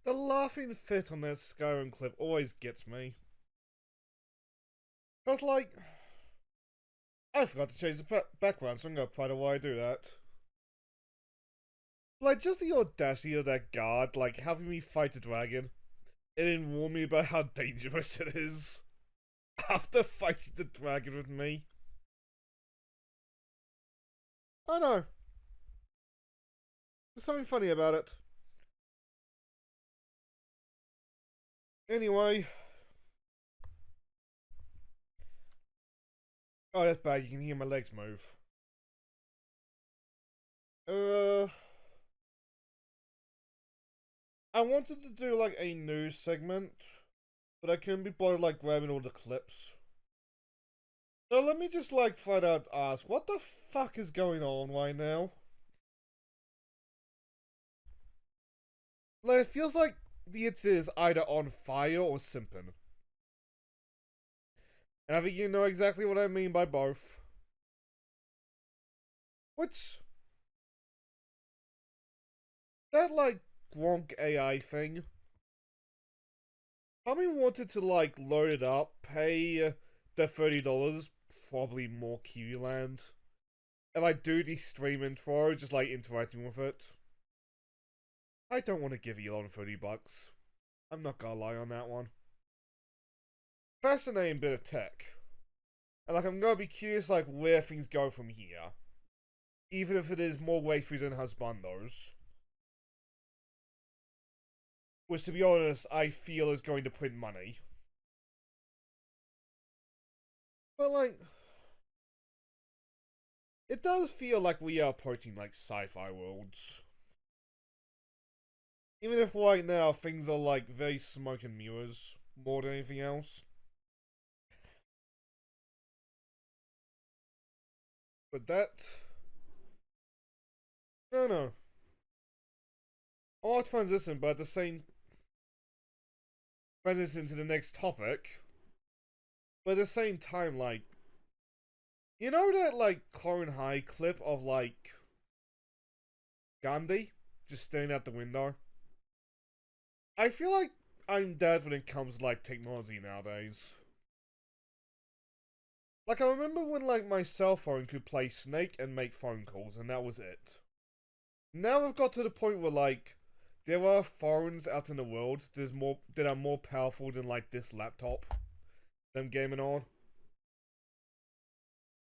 The laughing fit on that Skyrim clip always gets me. Cause like, I forgot to change the background, so I'm gonna apply to why I do that. Like, just the audacity of that guard, like, having me fight a dragon, and then warn me about how dangerous it is after fighting the dragon with me. I know. There's something funny about it. Anyway. Oh, that's bad. You can hear my legs move. Uh, I wanted to do like a news segment, but I couldn't be bothered like grabbing all the clips. So let me just like flat out ask, what the fuck is going on right now? Like, it feels like the internet is either on fire or simping. And I think you know exactly what I mean by both. Which, that like Gronk AI thing, I mean, wanted to like load it up, pay the $30, probably more Kiwi Land, and like do the stream intro, just like interacting with it. I don't want to give Elon $30. I'm not gonna lie on that one. Fascinating bit of tech. And like I'm gonna be curious like where things go from here. Even if it is more waifus than husbandos. Which to be honest, I feel is going to print money. But like, it does feel like we are approaching like sci-fi worlds. Even if right now things are like very smoke and mirrors more than anything else. But that... No. I want to transition, but at the same... transition to the next topic. But at the same time, like... You know that, like, Clone High clip of, like... Gandhi? Just staring out the window? I feel like I'm dead when it comes to, like, technology nowadays. Like, I remember when, like, my cell phone could play Snake and make phone calls, and that was it. Now we've got to the point where, like, there are phones out in the world that are more powerful than, like, this laptop that I'm gaming on.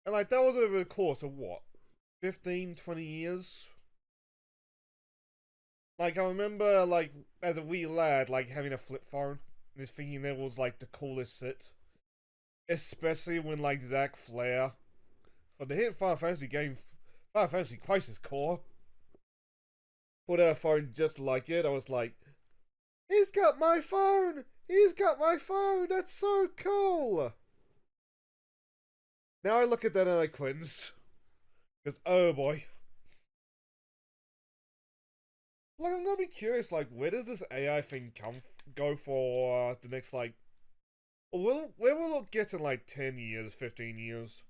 And, like, that was over the course of, what, 15, 20 years? Like, I remember, like, as a wee lad, like, having a flip phone and just thinking that was, like, the coolest shit. Especially when, like, Zack Flair, for the hit Final Fantasy game, Final Fantasy Crisis Core, put out a phone just like it. I was like, he's got my phone! He's got my phone! That's so cool! Now I look at that and I cringe. Because, oh boy. Like, I'm gonna be curious, like, where does this AI thing go for the next, like... Where will it get in, like, 10 years, 15 years?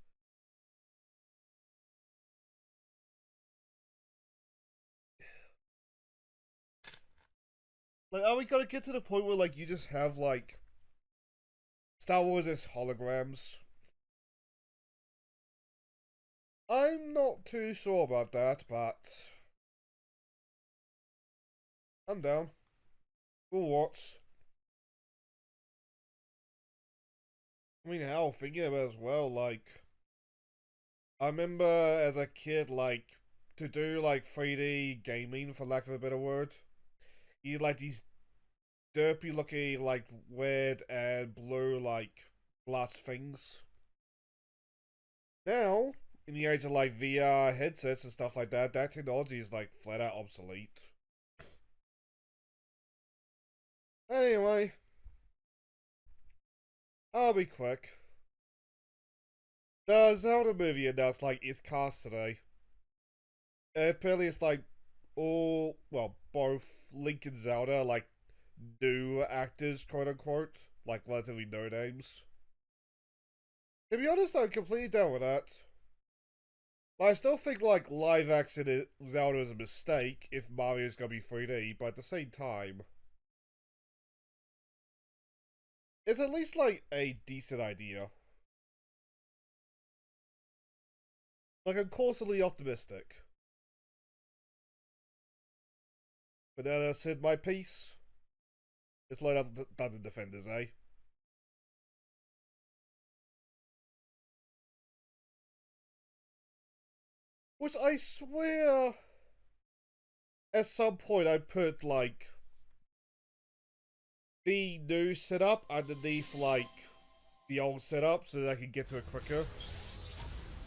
Like, are we gonna get to the point where, like, you just have, like... Star Wars as holograms? I'm not too sure about that, but... I'm down. We'll watch. I mean, hell, thinking about it as well, like... I remember as a kid, like, to do, like, 3D gaming, for lack of a better word, you had, like, these derpy looking, like, red and blue, like, glass things. Now, in the age of, like, VR headsets and stuff like that, that technology is, like, flat out obsolete. Anyway, I'll be quick. The Zelda movie announced, like, its cast today. Apparently it's, like, all, well, both Link and Zelda, like, new actors, quote unquote, like, relatively no names. To be honest, I'm completely down with that. But I still think, like, live action Zelda is a mistake if Mario's gonna be 3D, but at the same time, It's at least like a decent idea. Like, I'm cautiously optimistic. But then I said my piece. Let's light up the Dungeon Defenders, eh? Which I swear at some point I put like the new setup underneath like the old setup so that I could get to it quicker.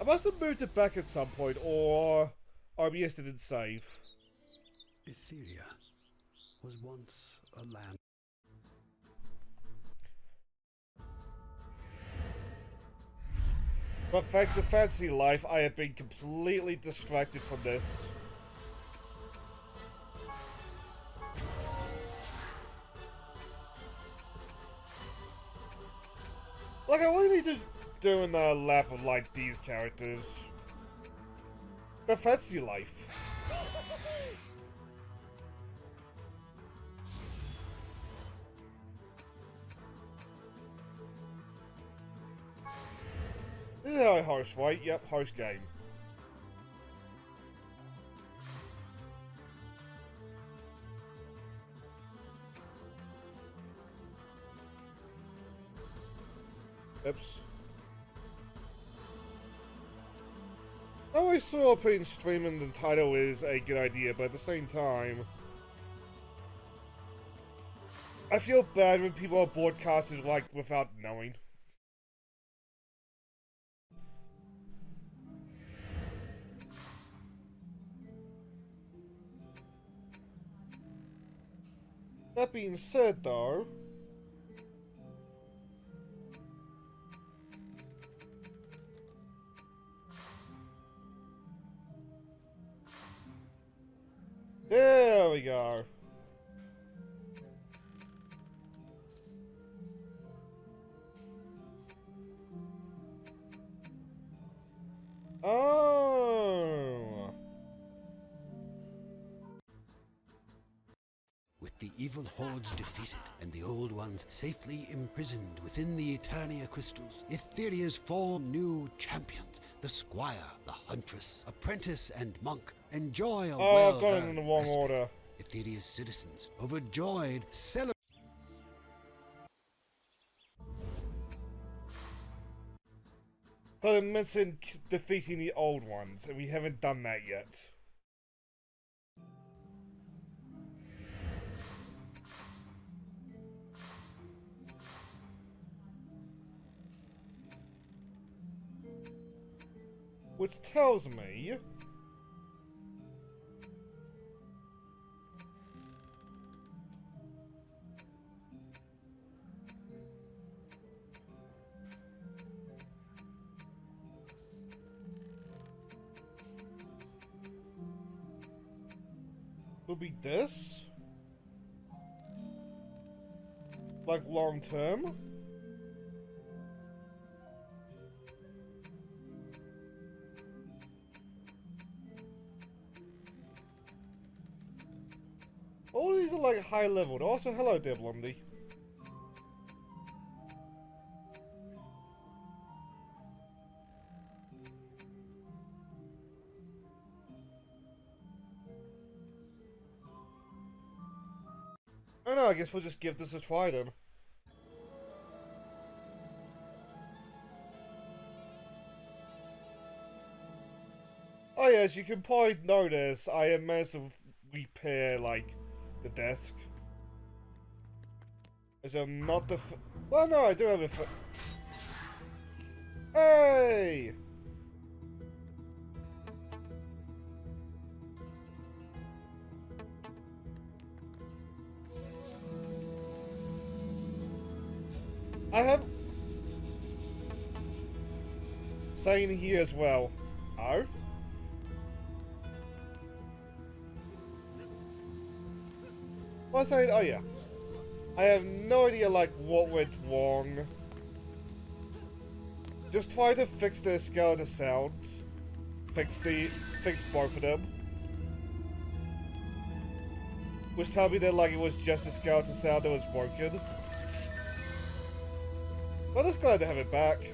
I must have moved it back at some point, or RBS didn't save. Etheria was once a land. But thanks to Fantasy Life, I have been completely distracted from this. Like, I only need to do another lap of, like, these characters. But Fantasy Life. Yeah, host, right? Yep, host game. Oops. I always saw putting stream in the title is a good idea, but at the same time, I feel bad when people are broadcasted like without knowing. That being said, though, there we go. Oh. With the evil hordes defeated and the old ones safely imprisoned within the Eternia crystals, Etheria's 4 new champions, the Squire, the Huntress, Apprentice, and Monk, enjoy a Oh, I've got it in the wrong respite. order. Etheria's citizens, overjoyed, celebrate. But I mentioned defeating the old ones, and we haven't done that yet. Which tells me will be this, like long term. All these are like high leveled. Also, hello there, Blondie. I know, I guess we'll just give this a try then. Oh yes, you can probably notice I have managed to repair, like, the desk. As I'm not the well, no, I do have a hey! I have saying here as well. Oh? What's I saying? Oh yeah. I have no idea like what went wrong. Just try to fix the skeleton sound. Fix both of them. Which tell me that like it was just the skeleton sound that was broken. Well, just glad to have it back.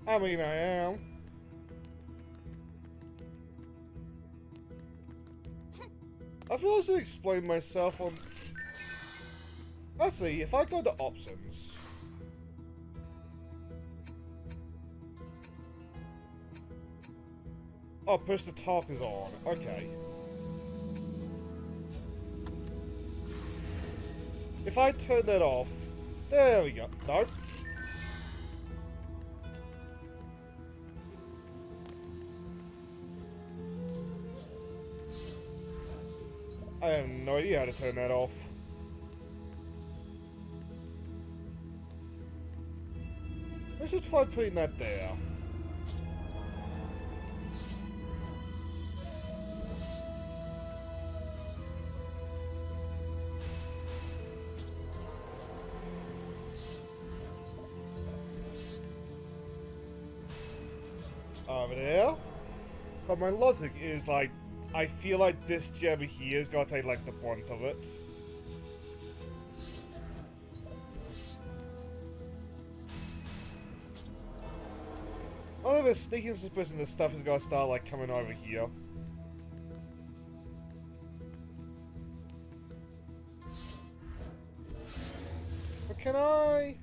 I mean, I am. I feel I should explain myself on... Let's see, if I go to options... Oh, push the talkers on. Okay. If I turn that off... There we go. Nope. I have no idea how to turn that off. I should try putting that there. Over there. But my logic is like, I feel like this gem here is gonna take like the brunt of it. I have a sneaking suspicion this stuff is gonna start like coming over here. But can I?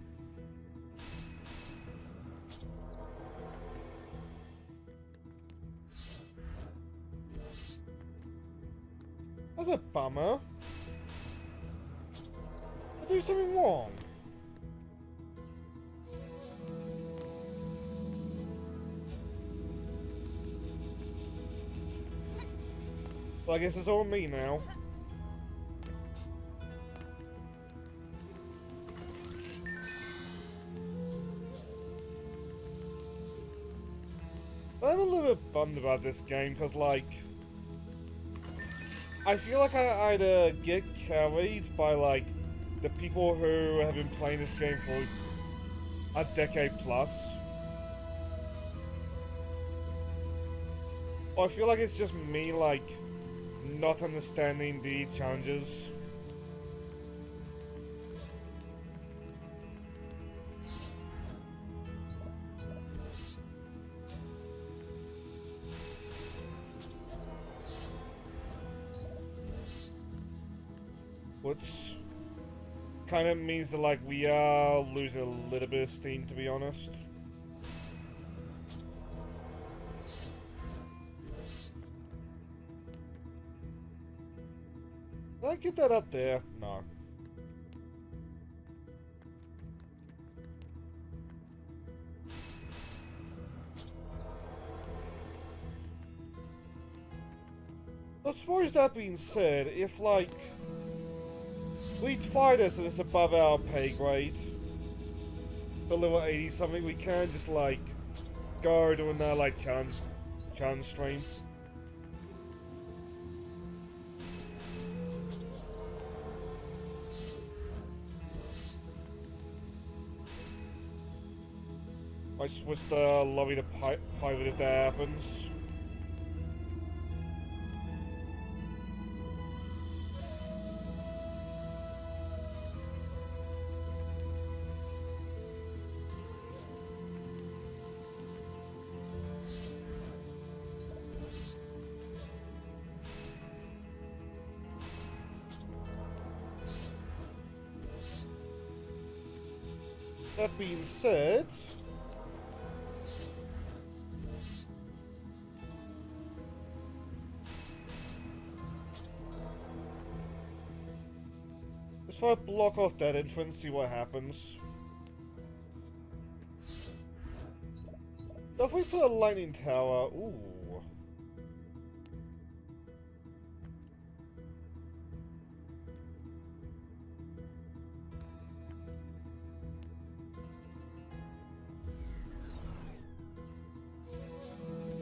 That's a bummer. I do something wrong. Well, I guess it's all me now. I'm a little bit bummed about this game because, like, I feel like I either get carried by, like, the people who have been playing this game for a decade plus. Or I feel like it's just me, like, not understanding the challenges. Which kind of means that, like, we are losing a little bit of steam, to be honest. Did I get that up there? No. But as far as that being said, if, like, we try this and it's above our pay grade, but level 80 something, we can just, like, go doing that, like, challenge stream. I switch the lobby to private if that happens. That being said, let's try to block off that entrance, see what happens. Now if we put a lightning tower, ooh.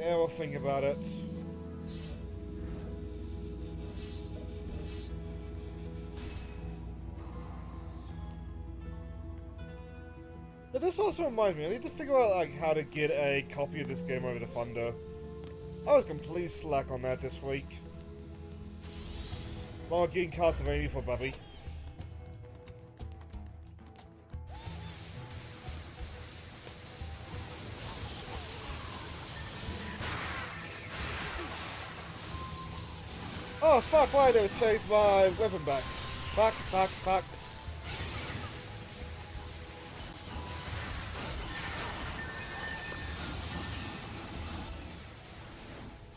Yeah, we'll think about it. But this also reminds me, I need to figure out like how to get a copy of this game over to Thunder. I was completely slack on that this week. Well, getting Castlevania for Bubby. Oh fuck, why did it chase my weapon back? Fuck, fuck, fuck.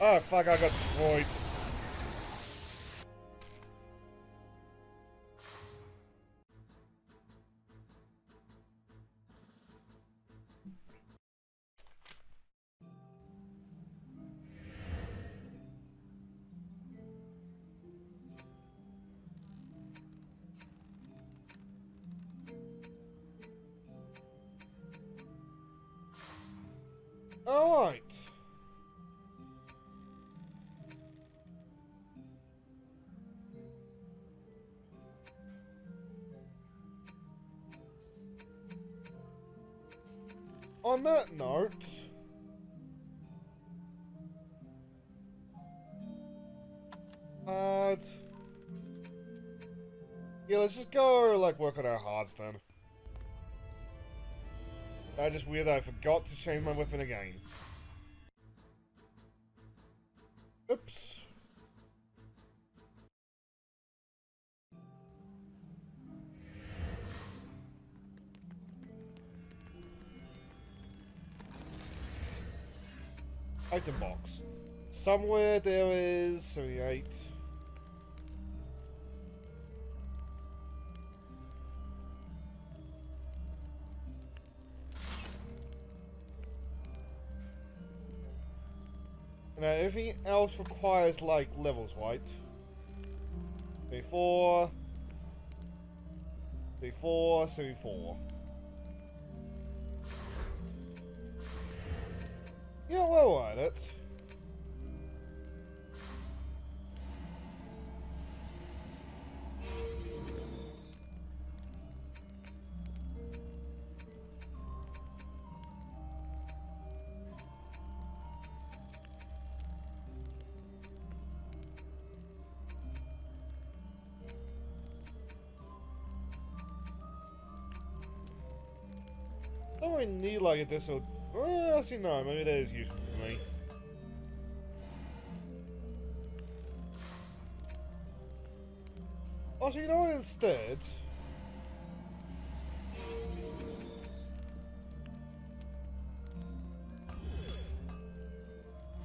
Oh fuck, I got destroyed. Alright. On that note, yeah, let's just go, like, work on our hearts then. I just weird that I forgot to change my weapon again. Oops. Item box. Somewhere there is 78. Now, everything else requires, like, levels, right? 74. 74, 74. Yeah, well at it. Don't really need like a distal. Actually, no, maybe that is useful for me. Also, you know what, instead?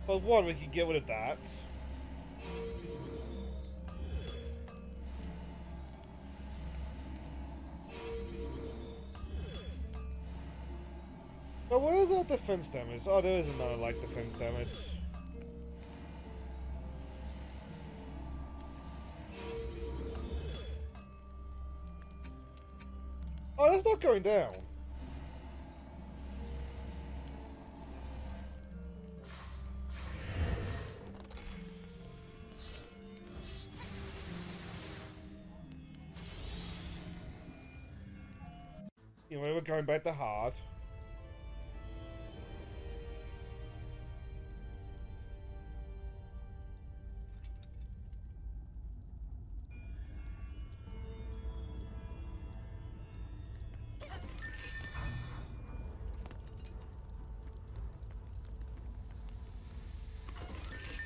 Well, one, we can get rid of that. Now, where is that defense damage? Oh, there is another, like, defense damage. Oh, that's not going down. Anyway, we're going back to hard.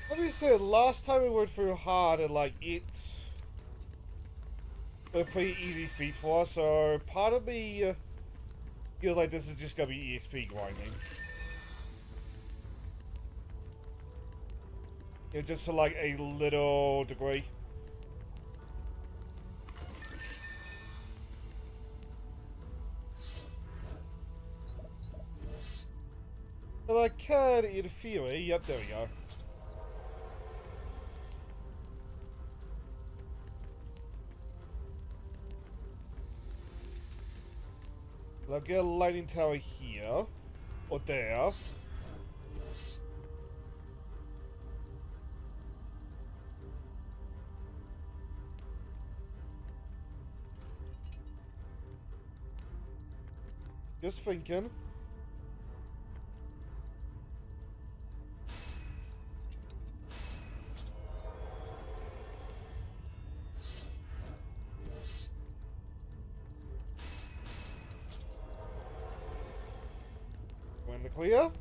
Like we said, last time we went through hard and like it's a pretty easy feat for us, so part of me feels like this is just gonna be EXP grinding. Yeah, just to like a little degree. But I can, in theory, yep, there we go. I'll get a lightning tower here, or there. Just thinking. We're in the clear.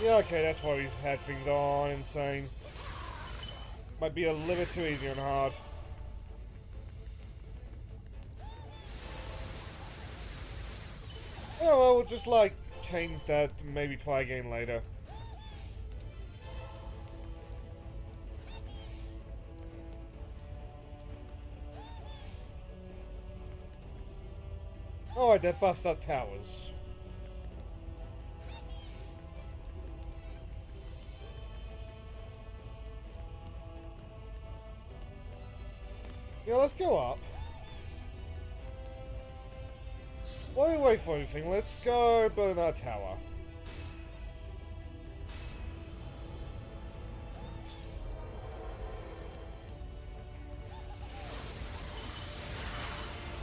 Yeah, okay, that's why we've had things on insane. Might be a little too easy and hard. Yeah, well, we'll just like change that, maybe try again later. Alright, that buffs up towers. Yeah, let's go up. While we wait for everything, let's go build another tower.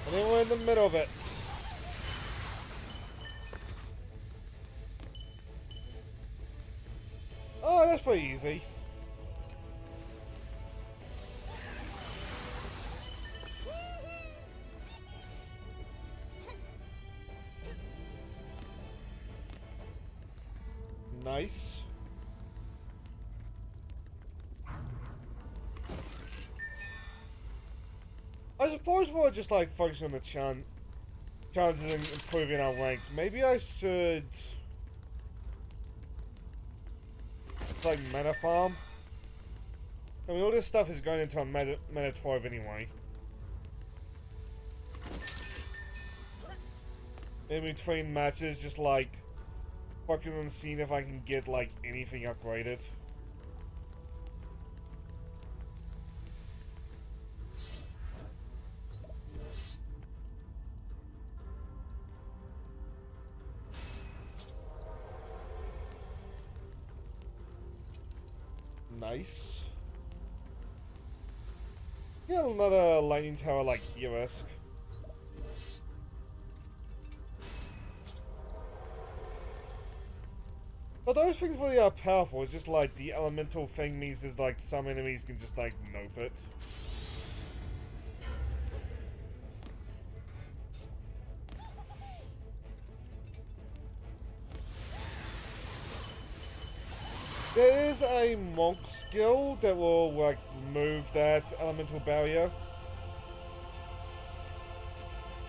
And then we're in the middle of it. Oh, that's pretty easy. Nice. I suppose we're just like focusing on the chances and improving our ranks. Maybe I should like meta farm. I mean, all this stuff is going into a meta 12 anyway. In between matches, just like focusing on seeing if I can get like anything upgraded. Nice. Get another lightning tower like here-esque. But those things really are powerful. It's just like the elemental thing means there's like some enemies can just like nope it. There is a monk skill that will like remove that elemental barrier.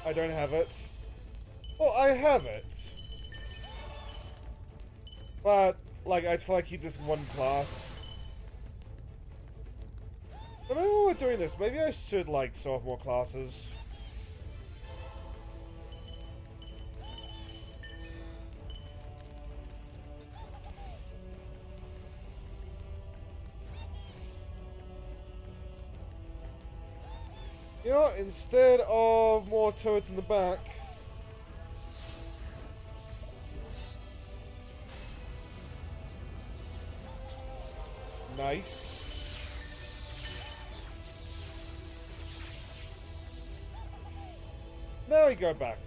I don't have it. Well, I have it. But, like, I try to keep this one class. But maybe while we're doing this, maybe I should, like, solve more classes. You know, instead of more turrets in the back, nice. Now we go back.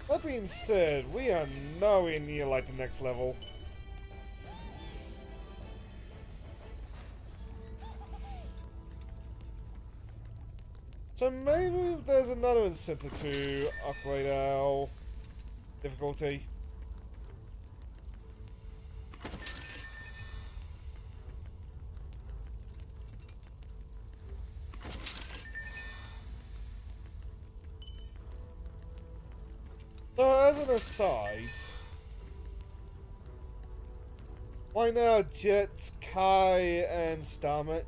That being said, we are nowhere near like the next level. So maybe there's another incentive to upgrade our difficulty. So as an aside, right now Jet, Kai, and Starmic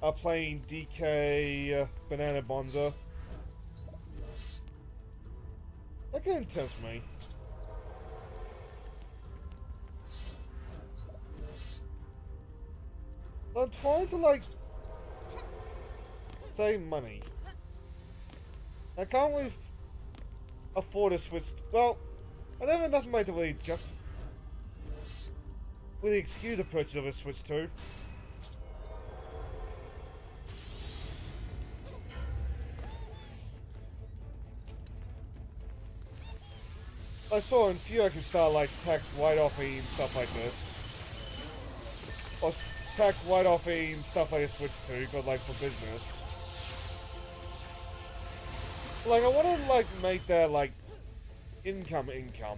are playing DK Banana Bonza. That game tempts me. I'm trying to, like, save money. I can't really afford to switch. Well, I don't have enough money to really just really excuse the purchase of a Switch 2. I saw in few I can start like tax write-offing and stuff like this. Or tax write-offing and stuff like a Switch 2, but like for business. Like I want to like make that like income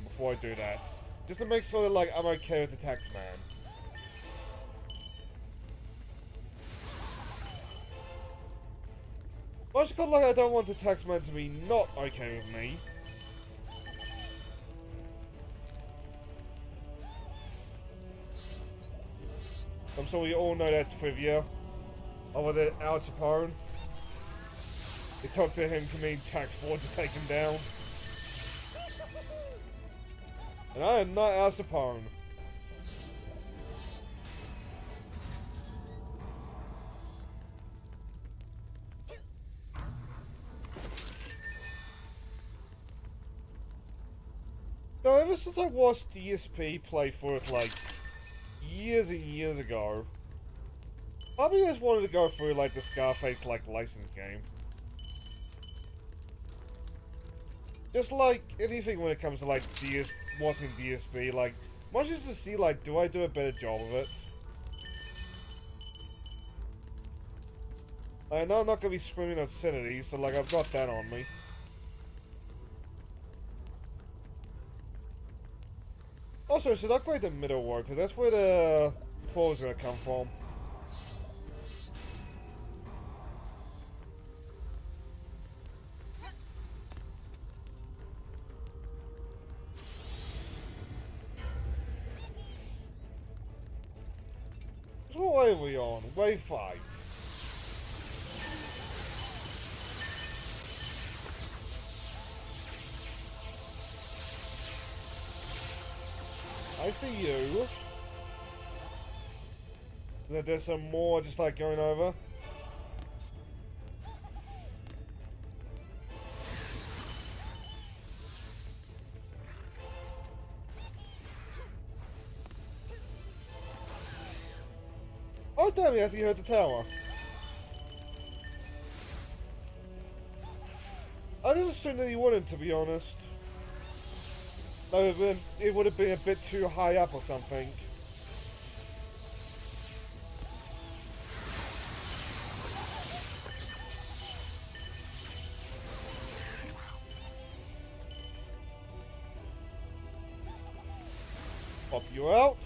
before I do that. Just to make sure that like I'm okay with the tax man. Also, because like I don't want the tax man to be not okay with me. I'm sure we all know that trivia over the Al Capone. It took to him committing tax fraud to take him down. And I am not Al Capone. So ever since I watched DSP play for it like years and years ago, I just wanted to go through like the Scarface like license game. Just like anything when it comes to like watching DSP, like much just to see like do I do a better job of it. I know I'm not gonna be screaming obscenity, so like I've got that on me. Also, I should upgrade the middle ward, because that's where the claws are gonna come from. So what wave are we on? Wave 5. I see you. Then there's some more just like going over. Oh damn, he hasn't hurt the tower. I just assumed that he wouldn't, to be honest. It would have been a bit too high up or something. Pop you out.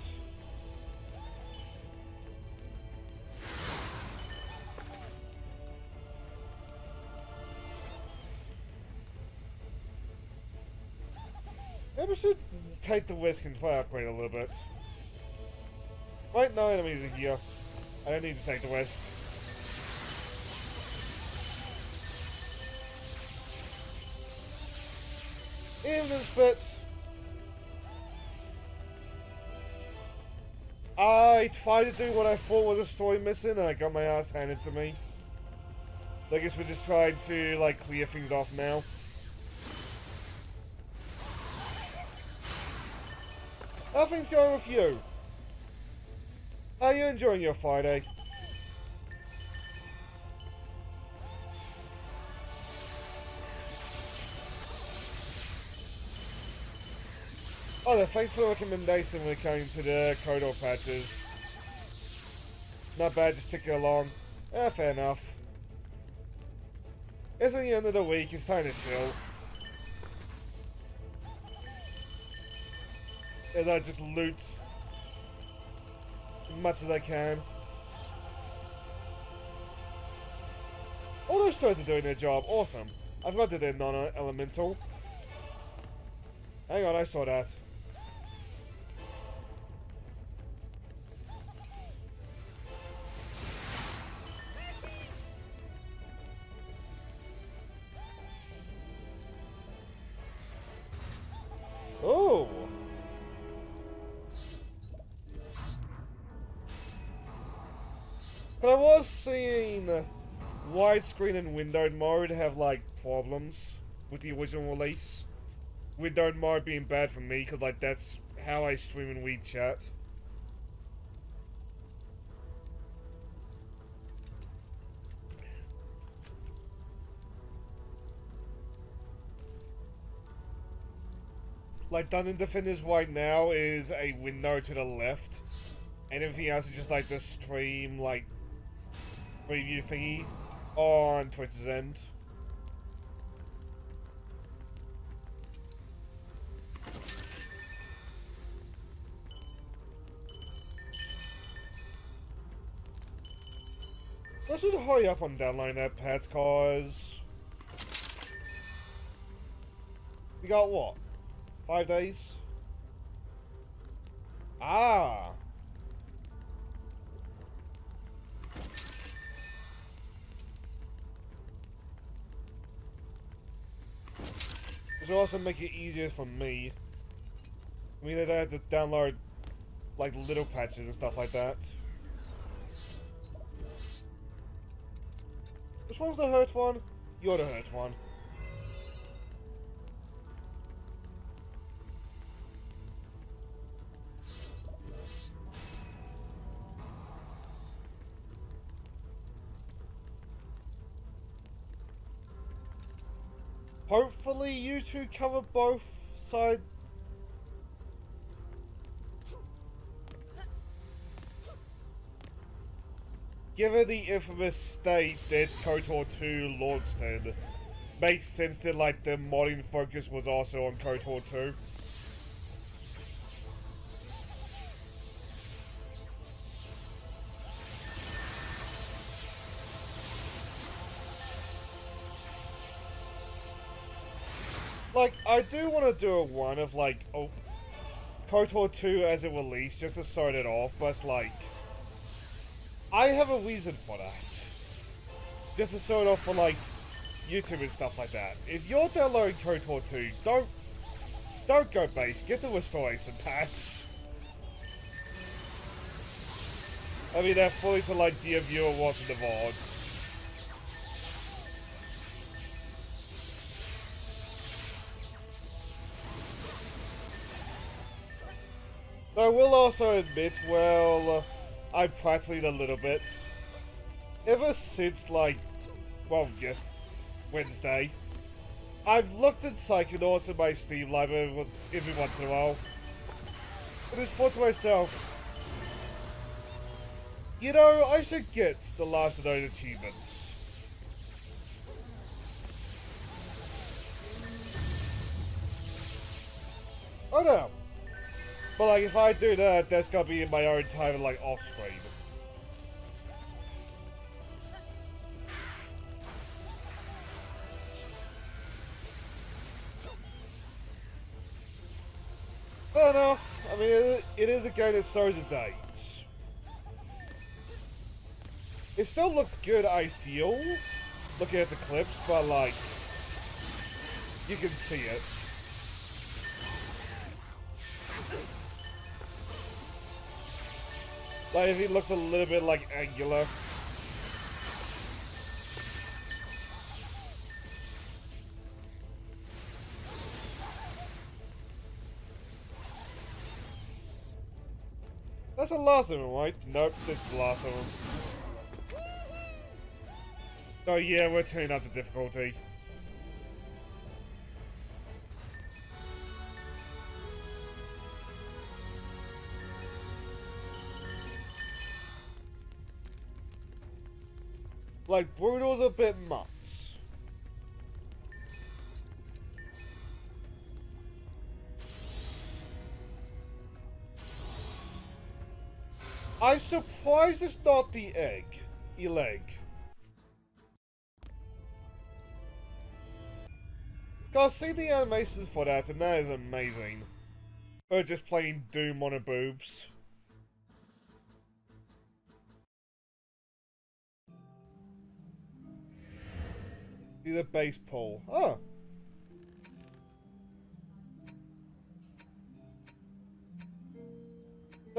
Maybe we should take the risk and try to upgrade a little bit. Right, no enemies are here. I don't need to take the risk. Even this bit. I tried to do what I thought was a story missing and I got my ass handed to me. I guess we're just trying to like clear things off now. How things going with you? How are you enjoying your Friday? Oh, no, thanks for the recommendation when it came to the corridor patches. Not bad, just ticking along. Fair enough. It's the end of the week, it's time to chill. And I just loot as much as I can. All those turrets are doing their job, awesome. I forgot that they're non-elemental. Hang on, I saw that. But I was seeing widescreen and windowed mode have like problems with the original release. Windowed mode being bad for me because like that's how I stream in WeChat. Like Dungeon Defenders right now is a window to the left, and everything else is just like the stream like preview thingy on Twitch's end. I should hurry up on downloading that patch, cause we got what? 5 days? Ah! This will also make it easier for me. I mean, I have to download, like, little patches and stuff like that. Which one's the hurt one? You're the hurt one. Hopefully you two cover both sides. Given the infamous state that KOTOR 2 launched in, makes sense that like the modding focus was also on KOTOR 2. Like, I do want to do a one of like, oh, KOTOR 2 as it released, just to start it off, but it's like, I have a reason for that. Just to start off for like, YouTube and stuff like that. If you're downloading KOTOR 2, don't go base, get the restoration packs. I mean, they're fully for like dear viewer watching the VODs. I will also admit, well, I practiced a little bit. Ever since, like, well, yes, Wednesday, I've looked at Psychonauts in my Steam library every once in a while. And just thought to myself, you know, I should get the last of those achievements. Oh no. But like, if I do that, that's gonna be in my own time, like, off-screen. Fair enough. I mean, it is a game that shows its age. It still looks good, I feel, looking at the clips, but like, you can see it. Like, if he looks a little bit, like, angular. That's the last of them, right? Nope, this is the last of them. Oh yeah, we're turning up the difficulty. Like, brutal's a bit much. I'm surprised it's not the leg. I've seen the animations for that, and that is amazing. Or just playing Doom on her boobs. Do the base pull. Oh.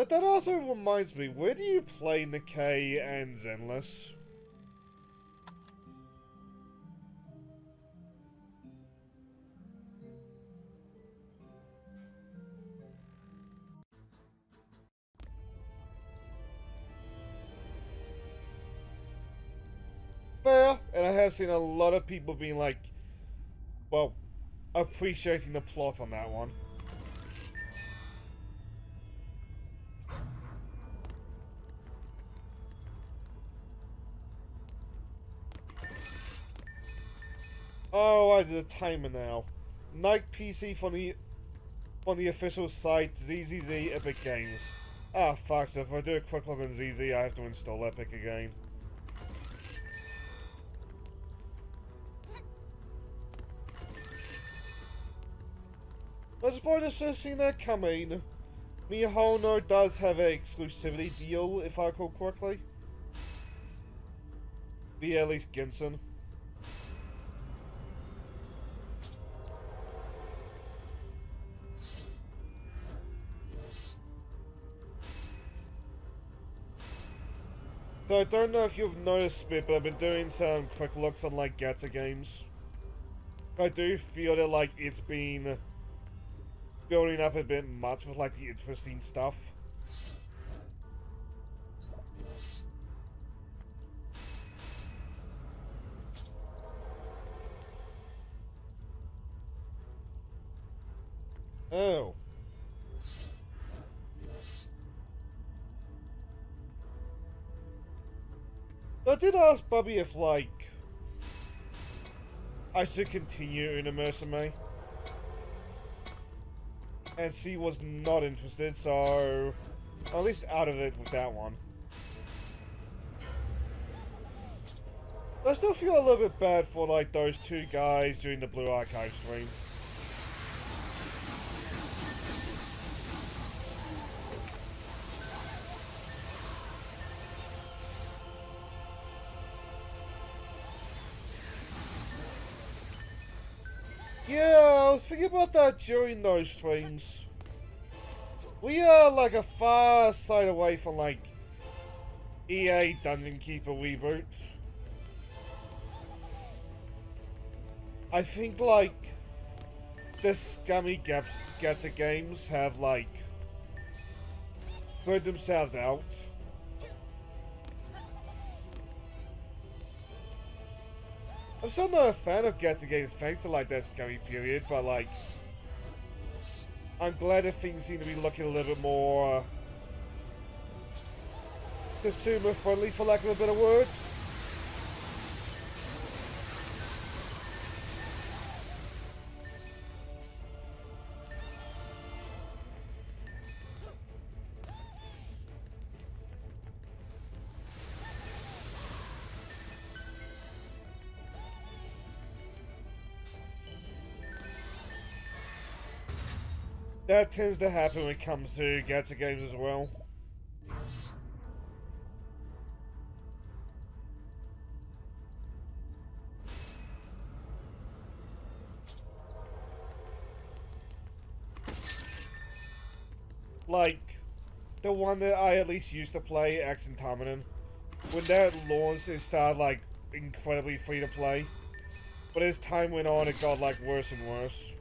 But that also reminds me, where do you play Nikkei and Zenless? Fair, and I have seen a lot of people being like, well, appreciating the plot on that one. Oh, I did a timer now. Night PC from the official site ZZZ Epic Games. Ah, fuck, so if I do a quick look on ZZ, I have to install Epic again. I suppose I should have seen that coming. Mihono does have an exclusivity deal, if I recall correctly. Via at least Genshin. So I don't know if you've noticed it, but I've been doing some quick looks on like gacha games. I do feel that like it's been building up a bit much with like the interesting stuff. Oh. I did ask Bubby if, like, I should continue Una Musume. And she was not interested, so I'm at least out of it with that one. I still feel a little bit bad for, like, those two guys during the Blue Archive stream. Yeah, I was thinking about that during those streams. We are like a far side away from like EA Dungeon Keeper reboot. I think like the scummy gacha games have like burned themselves out. I'm still not a fan of gacha games thanks to like that scummy period, but like I'm glad that things seem to be looking a little bit more consumer friendly, for lack of a better word. That tends to happen when it comes to gacha games as well. Like, the one that I at least used to play, Axe and Tamanin, when that launched, it started, like, incredibly free to play. But as time went on, it got, like, worse and worse.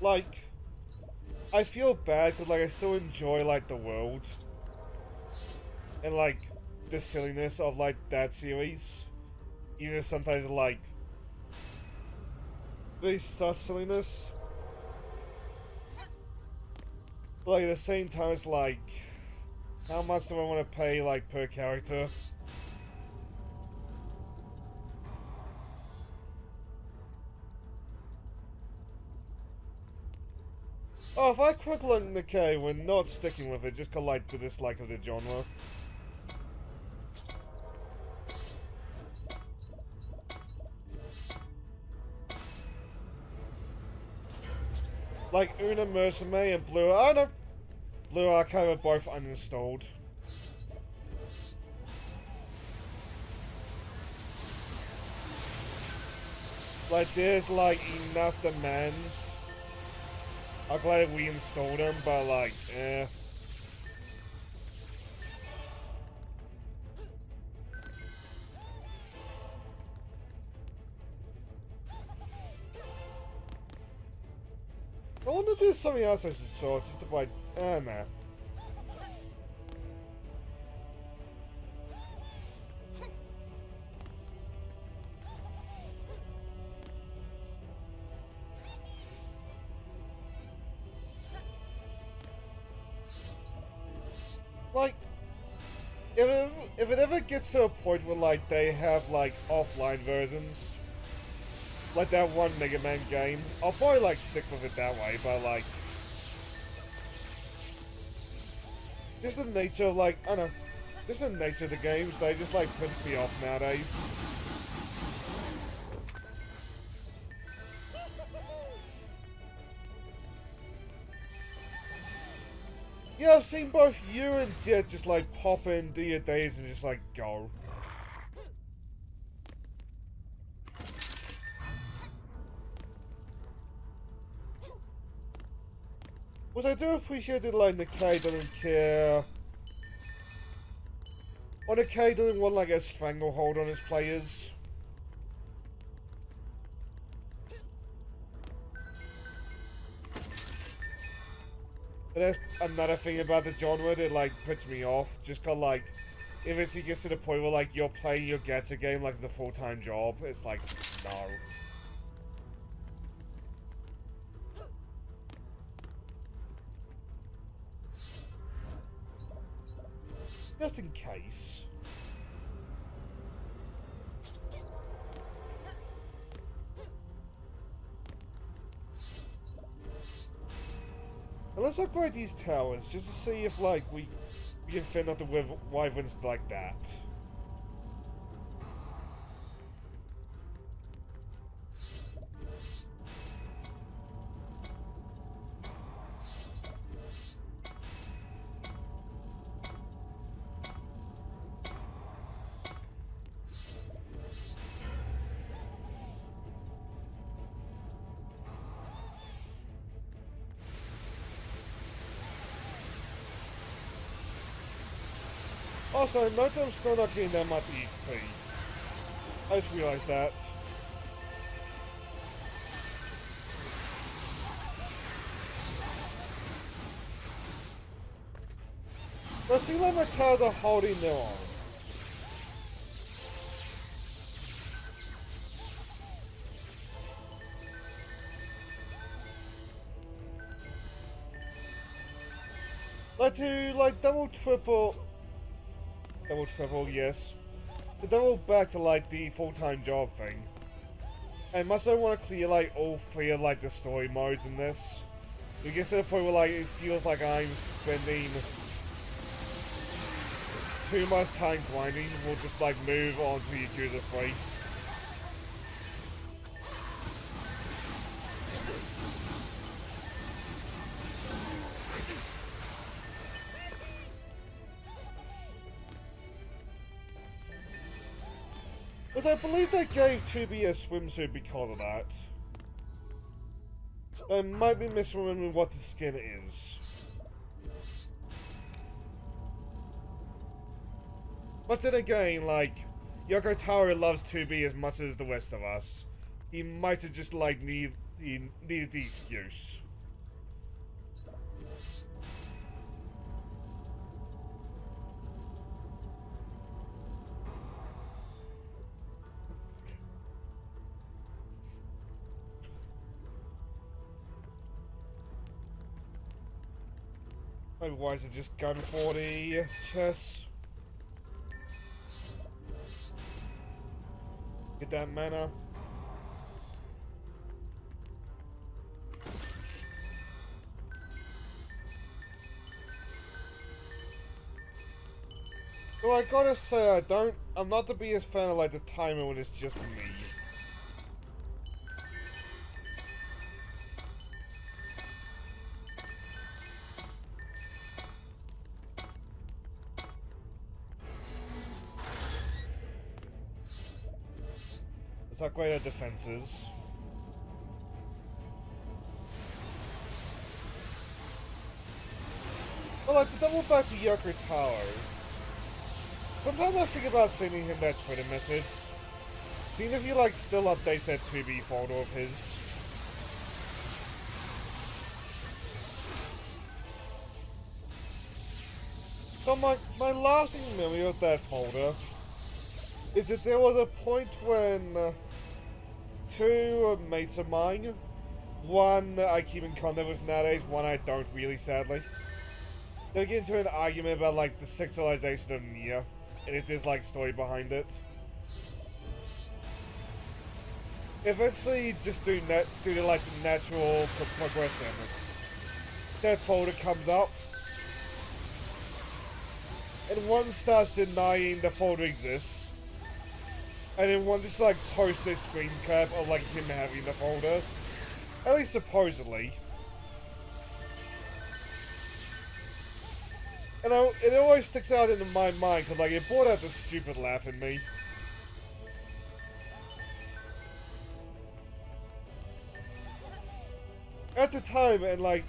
Like, I feel bad because, like, I still enjoy, like, the world. And, like, the silliness of, like, that series. Even if sometimes, like, very sus silliness. But, like, at the same time, it's like, how much do I want to pay, like, per character? Oh, if I click on Nikkei, we're not sticking with it just cause like the dislike of the genre. Like Una Musume and Blue Archive are both uninstalled. Like, there's, like, enough demands. I'm glad we installed them, but, like, eh. I wonder if there's something else I should sort, just to, like, nah. Like, if it ever gets to a point where, like, they have, like, offline versions, like that one Mega Man game, I'll probably, like, stick with it that way, but, like, just the nature of, like, I don't know, just the nature of the games, they just, like, piss me off nowadays. Yeah, I've seen both you and Jet just, like, pop in, do your days, and just, like, go. What I do appreciate that, like, Nikkei doesn't care. Or Nikkei doesn't want, like, a stranglehold on his players. But that's another thing about the genre that, like, puts me off. Just cause, like, if it gets to the point where, like, you're playing your gacha game like it's a full-time job, it's like, no. Just in case. Let's upgrade these towers just to see if, like, we can fend out the wyverns like that. Also, note that I'm still not getting that much XP. I just realized that. Let's see like my towers are holding their own. Like to, like, double, triple, yes. To double back to, like, the full-time job thing. And must I want to clear, like, all three of, like, the story modes in this? It gets to the point where, like, it feels like I'm spending too much time grinding. We'll just, like, move on to Yakuza 3. But I believe they gave 2B a swimsuit because of that. I might be misremembering what the skin is. But then again, like, Yoko Taro loves 2B as much as the rest of us. He might have just, like, needed the excuse. Otherwise, I just gun for the chest. Get that mana. Well, I gotta say, I'm not the biggest fan of, like, the timer when it's just me. Let's upgrade our defenses. But like, to double back to Yoko Taro, sometimes I think about sending him that Twitter message. Seeing if he like still updates that 2B folder of his. So my lasting memory of that folder is that there was a point when two mates of mine, one I keep in contact with nowadays, one I don't really, sadly, they get into an argument about like the sexualization of Nia, and if there's like story behind it. Eventually, just due to like the natural progression, that folder comes up, and one starts denying the folder exists, and then one just like posts a screen cap of like him having the folder, at least supposedly. And it always sticks out into my mind because like it brought out this stupid laugh in me. At the time, and like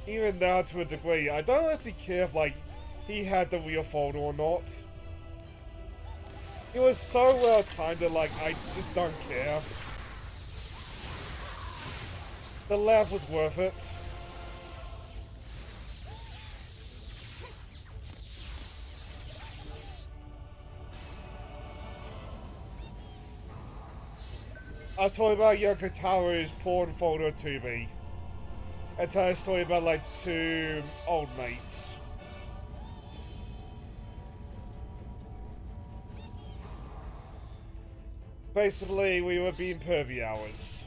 even now to a degree, I don't actually care if like he had the real folder or not. It was so well timed that like I just don't care. The laugh was worth it. I was talking about Yoko Taro's porn folder 2B. And tell a story about like two old mates. Basically, we were being pervy hours.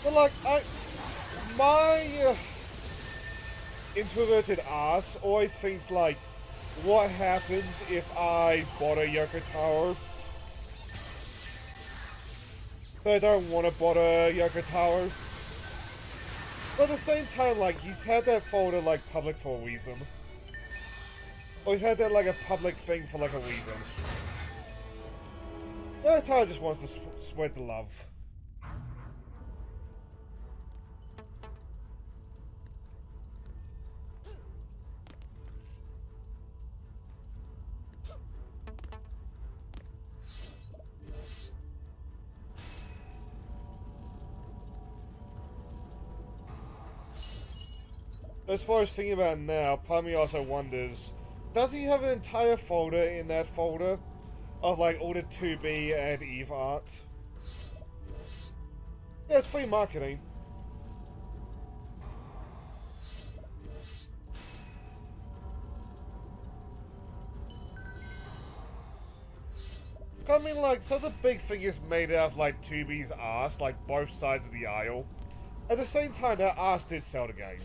But like, my introverted ass always thinks like, what happens if I bother Yoko Taro? So I don't want to bother Yoko Taro. But at the same time, like, he's had that folder like public for a reason. Or he's had that like a public thing for like a reason. Yoko Taro just wants to spread the love. As far as thinking about it now, part of me also wonders, does he have an entire folder in that folder of like all the 2B and Eve art? Yeah, it's free marketing. I mean, like, so the big thing is made out of like 2B's ass, like both sides of the aisle. At the same time, that ass did sell the game.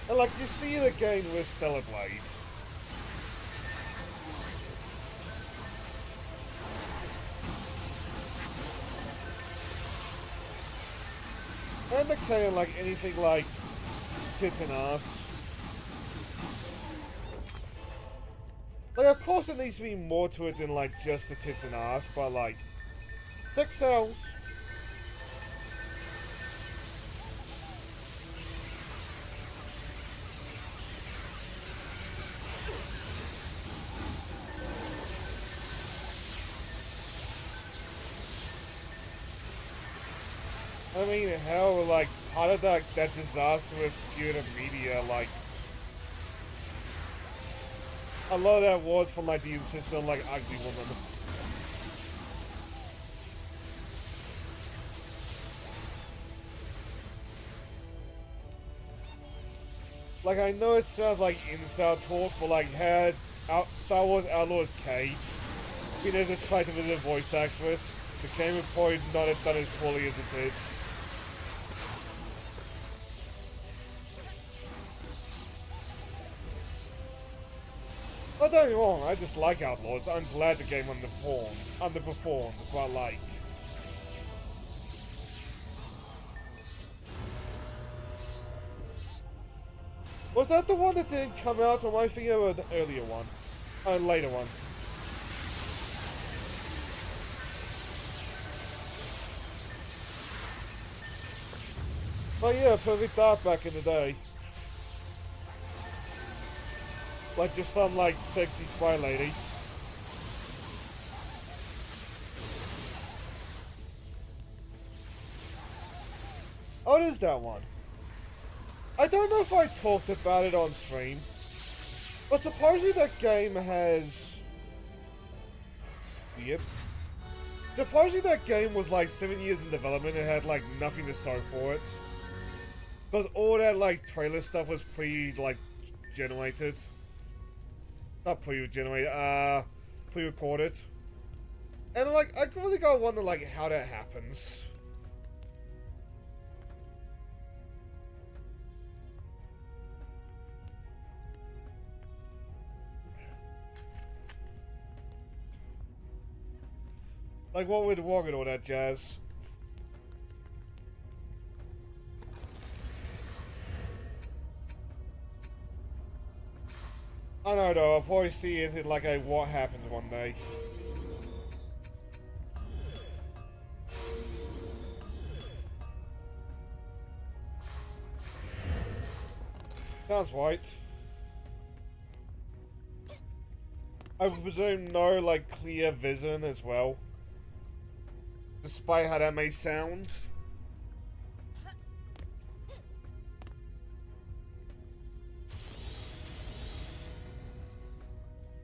And like, you see it again with Stellar Blade. And the can like anything like tits and ass. Like, of course there needs to be more to it than like just the tits and ass, but like, sex sells. I mean, hell, like, part of that disastrous period of media, like, a lot of that was from, like, the insistence on, like, ugly woman. Like, I know it sounds like incel talk, but, like, had Star Wars Outlaws K been as attractive as a voice actress, the game would probably not have done as poorly as it did. But don't get me wrong, I just like Outlaws. I'm glad the game underperformed, but like... Was that the one that didn't come out, or am I thinking of an earlier one? A later one. But yeah, Perfect Dark back in the day. Like just some like sexy spy lady. Oh, it is that one. I don't know if I talked about it on stream, but supposedly that game has... Weird. Supposedly that game was like 7 years in development and had like nothing to show for it. Because all that like trailer stuff was generated. Not pre-generated, pre-recorded. And like, I really gotta wonder like how that happens. Like, what went wrong and all that jazz? I know though, I'll probably see it in like a what happens one day. Sounds right. I would presume no like clear vision as well. Despite how that may sound.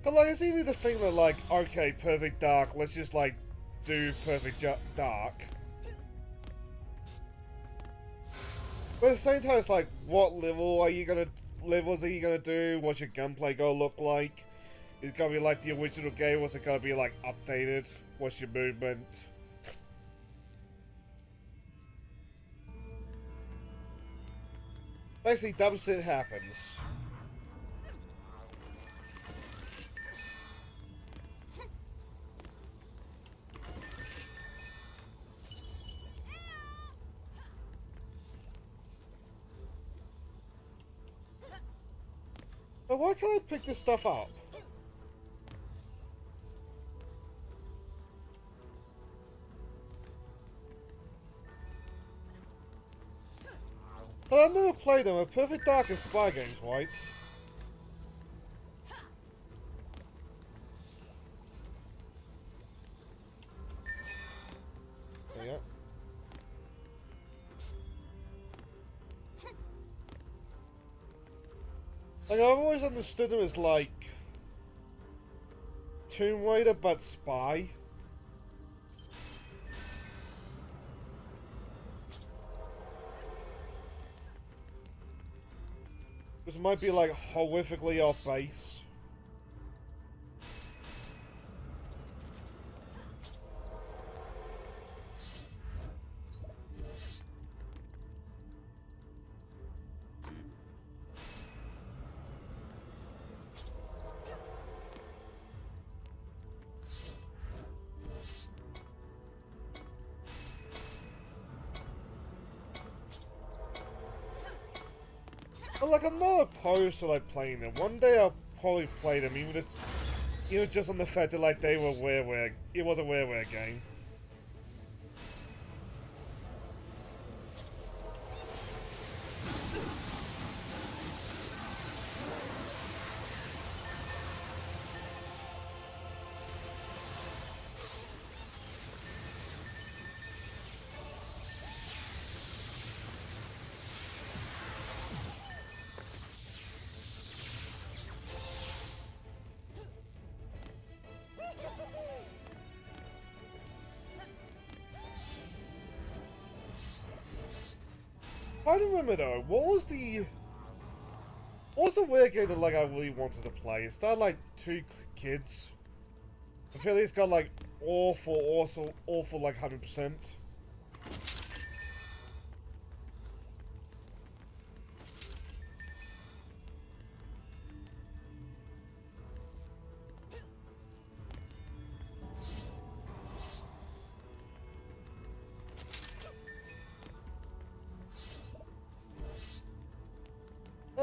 But like, it's easy to think that like, okay, Perfect Dark, let's just like, do Perfect Dark. But at the same time, it's like, what levels are you gonna do? What's your gunplay gonna look like? Is it gonna be like the original game? What's it gonna be like updated? What's your movement? Basically, dumb shit happens. But why can't I pick this stuff up? But I've never played them. A Perfect Dark and spy games, right? There you go. Like, I've always understood them as like Tomb Raider but spy. This might be like horrifically off base. But like, I'm not opposed to like playing them. One day I'll probably play them, even just on the fact that like they were it was a WarWare game. I don't remember though. What was the weird game that like I really wanted to play? It started like two kids. I feel like it's got like awful like 100%.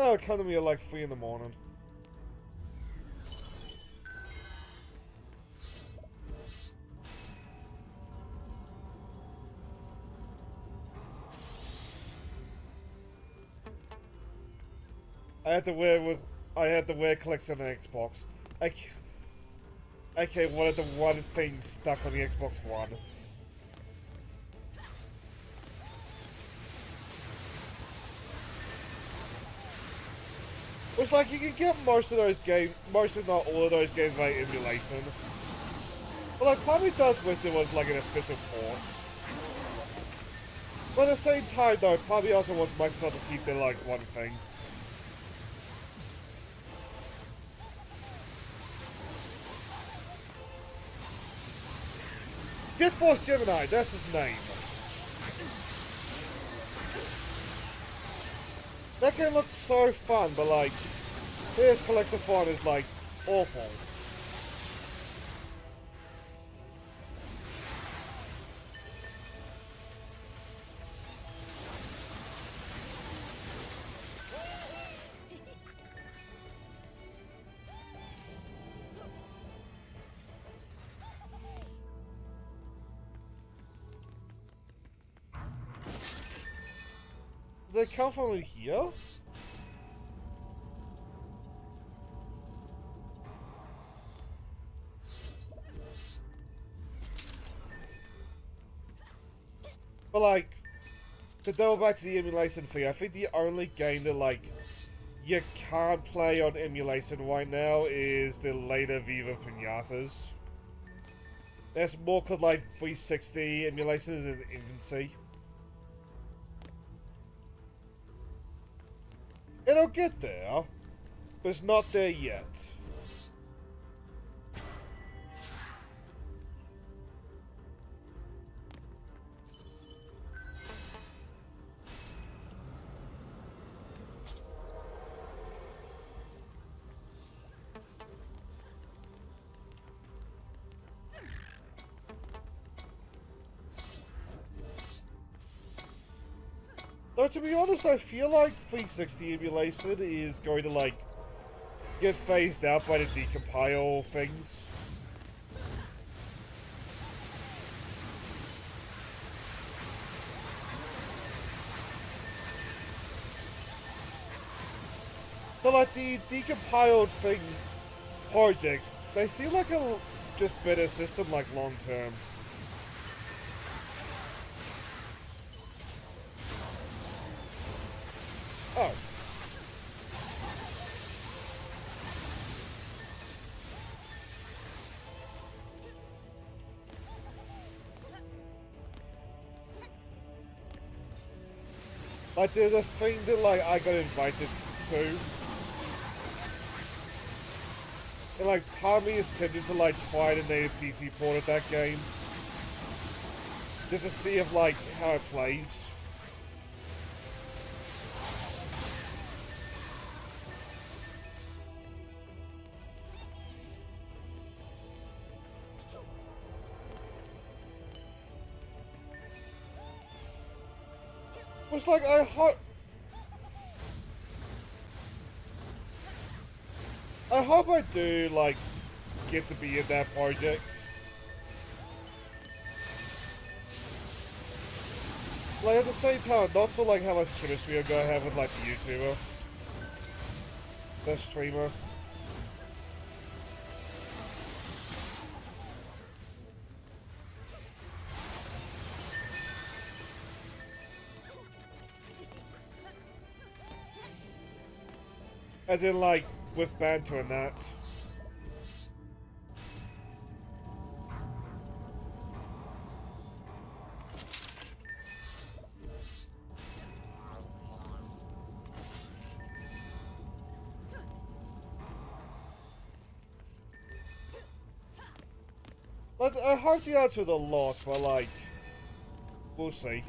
Oh, come to me at like 3 in the morning. I had to wear collection on Xbox. Okay, what are the one thing stuck on the Xbox One? It's like you can get most of those games, most if not all of those games by emulation. But like, probably does wish there was like an official port. But at the same time though, probably also wants Microsoft to keep their like one thing. Jet Force Gemini, that's his name. That game looks so fun, but like, his collector font is like awful. Did they come from in here? But like, to go back to the emulation thing, I think the only game that like, you can't play on emulation right now is the later Viva Pinatas. That's more called like 360 emulation is in infancy. It'll get there, but it's not there yet. Though to be honest, I feel like 360 emulation is going to like get phased out by the decompile things. So like the decompiled thing projects, they seem like a just better system like long term. Oh. Like there's a thing that like I got invited to. And like part of me is tempted to like try the native PC port of that game. Just to see if like how it plays. It's like I hope I do like get to be in that project. Like at the same time, not so like how much chemistry I'm gonna have with like the YouTuber, the streamer. As in, like, with banter and that. Like, I hope the answer's a lot, but, like, we'll see.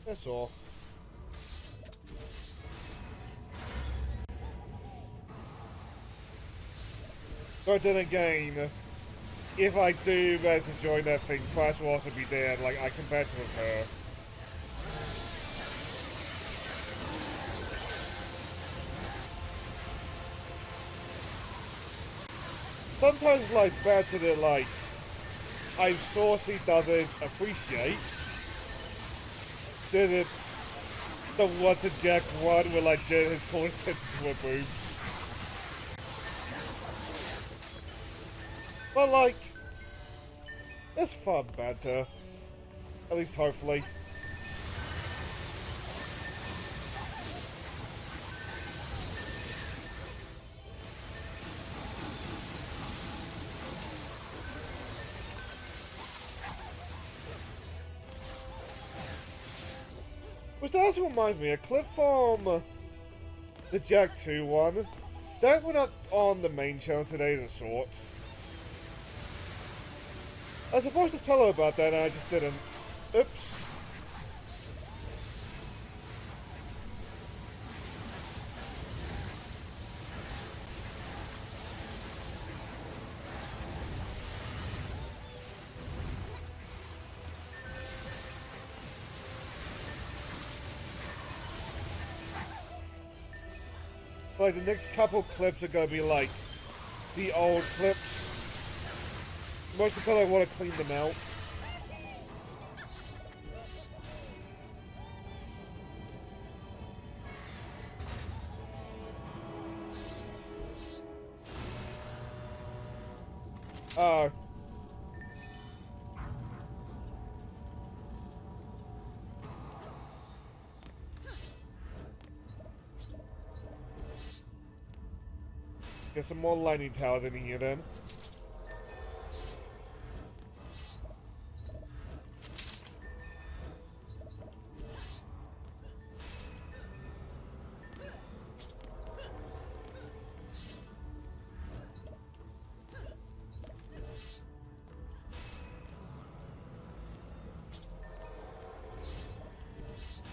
That's all. But then again, if I do manage to join that thing, Crash will also be there, and like I can battle with her. Sometimes like better than like I saucy doesn't appreciate than it the What's a Jack one where like Jen has called attention to her boobs. But like it's fun banter. At least hopefully. Which also reminds me, a clip from the Jack 2 one, that went up on the main channel today as a sort. I was supposed to tell her about that and I just didn't. Oops. Like, the next couple clips are gonna be like the old clips. Mostly because I want to clean them out. Get some more lightning towers in here then.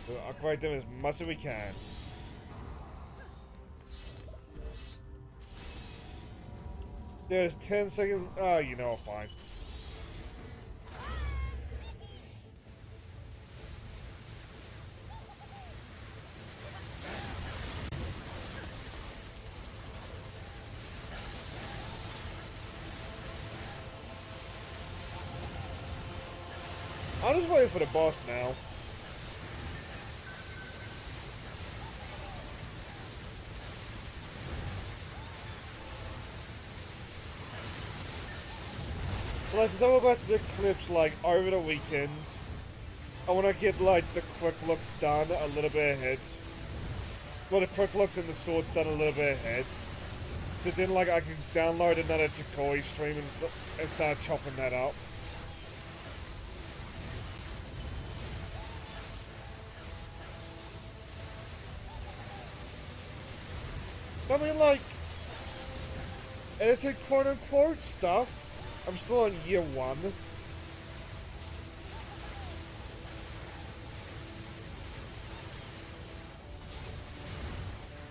We'll upgrade them as much as we can. There's 10 seconds. Oh, you know, fine. I'm just waiting for the boss now. Like, if I'm about to do clips, like, over the weekend, I want to get, like, the quick looks done a little bit ahead. Well, the quick looks and the swords done a little bit ahead. So then, like, I can download another Chikoi stream and start chopping that up. I mean, like, editing quote-unquote stuff. I'm still on year 1.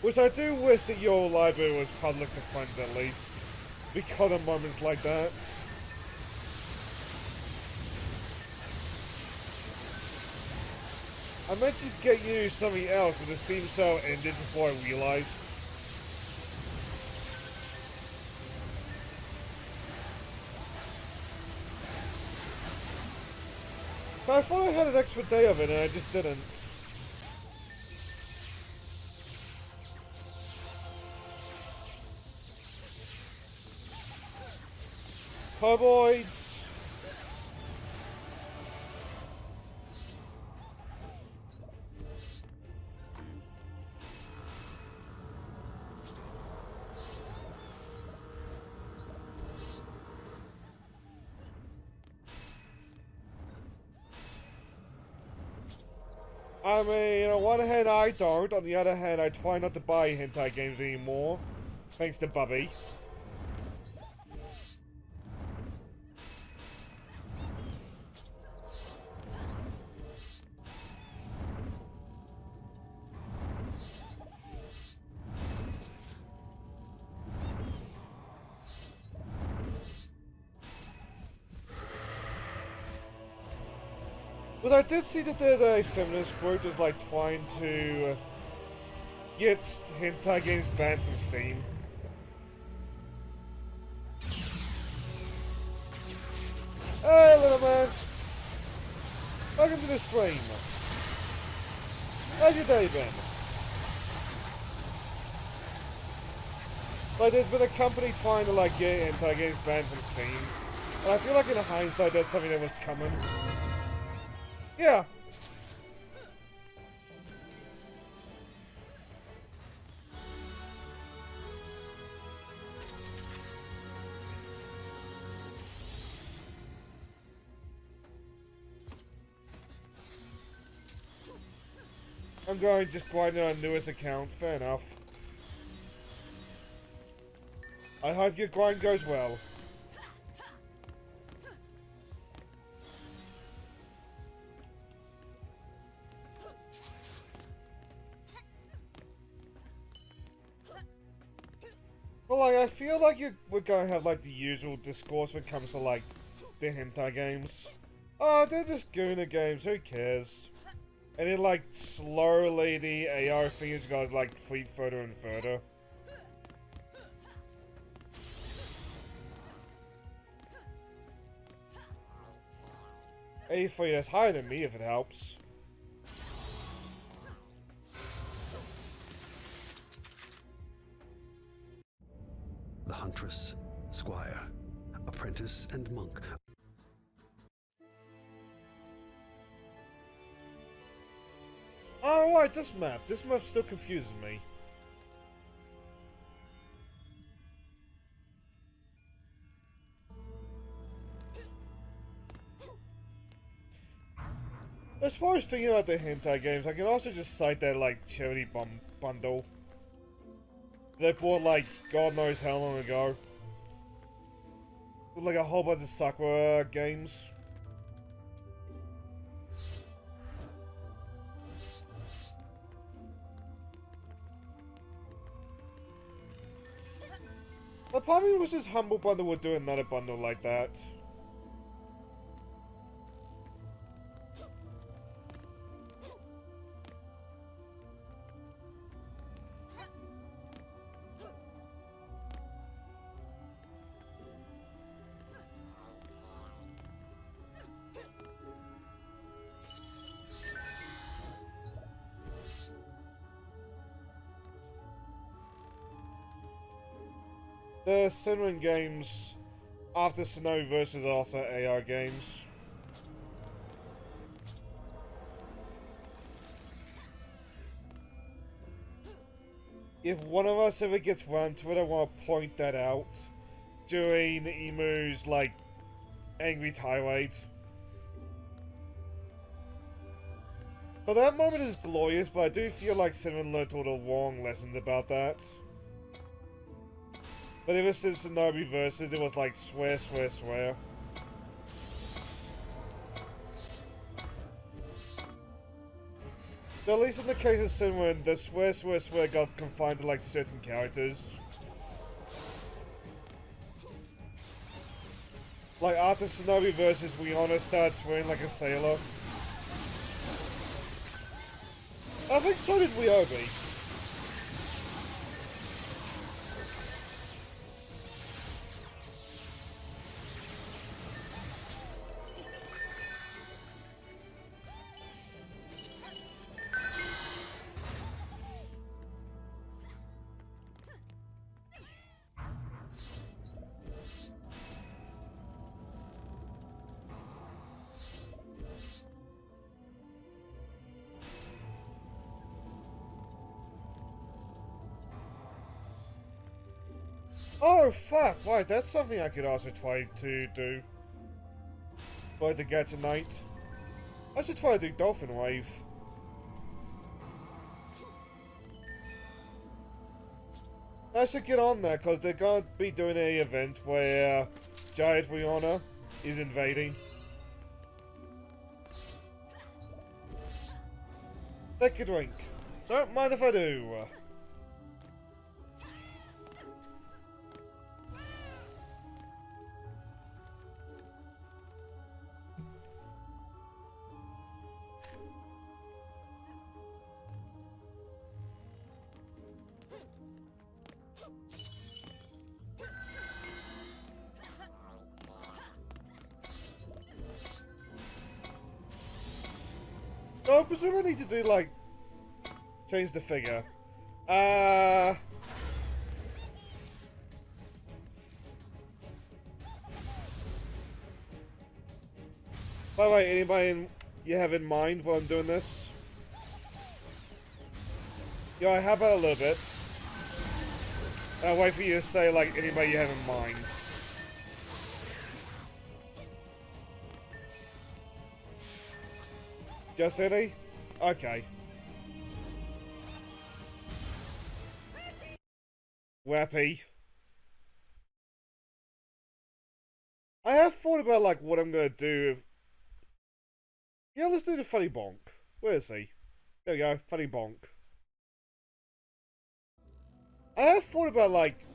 Which I do wish that your library was public to friends at least. Because of moments like that. I meant to get you something else, but the Steam sale ended before I realized. I thought I had an extra day of it and I just didn't. Carboids. I mean, on one hand I don't, on the other hand I try not to buy hentai games anymore. Thanks to Bubby. But I did see that there's a feminist group that's like trying to get hentai games banned from Steam. Hey little man! Welcome to the stream. How's your day been? Like, there's been a company trying to like get hentai games banned from Steam. And I feel like in hindsight that's something that was coming. Yeah. I'm going just grinding on newest account. Fair enough. I hope your grind goes well. Well, like, I feel like we're gonna have, like, the usual discourse when it comes to, like, the hentai games. Oh, they're just Guna games, who cares? And then, like, slowly the AR thing is gonna, like, creep further and further. A3, that's higher than me if it helps. The huntress, squire, apprentice, and monk. Oh, right, this map. This map still confuses me. As far as thinking about the hentai games, I can also just cite that, like, charity bundle. They bought, like, God knows how long ago. With, like, a whole bunch of Sakura games. But probably was this Humble Bundle would do another bundle like that. The Sinrin games after Snow versus after AR games. If one of us ever gets run to it, I want to point that out during Emu's, like, angry tirade. But that moment is glorious, but I do feel like Sinrin learned all the wrong lessons about that. But ever since the Nobi versus, it was like swear, swear, swear. But at least in the case of Sinrin, the swear, swear, swear got confined to like certain characters. Like after Shinobi versus Rihanna started swearing like a sailor. I think so did Ryobi. Oh fuck, right, that's something I could also try to do. Like the Gacha Knight. I should try to do Dolphin Wave. I should get on that, because they're going to be doing an event where Giant Rihanna is invading. Take a drink. Don't mind if I do. So I presume I need to do, like, change the figure. By the way, anybody you have in mind while I'm doing this? Yeah, I have that a little bit. I'll wait for you to say, like, anybody you have in mind. Just any? Okay. Wappy. I have thought about, like, what I'm gonna do if... Yeah, let's do the funny bonk. Where is he? There we go, funny bonk. I have thought about, like,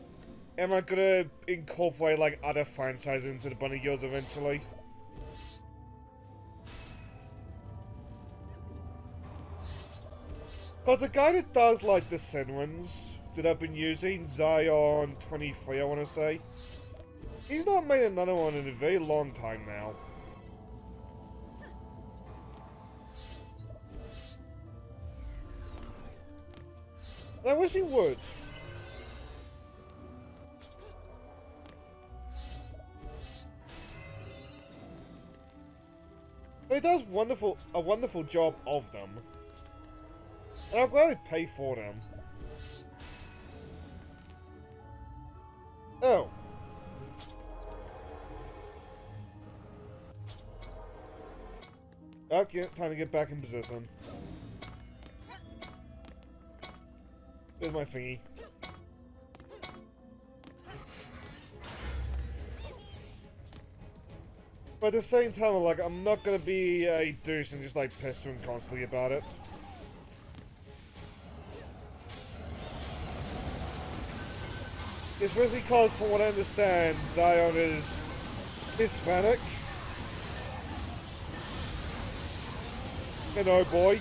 am I gonna incorporate, like, other franchises into the Bunny Girls eventually? But the guy that does, like, the Senwins that I've been using, Zion 23, I want to say, he's not made another one in a very long time now. And I wish he would. But he does a wonderful job of them. And I'm glad I pay for them. Oh. Okay, time to get back in position. There's my thingy. But at the same time, like, I'm not gonna be a douche and just, like, pestering constantly about it. Especially because, from what I understand, Zion is Hispanic. And oh boy.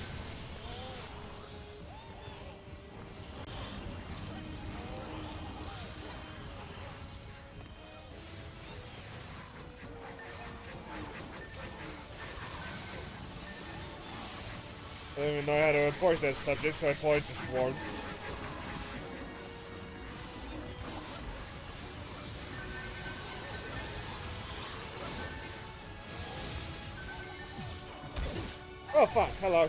I don't even know how to approach that subject, so I probably just won't. Oh fuck, hello.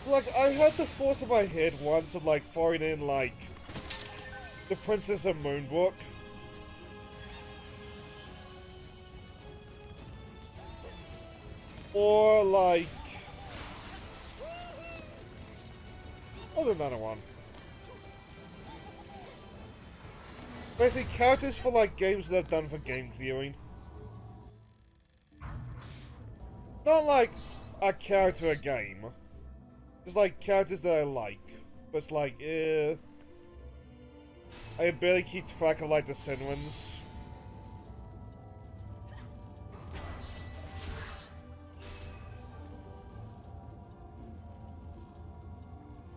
Like, I had the thought in my head once of, like, throwing in, like, the Princess of Moonbrook. Or, like... oh, another one. Basically, characters for, like, games that I've done for game clearing. Not, like, a character a game. Just, like, characters that I like. But it's like, I barely keep track of, like, the Senwins.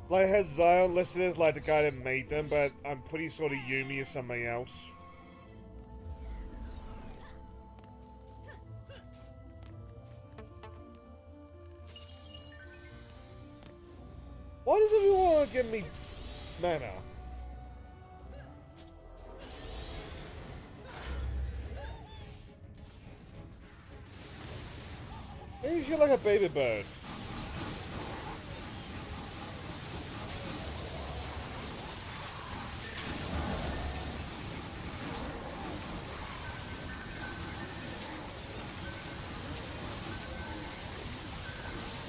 Like, I had Zion listed as, like, the guy that made them, but I'm pretty sure that Yumi is somebody else. Why does everyone want to give me mana? Maybe you feel like a baby bird.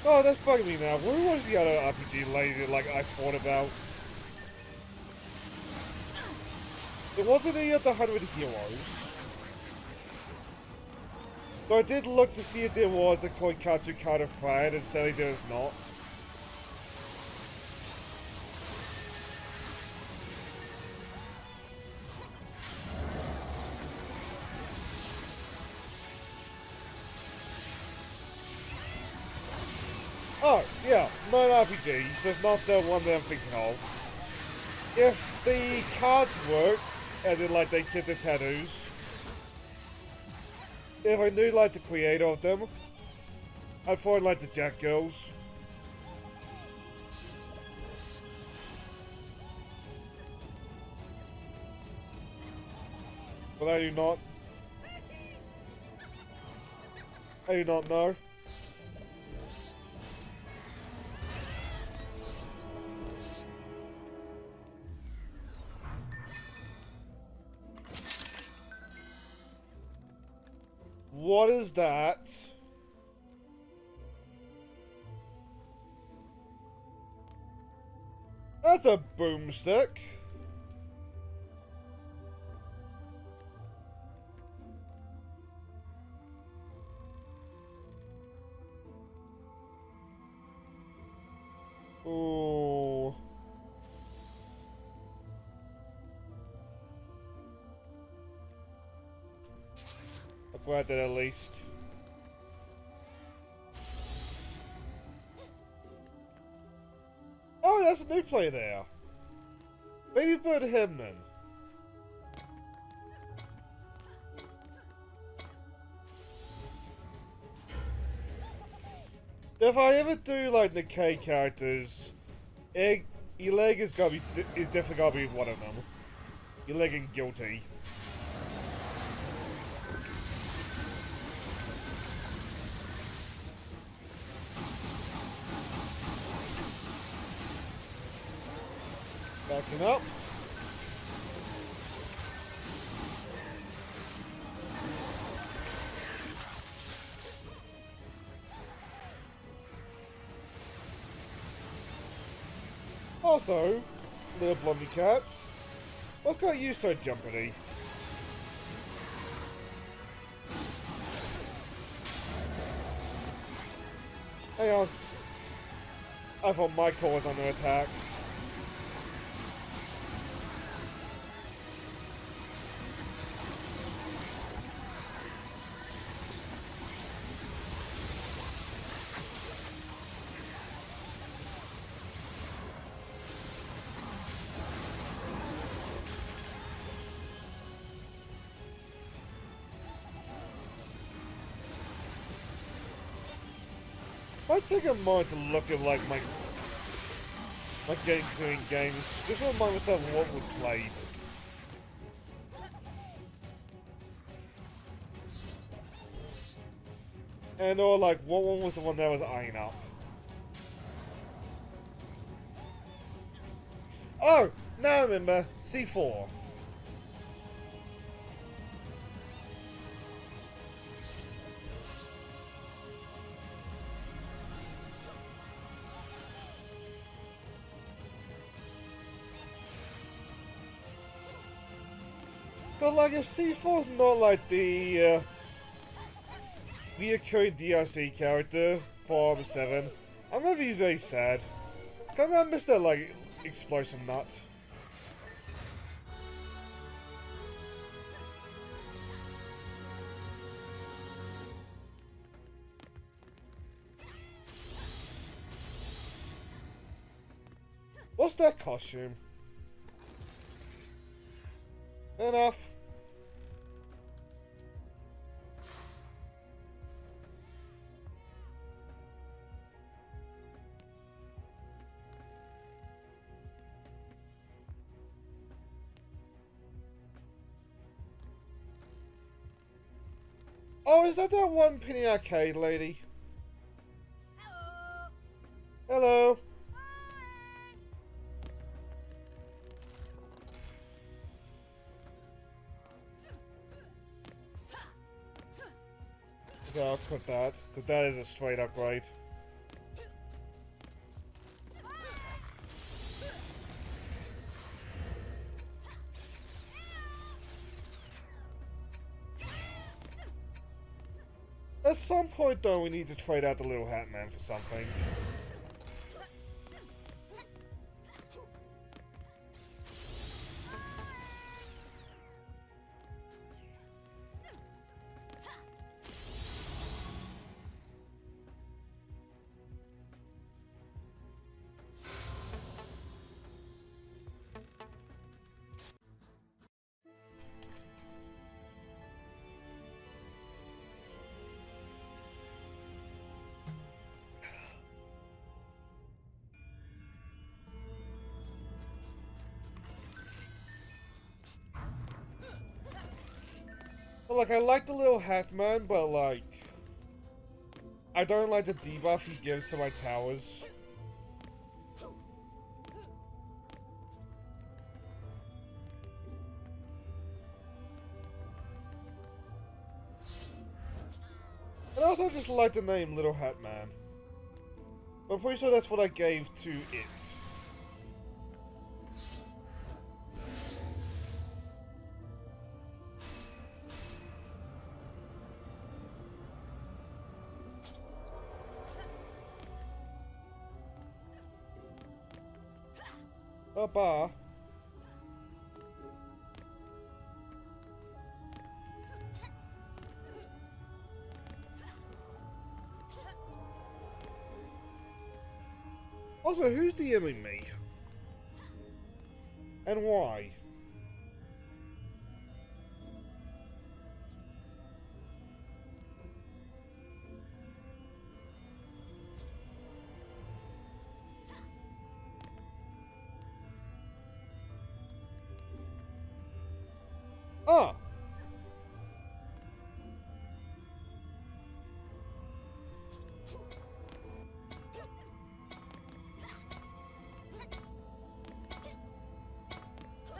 Oh, that's bugging me now. Where was the other RPG lady that, like, I thought about? It wasn't any of the 100 Heroes. Though I did look to see if there was a Koikatsu card of Fried, and sadly there is not. Oh, yeah, non-RPG, so it's not the one that I'm thinking of. If the cards work, as in like they kept the tattoos. If I knew like the creator of them, I'd find like the Jack girls. But I do not. I do not know. What is that? That's a boomstick. Ooh. I'll grab that at least. Oh, that's a new player there. Maybe put him then. If I ever do like the K characters, Eleg is definitely gonna be one of them. Eleg and Guilty. Backing up. Also, little blondie cats, what's got you so jumpity? Hang on. I thought my core was under attack. I take a moment to look at like my game clearing games, just to remind myself of what we played. And or like what one was the one that was eyeing up? Oh! Now I remember, C4. But like if C4's not like the reoccurring DLC character for Armor 7, I'm gonna be very sad. Come on, Mr. like explosive nut. What's that costume? Enough. Oh, is that one penny arcade lady? Hello. So I'll cut that, because that is a straight upgrade. At some point though, we need to trade out the little hat man for something. But, like, I like the little hat man, but, like, I don't like the debuff he gives to my towers. And I also just like the name Little Hat Man. I'm pretty sure that's what I gave to it. A bar. Also, who's DMing me? And why? Ah!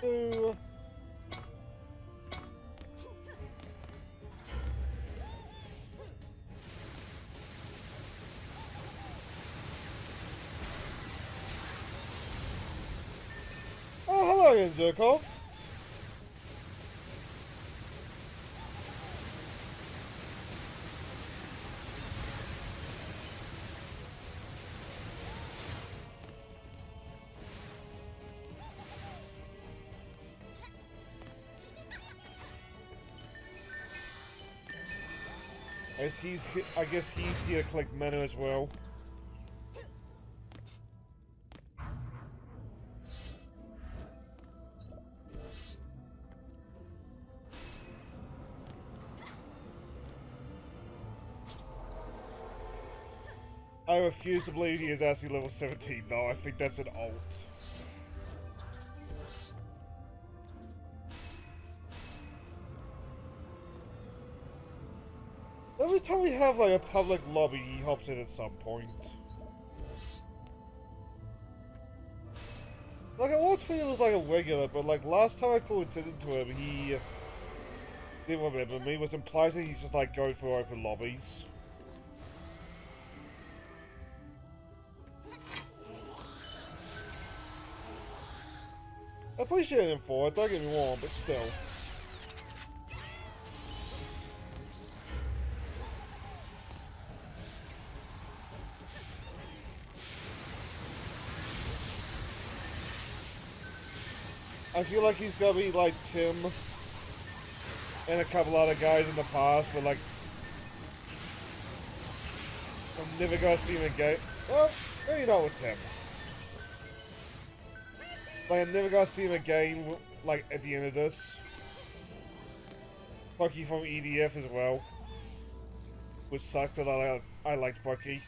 So... Oh, hello again, Zirkov. I guess he's here to collect mana as well. I refuse to believe he is actually level 17 though. I think that's an alt. Every time we have like a public lobby, he hops in at some point. Like I want to think it was like a regular, but like last time I called attention to him, he didn't remember me, which implies that he's just like going through open lobbies. I appreciate him for it, don't get me wrong, but still. I feel like he's gonna be like Tim and a couple other guys in the past, but like I'm never gonna see him again. Well, maybe not with Tim. Like I'm never gonna see him again, like at the end of this. Bucky from EDF as well, which sucked that I liked Bucky.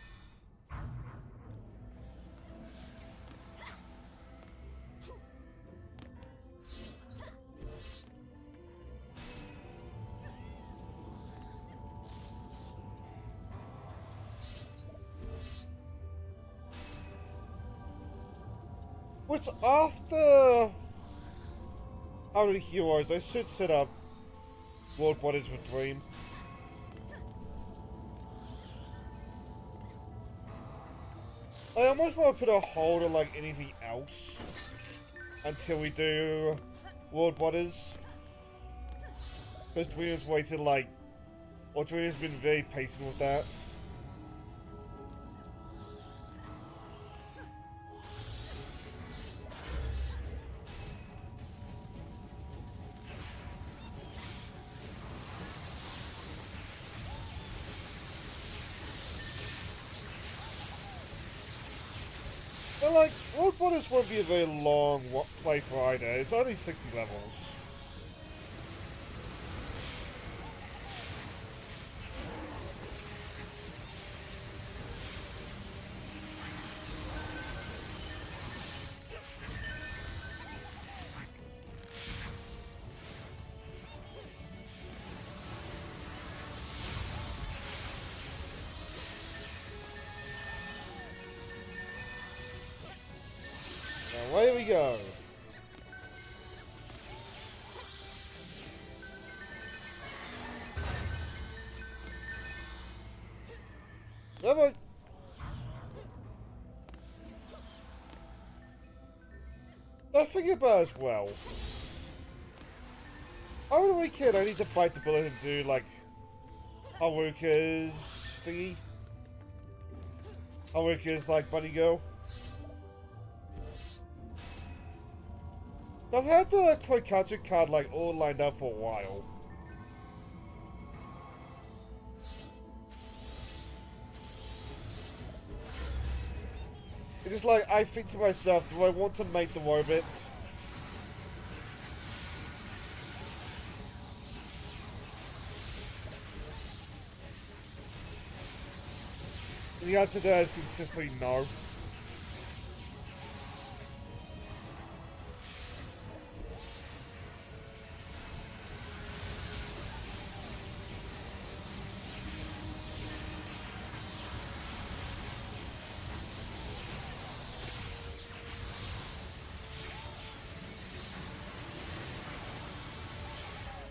Which after How Many Heroes, I should set up World Bodies for Dream. I almost want to put a hold on like anything else until we do World Bodies. Because Dream's waited like, or Dream's been very patient with that. But like, World Borders won't be a very long play for either. It's only 60 levels. we go. Never. I think about it as well. I don't really care. I need to bite the bullet and do like Haruka's thingy. Haruka's like bunny girl. I've had the Clocacha card like all lined up for a while. It's just like, I think to myself, do I want to make the robots? And the answer to that is consistently no.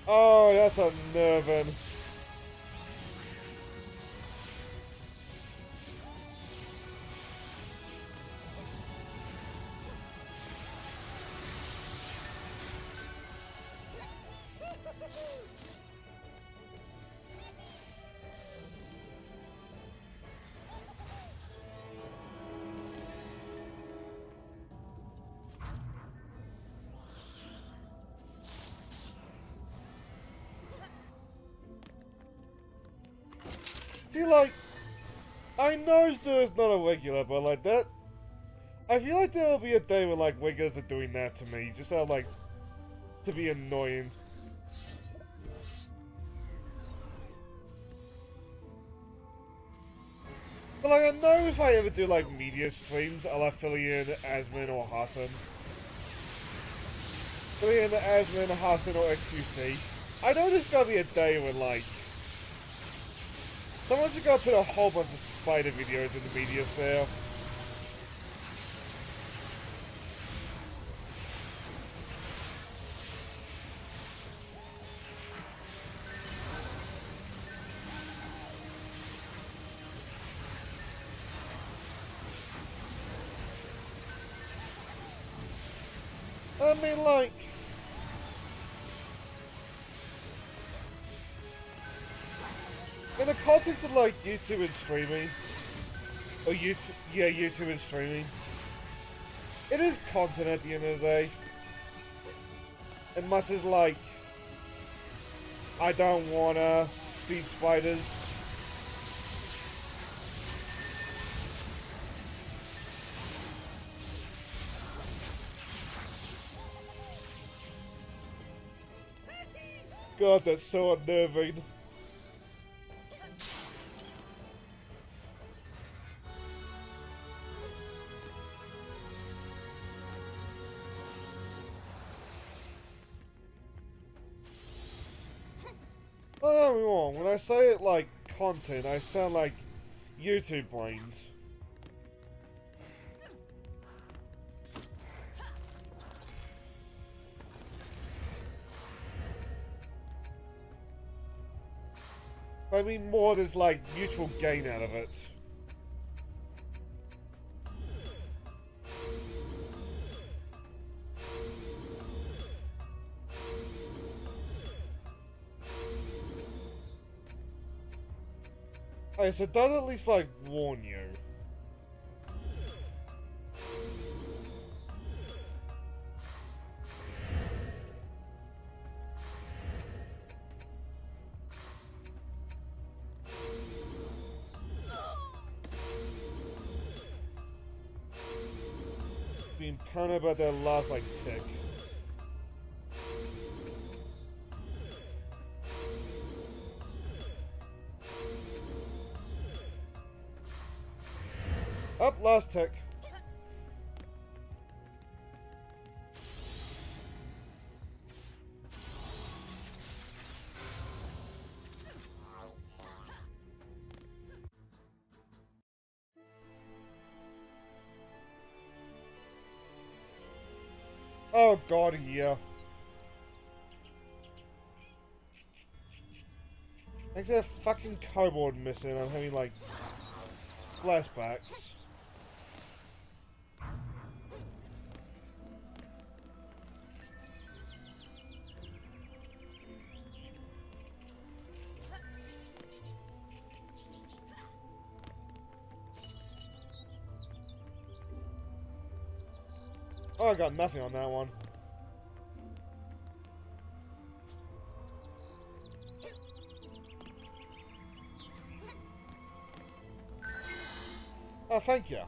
Oh, that's unnerving. I feel like, I know Zer's not a regular, but like that, I feel like there will be a day when like regulars are doing that to me, just out like, to be annoying. But like, I know if I ever do like media streams, I'll have Fillion, Asmin, or Hassan. Fillion, Asmin, Hassan, or XQC. I know there's gotta be a day when like, someone's just gonna put a whole bunch of spider videos in the media sale. I mean, like, in the context of like YouTube and streaming, or YouTube and streaming, it is content at the end of the day. Unless it's like, I don't wanna feed spiders. God, that's so unnerving. Oh, don't get me wrong, when I say it like content, I sound like YouTube brains. I mean more there's like mutual gain out of it. Okay, so does at least like warn you. Being paranoid about their last like tick. Up, last tick. Oh god, yeah. Thanks to that fucking kobold missing, I'm having like flashbacks. Oh, I got nothing on that one. Oh, thank you.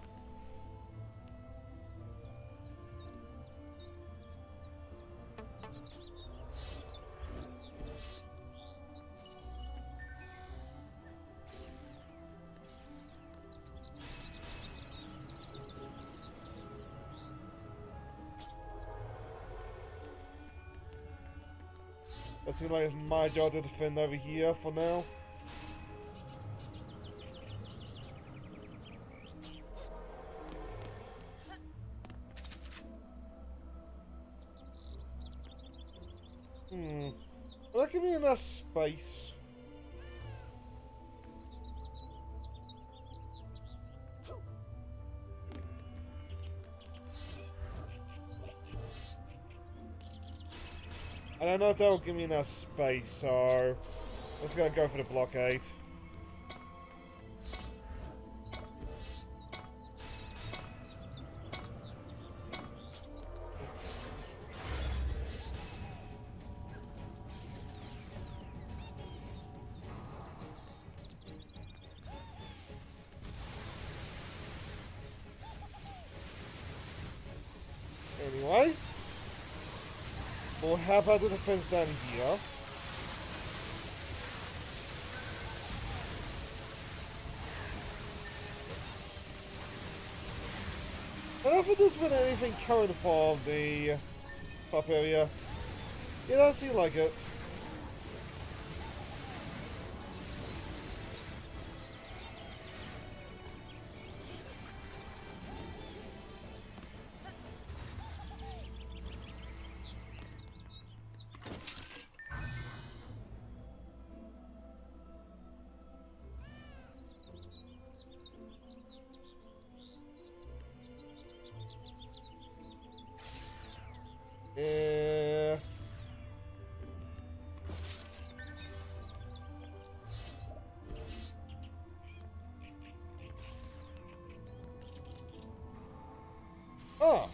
It seems like it's my job to defend over here for now. Will that give me enough space? I don't know if that will give me enough space, so let's go for the blockade. Anyway. Well, how about the defense down here? I don't know if there's been anything coming from the top area. It does seem like it. Yeah. Oh.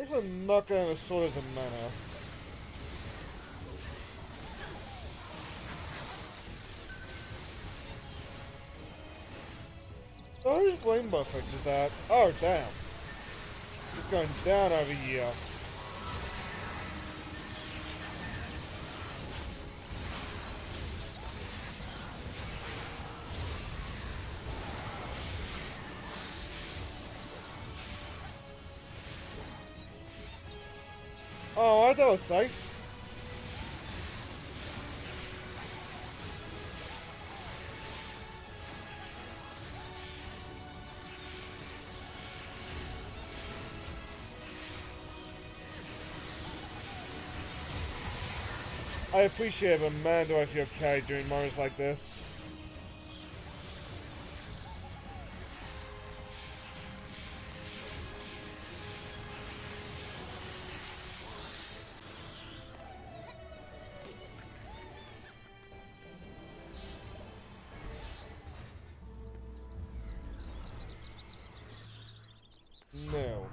If I'm not going to sword as a mana. Oh, whose flame buff fixes that? Oh, damn. It's going down over here. Oh, I thought it was safe. I appreciate it, but man, do I feel carried during moments like this. No.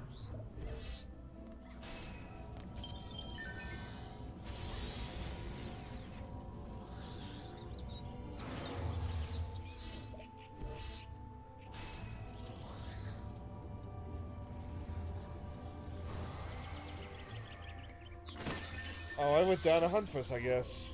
Oh, I went down a Huntress, I guess.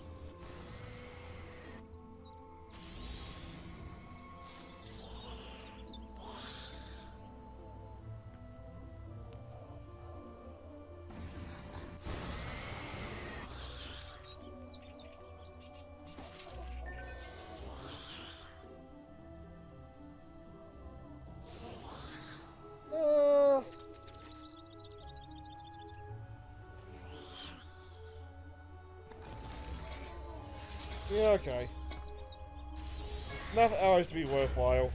Yeah, okay. Enough arrows to be worthwhile.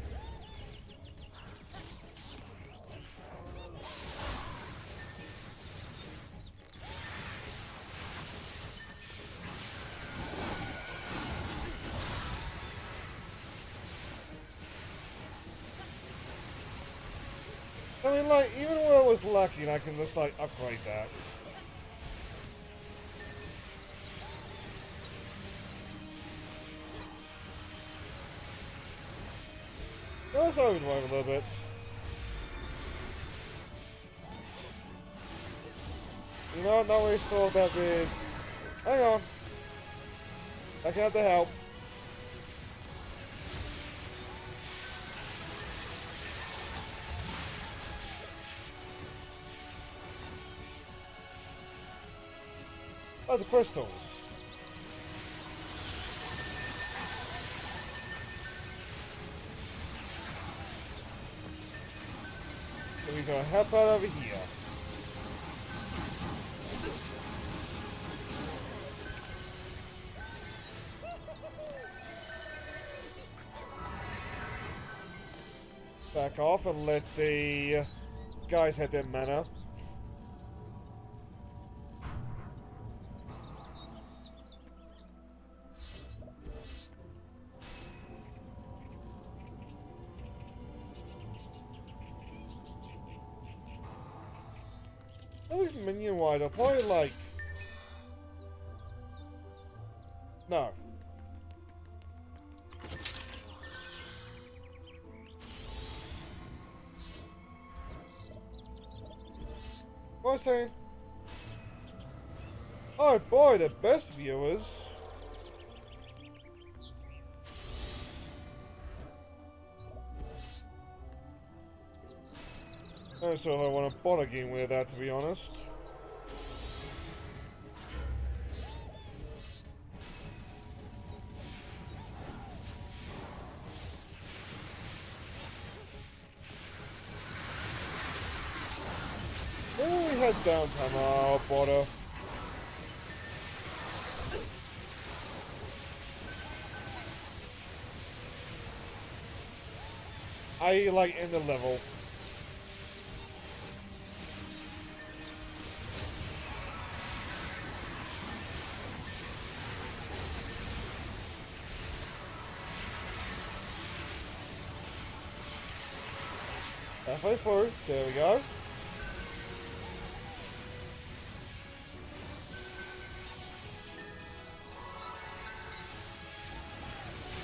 I mean, like, even where I was lacking, I can just, like, upgrade that. Let's overdrive a little bit. You know, not really saw that with... Hang on. I can have the help. Oh, the crystals. So we're gonna help out over here. Back off and let the guys have their mana. At least minion-wise, I'll probably like... No. What was I saying? Oh boy, the best viewers. I don't sure if I want to bother game with that, to be honest. Maybe we head downtown. Oh, bother. I like end the level. Halfway through. There we go.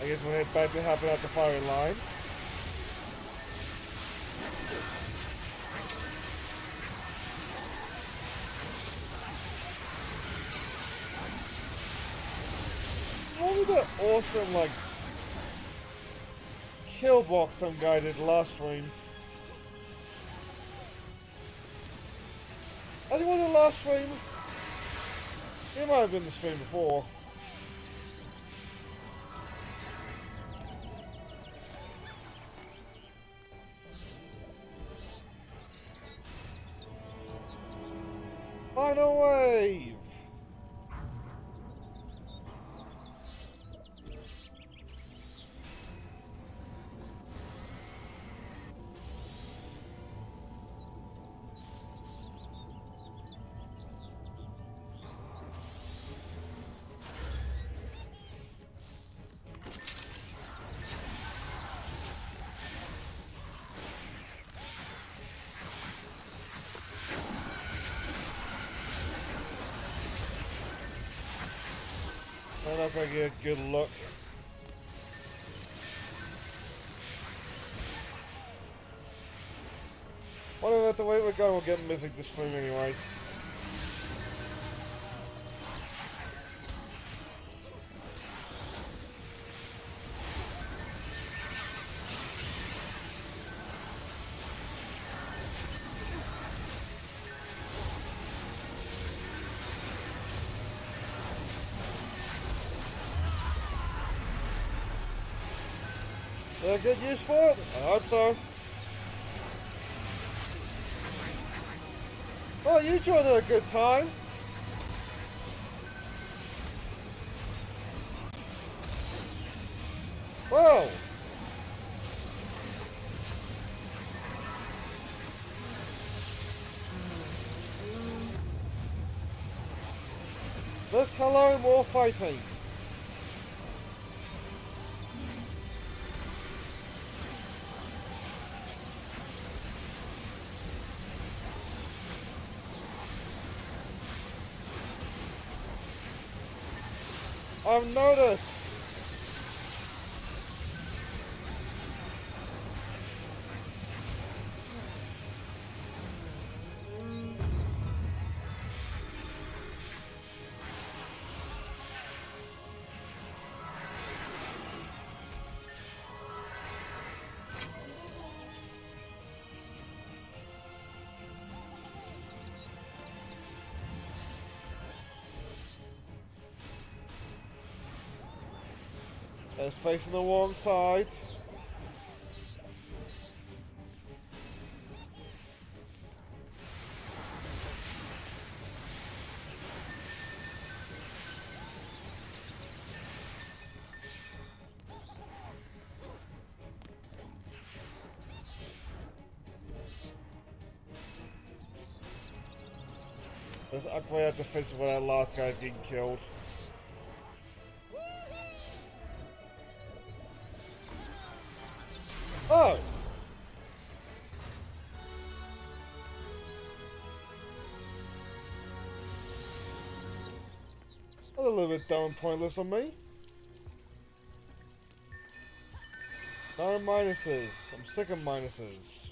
I guess we'll head back to helping out the firing line. What was that awesome, like, kill box some guy did last stream? I think it was the last stream. It might have been the stream before. Final wave! I don't know if I get a good look. Whatever, at the way we're going, we'll get Mythic this stream anyway. Did I get use for it? I hope so. Well, you joined at a good time. Whoa! Let's hello more fighting. I've noticed. It's facing the wrong side. Let's upgrade our defense when that last guy's getting killed. Oh! That's a little bit dumb and pointless on me. No minuses. I'm sick of minuses.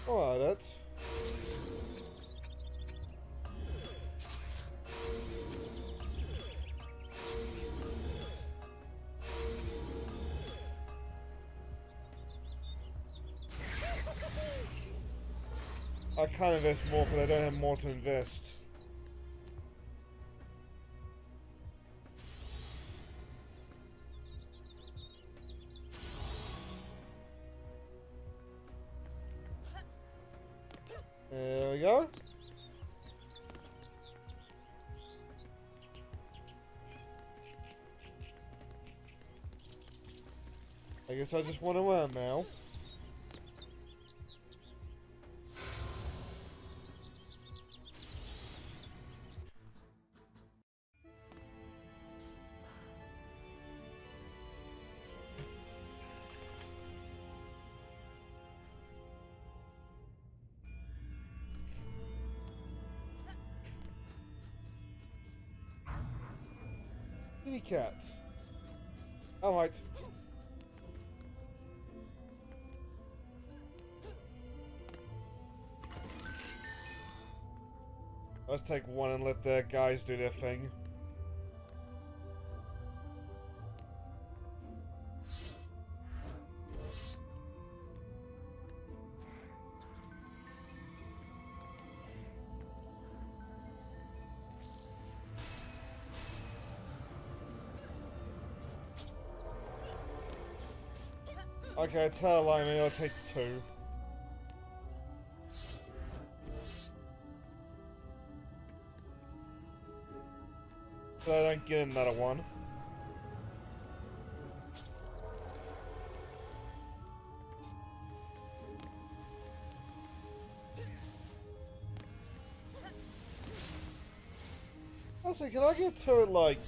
Alright, that's... I can't invest more because I don't have more to invest. There we go. I guess I just want to win now. Kitty cat. Alright. Let's take one and let the guys do their thing. Okay, tell a lie, maybe I'll take two. So I don't get another one. Also, can I get to it like...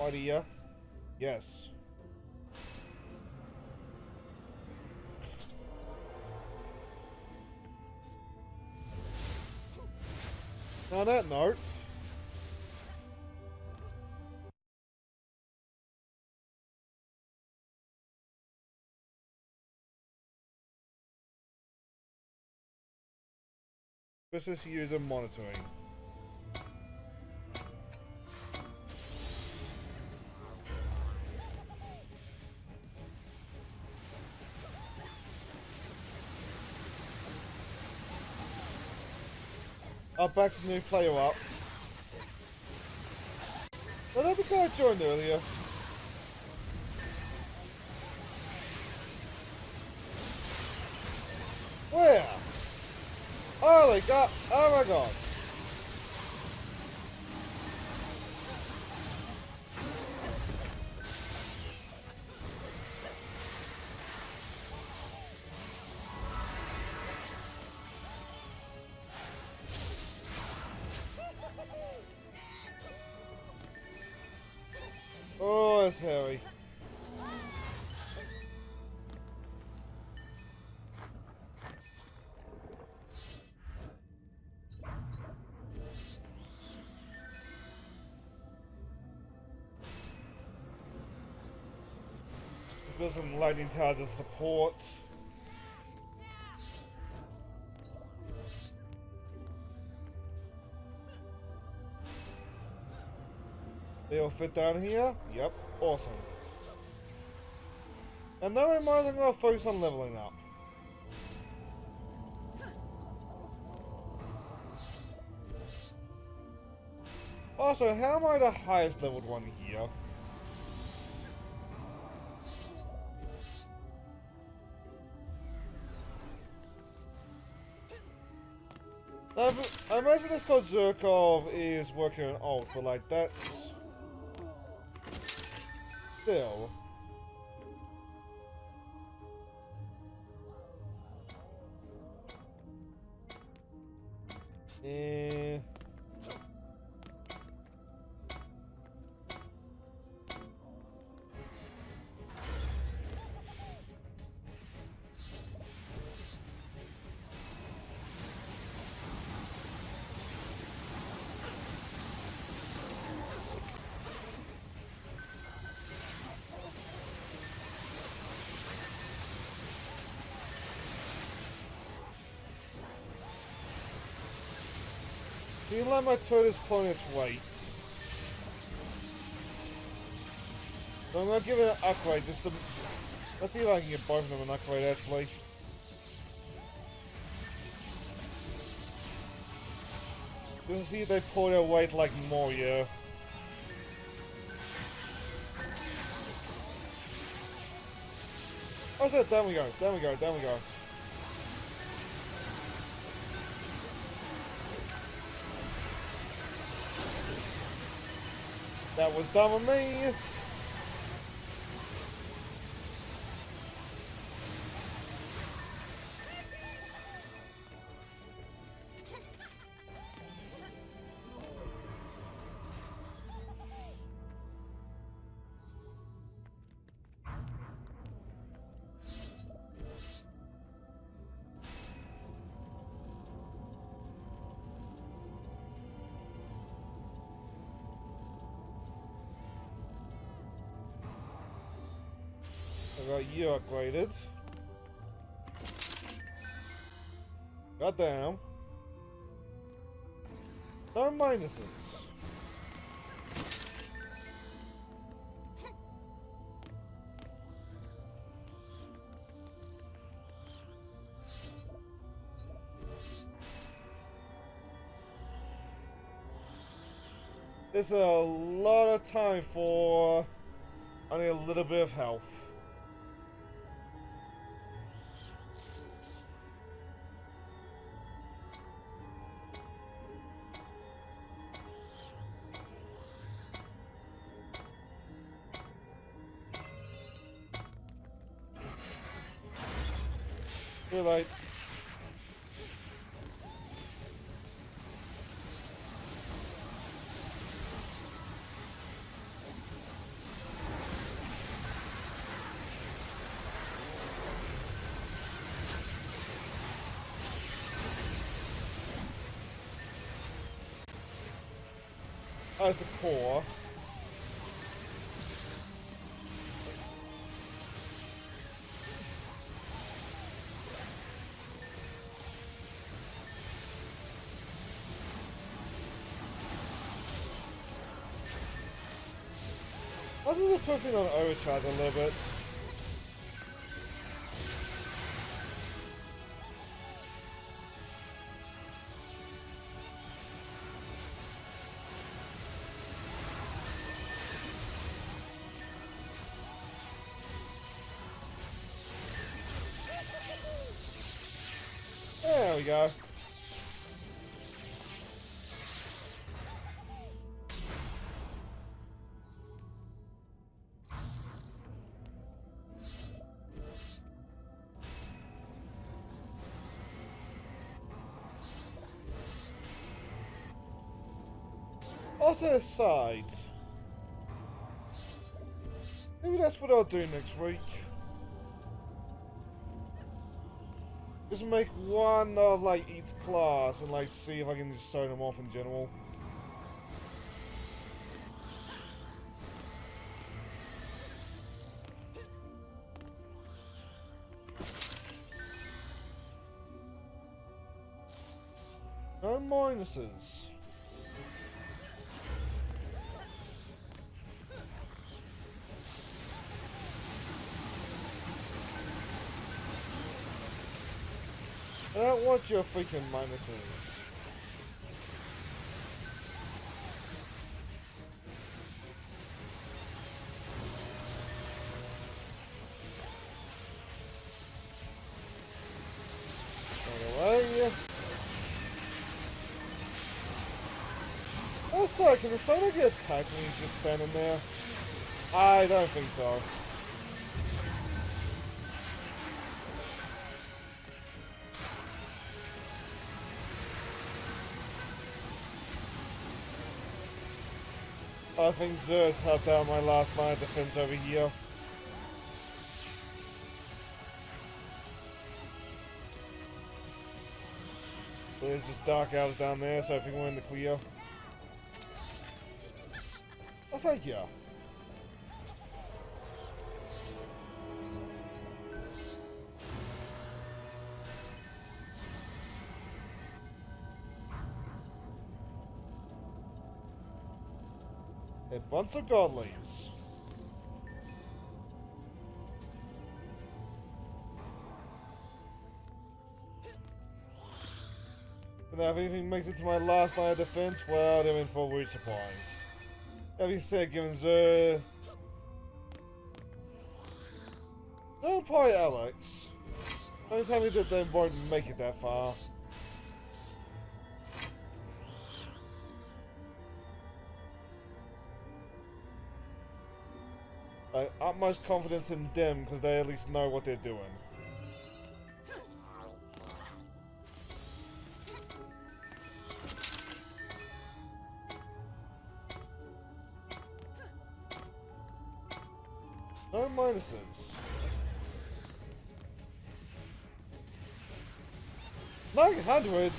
idea? Yes. On that note... business user monitoring. I'll back the new player up. Was that the guy I joined earlier? Where? Holy god! Oh my god! Oh, it's hairy. Got some lightning tower to support. They'll fit down here? Yep, awesome. And now I might as well focus on leveling up. Also, how am I the highest leveled one here? I imagine it's because Zurkov is working on alt, but like that's still. Do you let my turtles pull its weight? So I'm gonna give it an upgrade just to. Let's see if I can get both of them an upgrade actually. Just to see if they pull their weight like more, yeah. Oh, so down we go, down we go, down we go. That was dumb of me. I got you upgraded. God damn. No minuses. It's a lot of time for only a little bit of health. Too late. As the core. I think we're pushing on overcharge a little bit. we go. Other side. Maybe that's what I'll do next week. Just make one of like each class and like see if I can just sew them off in general. No minuses. I don't want your freaking minuses. Right away. Also, can the Sona get attacked when he's just standing there? I don't think so. I think Zeus helped out my last line of defense over here. There's just Dark Elves down there, so I think we're in the clear. Oh, thank you. A bunch of Goblins. And if anything makes it to my last line of defense, well, they're in for root supplies. Having said, given the... Don't play Alex. Don't tell me that they won't make it that far. I have utmost confidence in them because they at least know what they're doing. No minuses. 900?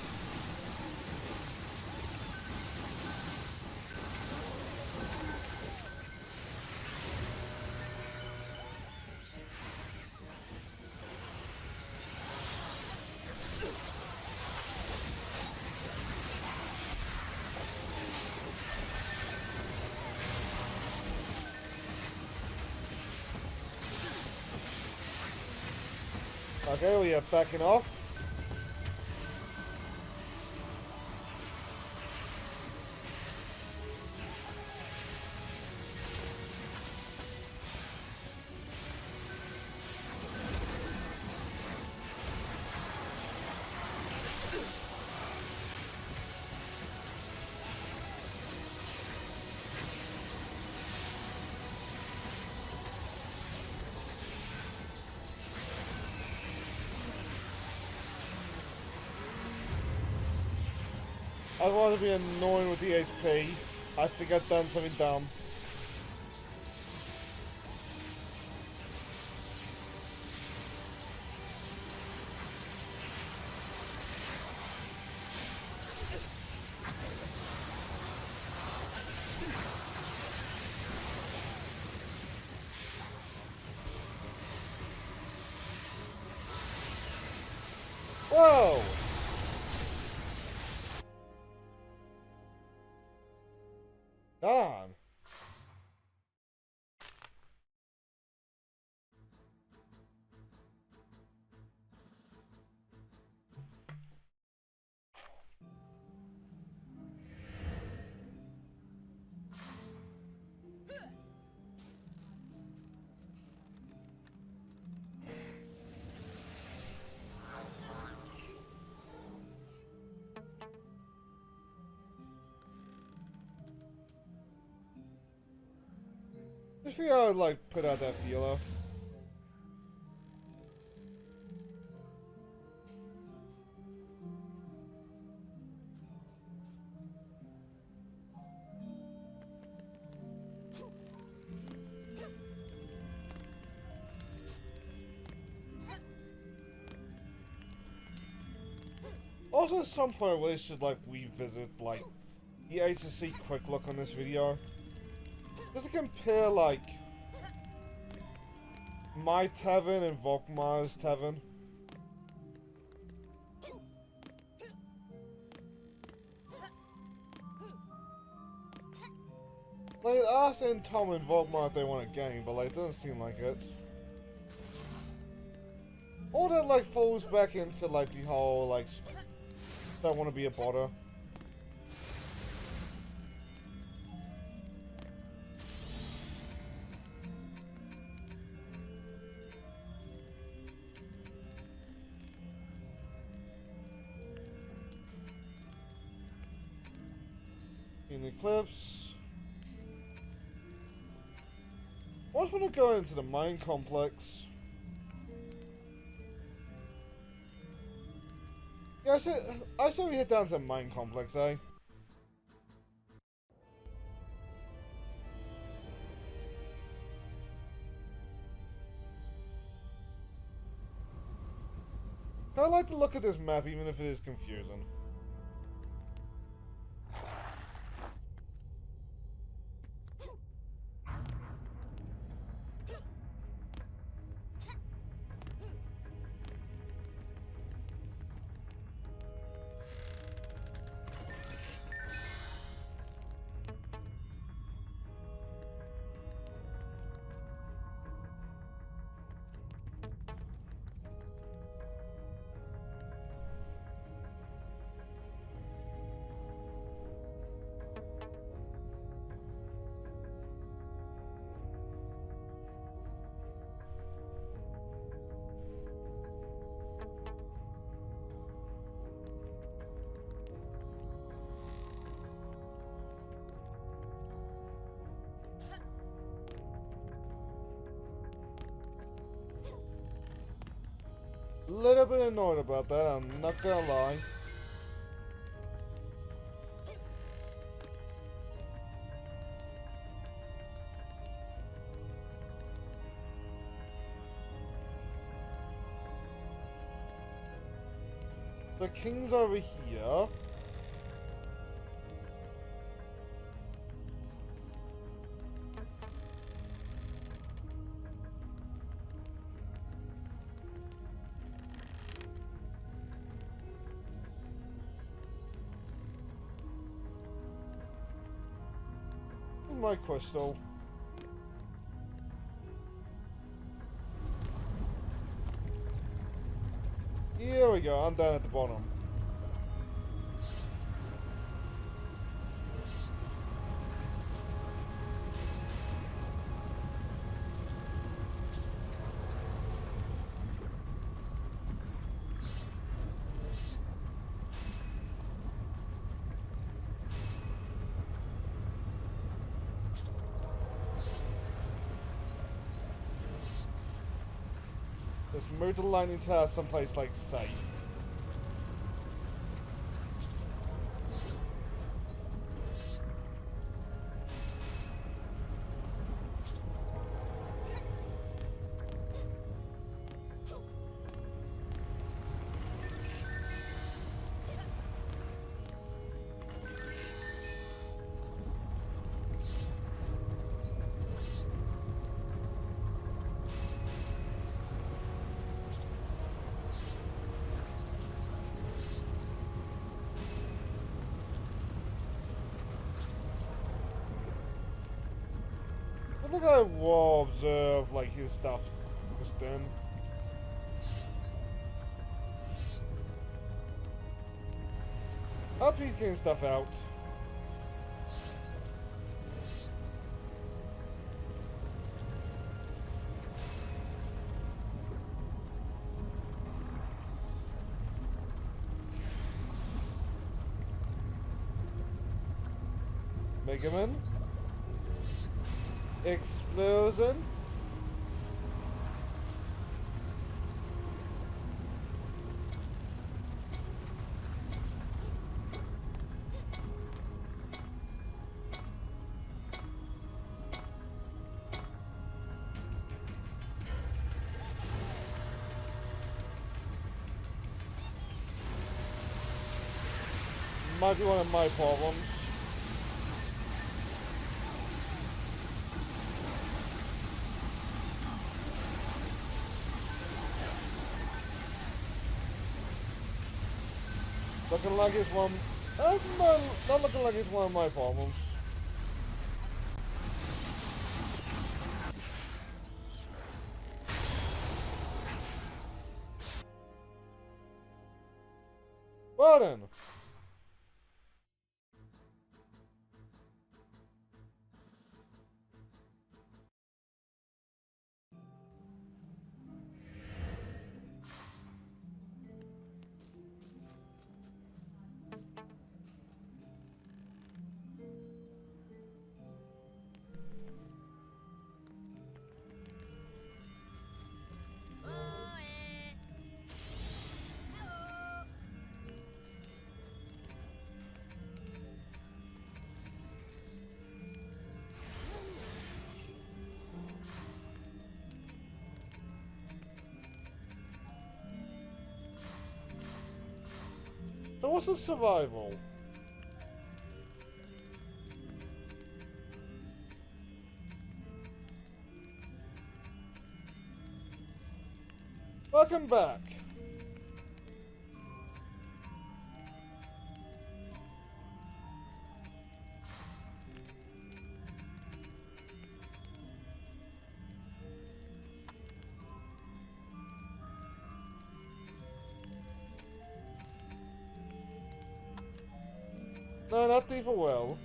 Okay, we are backing off. I don't want to be annoying with the HP. I think I've done something dumb. Whoa! Darn. Just figure I would like put out that feeler. Also, at some point, we should like revisit like the HSC quick look on this video, just to compare like my tavern and Volkmar's tavern. Like, it asks and Tom and Volkmar if they want a game, but like, it doesn't seem like it. All that like falls back into like the whole like don't want to be a botter. In the Eclipse. I just want to go into the mine complex. Yeah, I said we head down to the mine complex, eh? I like to look at this map even if it is confusing. A little bit annoyed about that, I'm not gonna lie. The king's over here. My crystal. Here we go, I'm down at the bottom. Let's move the lightning tower someplace like safe. I think I will observe like his stuff just then. Hope he's getting stuff out. Mega Man. Explosion. Might be one of my problems. Looking like it's one. Not looking like it's one of my problems. Well then. So what's the survival? Welcome back. No, not deeper well.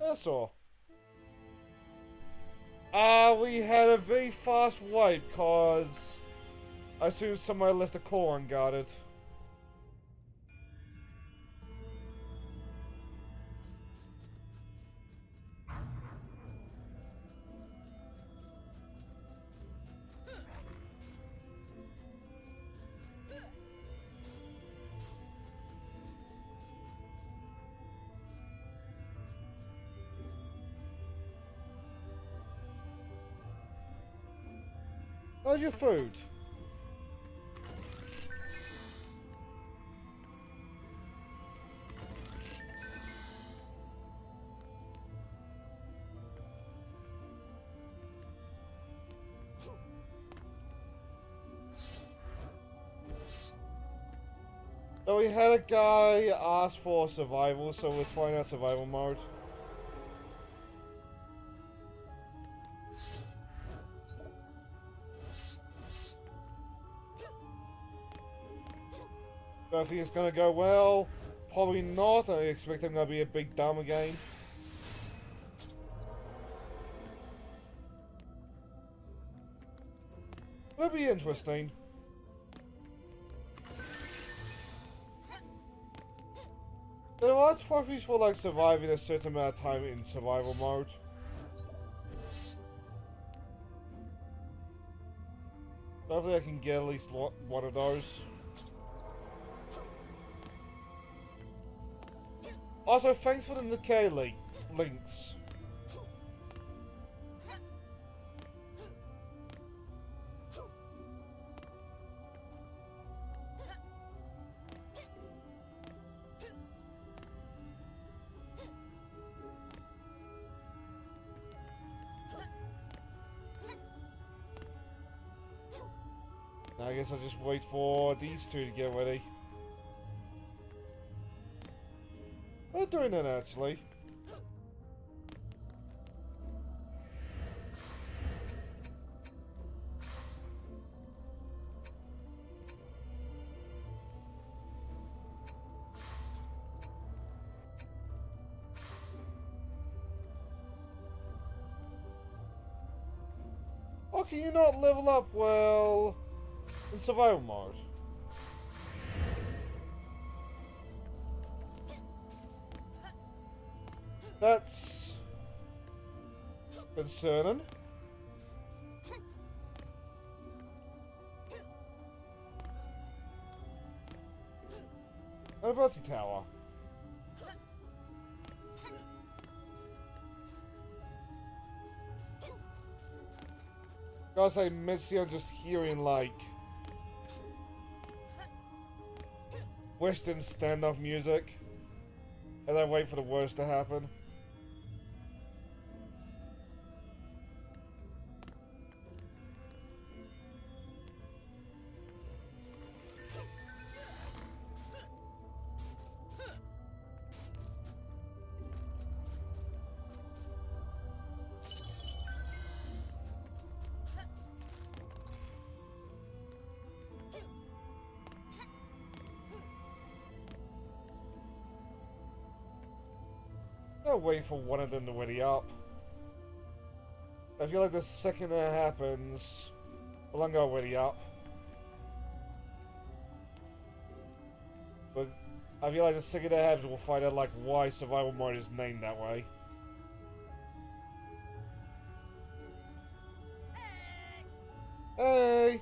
That's all. We had a very fast wipe, cause I assume somebody left a core unguarded. How's your food? So we had a guy ask for survival, so we're trying out survival mode. Do I think it's gonna go well? Probably not. I expect him to be a big dumb again. It'll be interesting. There are trophies for like surviving a certain amount of time in survival mode. Hopefully I can get at least one of those. Also, thanks for the Nikkei links. Now I guess I'll just wait for these two to get ready. They're doing it actually. How can you not level up well in survival mode? That's concerning. What about the tower? Guys, I miss you. I'm just hearing like Western stand-up music as I wait for the worst to happen. I'll wait for one of them to ready up. I feel like the second that happens, well, I'm gonna ready up. But I feel like the second that happens, we'll find out like why survival mode is named that way. Hey!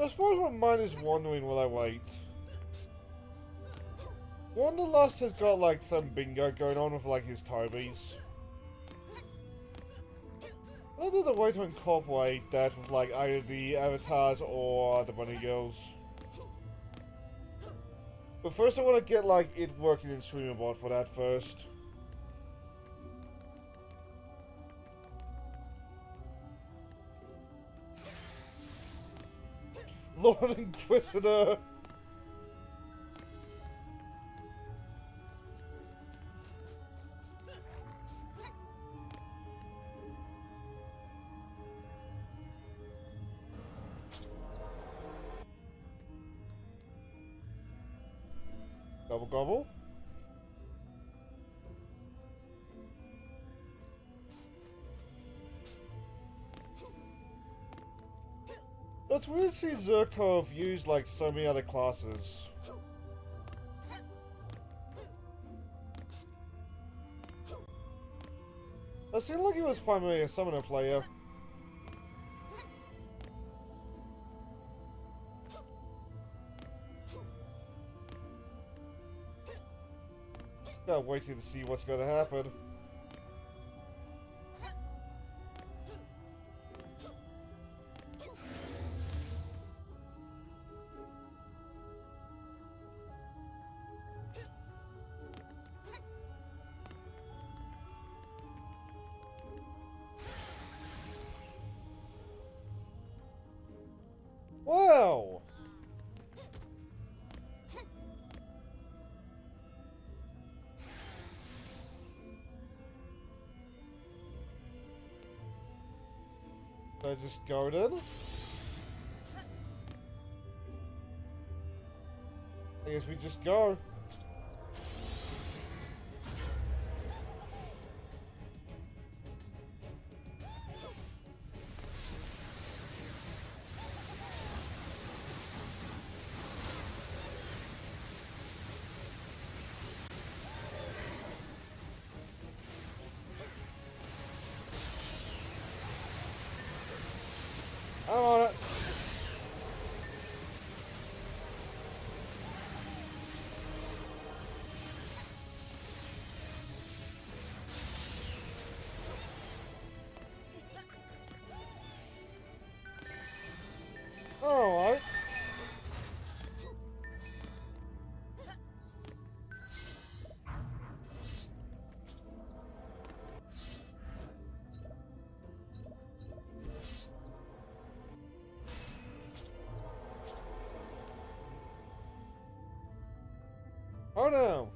I suppose my mind is wandering while I wait. Wanderlust has got like some bingo going on with like his Tobies. I do the way to incorporate that with like either the avatars or the bunny girls. But first I want to get like it working in Streamerbot for that first. Lord Inquisitor! Gobble gobble. That's weird to see Zerkov used like so many other classes. It seemed like he was primarily a summoner player. Gotta wait here to see what's gonna happen. Wow! Did I just go in? I guess we just go. I'm on it. Alright. Oh no.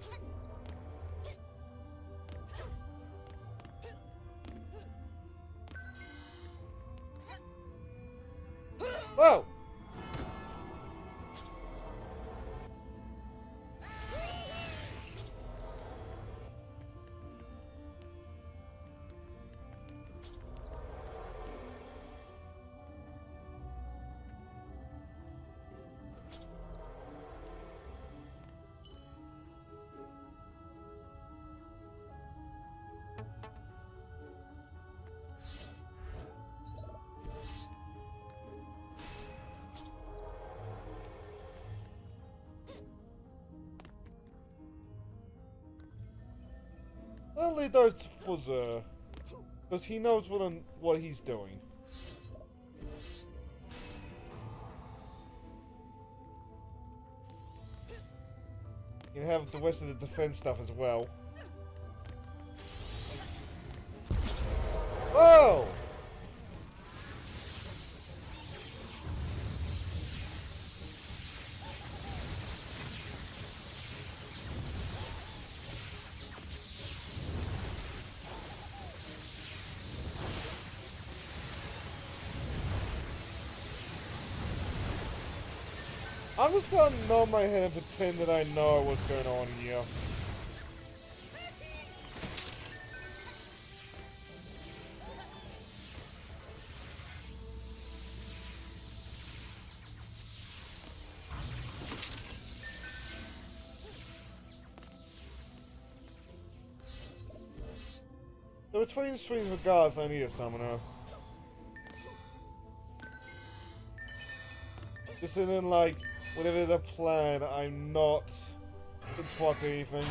Whoa! I'll leave those for Zer, because he knows what he's doing. You can have the rest of the defense stuff as well. Whoa! I'm just gonna nod my head and pretend that I know what's going on here. So between streams of guards, I need a summoner. Just so then, like, whatever the plan, I'm not interrupting anything.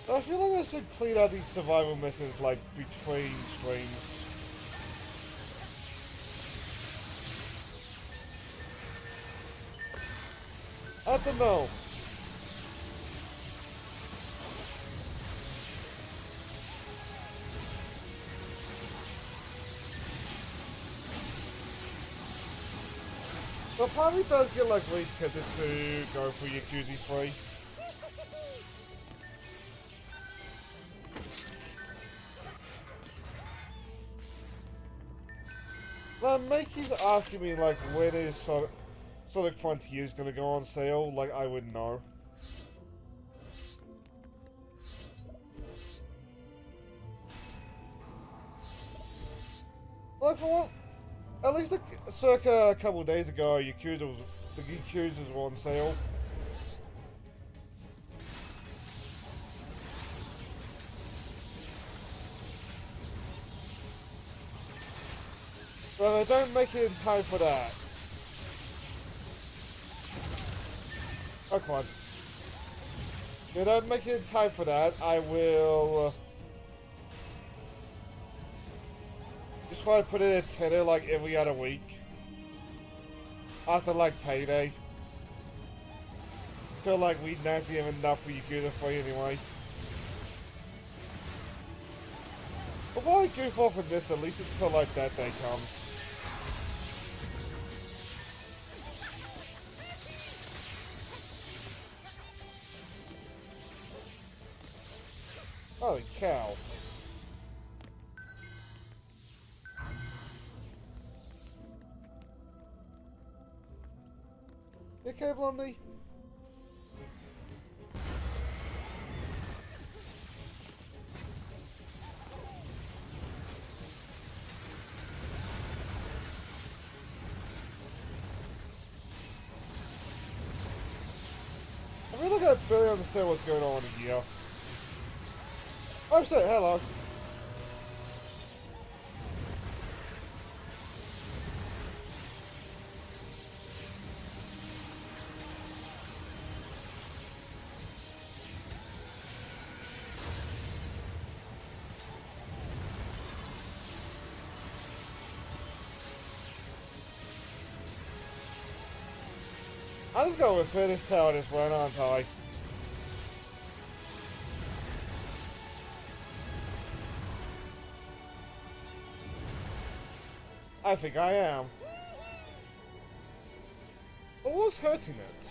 I feel like I should clean out these survival missions, like, between streams. I don't know. But part of me does get, like, really tempted to go for Yakuza 3. Mate keeps asking me, like, when is Sonic Frontiers gonna go on sale? Like, I would know. Like, for one, at least circa a couple of days ago, the Yakuzas were on sale. But I don't make it in time for that. Oh, come on. If I don't make it in time for that, I will just try to put it at tenner like every other week. After like payday. Feel like we naturally have enough for Yakuza 3 anyway. But why goof off in this at least until like that day comes? Holy cow. You okay, Blondie? I feel like I barely understand what's going on in here. Oh shit, hello. I'm just gonna repair this tower this run, aren't I? I think I am. But what's hurting it?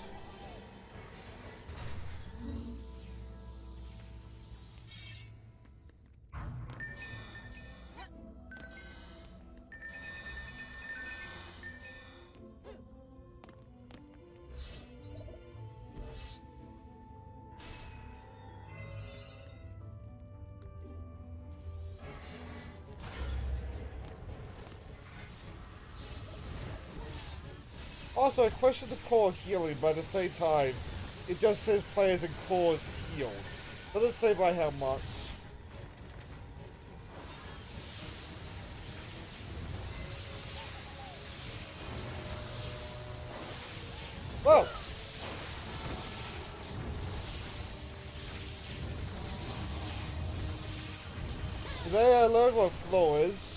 Also, I question the core healing, but at the same time, it just says players and cores healed. Doesn't say by how much. Well. Today I learned what flow is.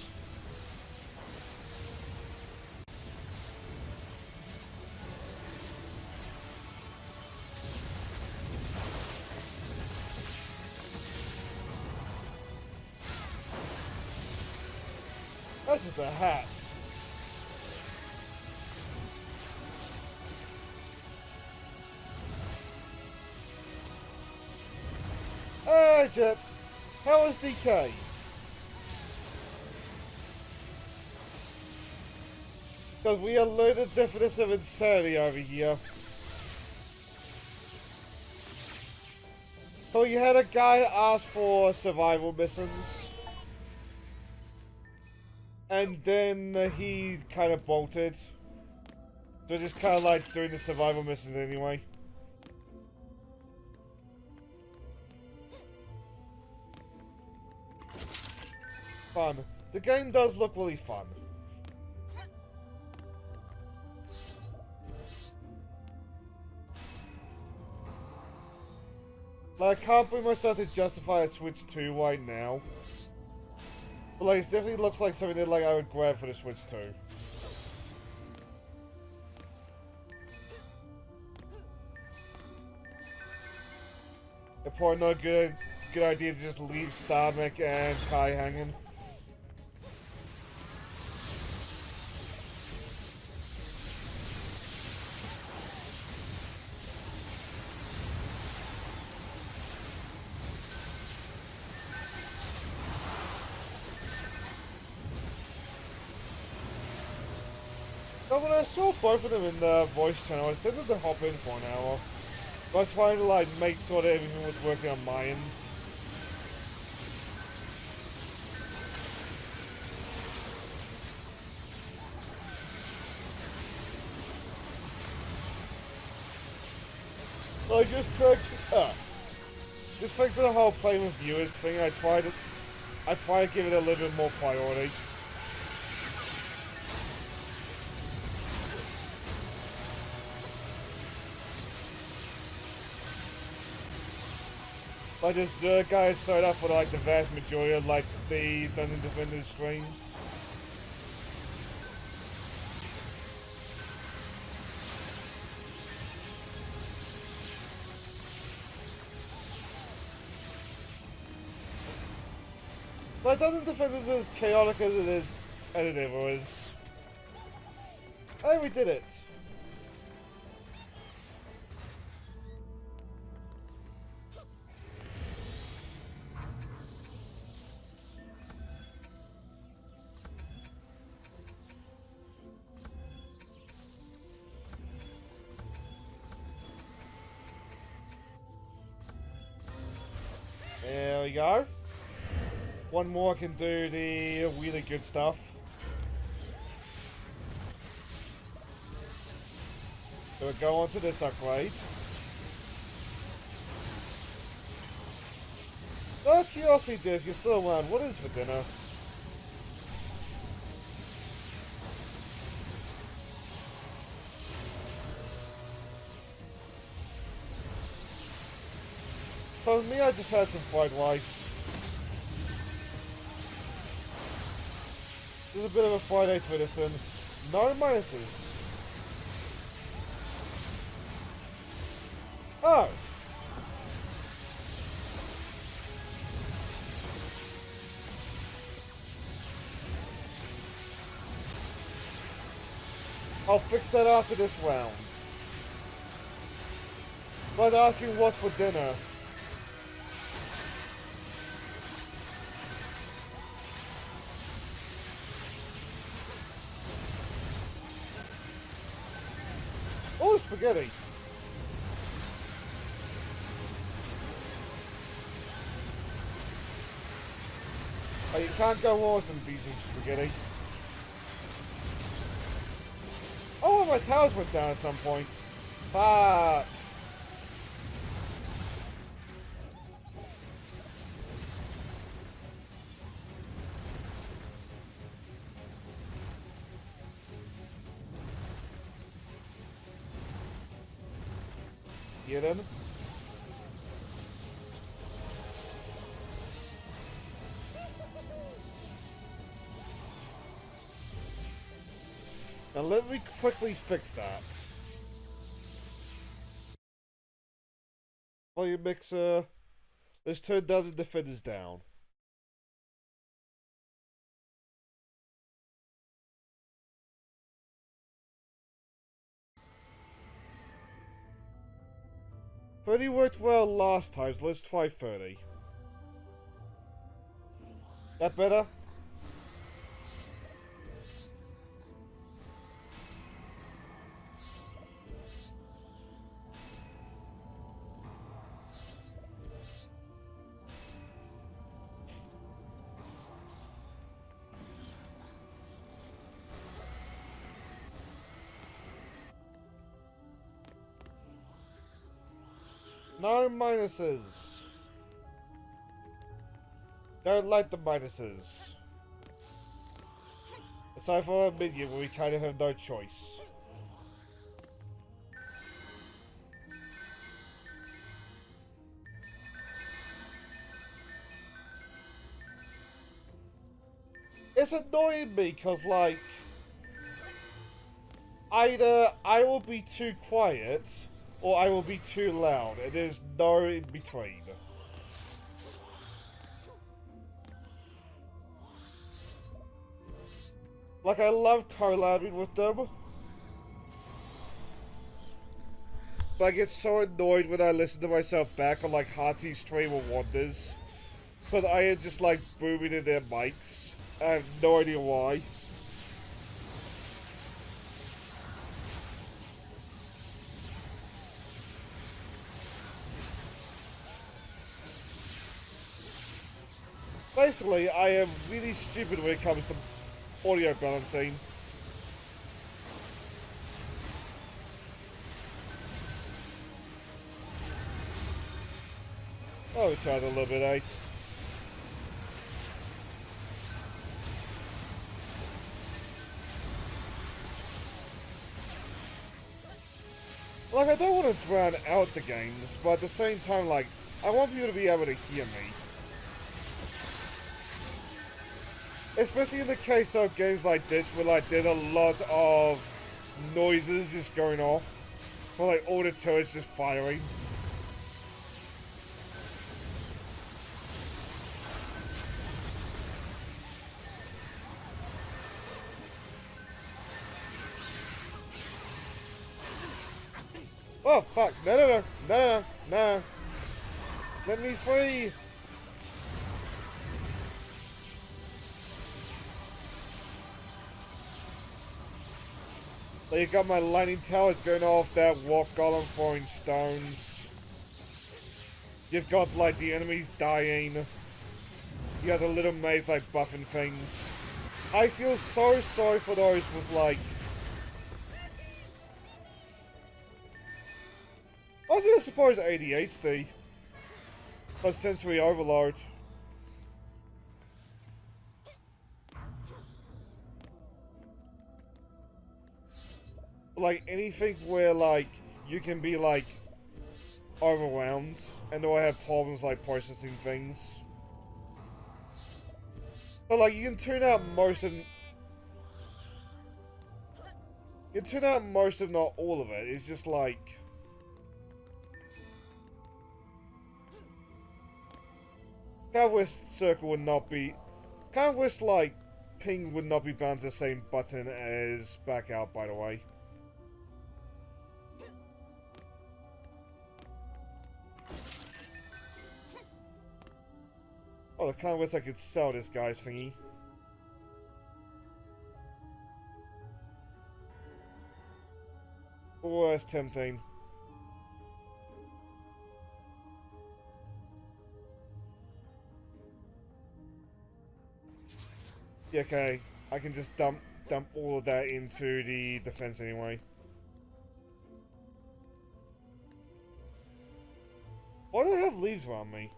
That's just a hat. Hey, Jet. How is DK? Because we are learning the definition of insanity over here. So you had a guy ask for survival missions. And then he kind of bolted. So just kind of like doing the survival missions anyway. Fun. The game does look really fun. Like, I can't bring myself to justify a Switch 2 right now. But like, it definitely looks like something that like I would grab for the Switch 2. It's probably not a good idea to just leave Starmech and Kai hanging. But when I saw both of them in the voice channel, I was tempted to hop in for an hour. I was trying to like make sure that everything was working on my end. Like just thanks to the whole playing with viewers thing, I try to give it a little bit more priority. Like this Zerg guy is set up for like the vast majority of like the Dungeon Defenders streams. But Dungeon Defenders is as chaotic as it is as it ever is. Hey, we did it! There we go. One more can do the really good stuff. So we'll go on to this upgrade. Out of curiosity, if you're still around, what is for dinner? For me, I just had some fried rice. There's a bit of a Friday tradition. No minuses. Oh. I'll fix that after this round. But asking what's for dinner. Oh, spaghetti. Oh, you can't go wrong with some decent spaghetti. Oh, my towers went down at some point. Fuck. Get him. Now let me quickly fix that. Volume mixer. Let's turn down the defenders down. $30 worked well last time, so let's try 30. That better? No minuses. Don't like the minuses. Aside from a minion where we kind of have no choice. It's annoying me because, like, either I will be too quiet or I will be too loud, and there's no in between. Like, I love collabing with them, but I get so annoyed when I listen to myself back on, like, Hearty's Stream of Wonders, because I am just, like, booming in their mics. I have no idea why. Basically, I am really stupid when it comes to audio balancing. Oh, we tried a little bit, eh? Like, I don't want to drown out the games, but at the same time, like, I want people to be able to hear me. Especially in the case of games like this, where, like, there's a lot of noises just going off. Or, like, all the turrets just firing. Oh, fuck. No. Let me free. So you got my lightning towers going off, that walk golem throwing stones. You've got, like, the enemies dying. You got the little maze, like, buffing things. I feel so sorry for those with, like... I was gonna suppose ADHD. Or sensory overload. Like, anything where, like, you can be, like, overwhelmed, and or have problems, like, processing things. But, like, you can tune out most of... You can tune out most of, not all of it. It's just, like... Canvas circle would not be... Canvas, like, ping would not be bound to the same button as back out, by the way. Oh, I kind of wish I could sell this guy's thingy. Oh, that's tempting. Yeah, okay. I can just dump all of that into the defense anyway. Why do I have leaves around me?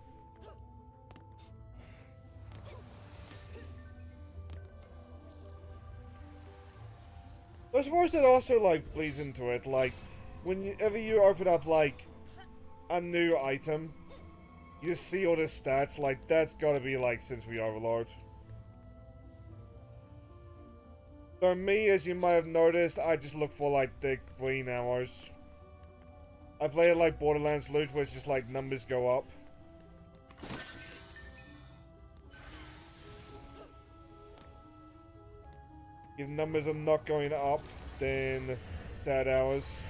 I suppose that also, like, bleeds into it. Like, whenever you open up, like, a new item, you just see all the stats. Like, that's gotta be, like, sensory overload. So me, as you might have noticed, I just look for, like, the green arrows. I play it like Borderlands loot, where it's just, like, numbers go up. If numbers are not going up, then sad hours.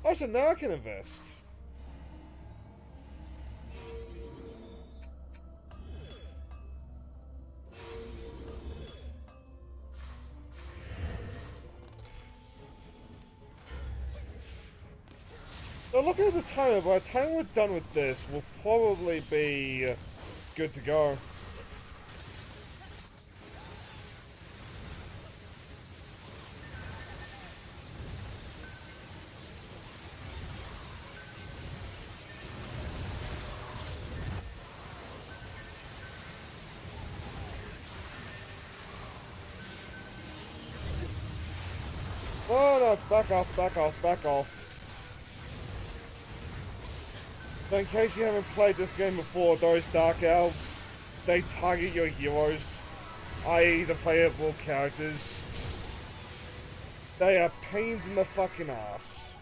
Oh, so now I can invest. So look at the timer. By the time we're done with this, we'll probably be good to go. Oh no, back off, back off, back off. So in case you haven't played this game before, those Dark Elves, they target your heroes, i.e. the playable characters. They are pains in the fucking ass.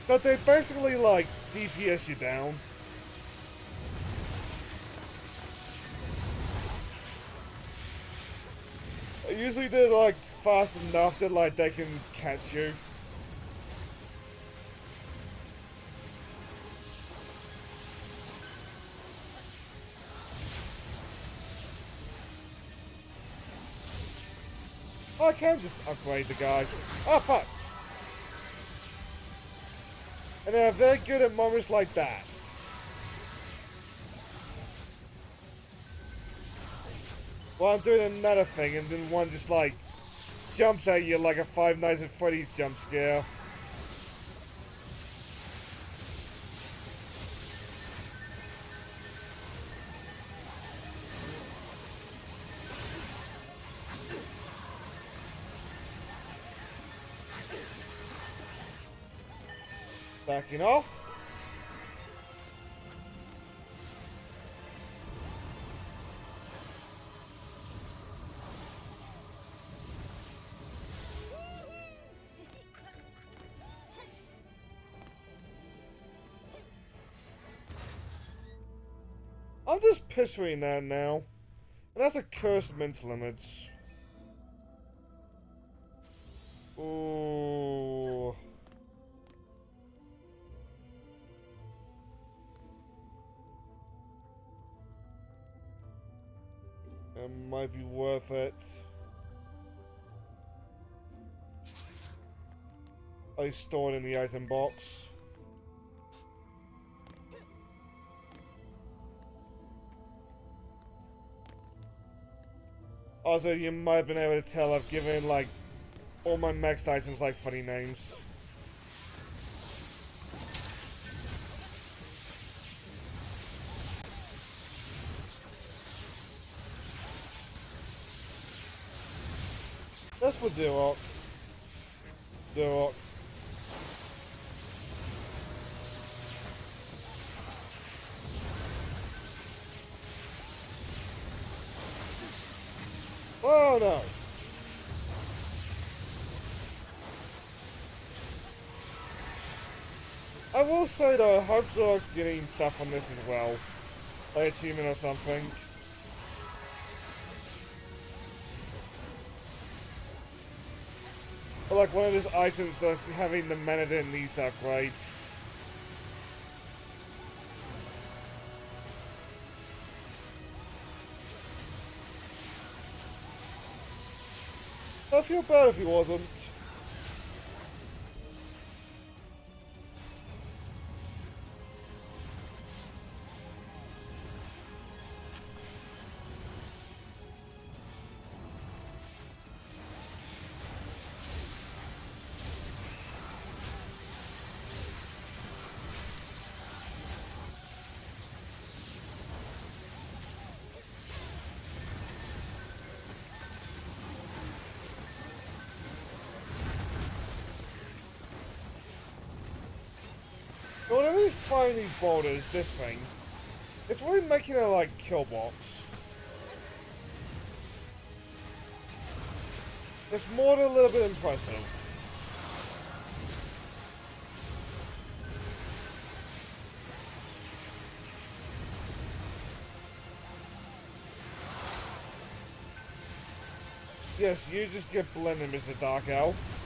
But they basically, like, DPS you down. Usually they're, like, fast enough that, like, they can catch you. I can just upgrade the guy. Oh, fuck! And they're very good at moments like that. Well, I'm doing another thing, and then one just, like, jumps at you like a Five Nights at Freddy's jump scare. Backing off. I'm just picturing that now. And that's a cursed mental image. Ooh. It might be worth it. I stored in the item box. Also, you might have been able to tell I've given, like, all my maxed items, like, funny names. That's for Durok. Durok. Oh no! I will say though, I hope Zork's getting stuff on this as well. Like achievement or something. Or like one of those items that's having the mana that it needs to upgrade. I feel bad if he wasn't. Whenever you find these boulders, this thing, it's really making it like kill box. It's more than a little bit impressive. Yes, you just get blended, Mr. Dark Elf.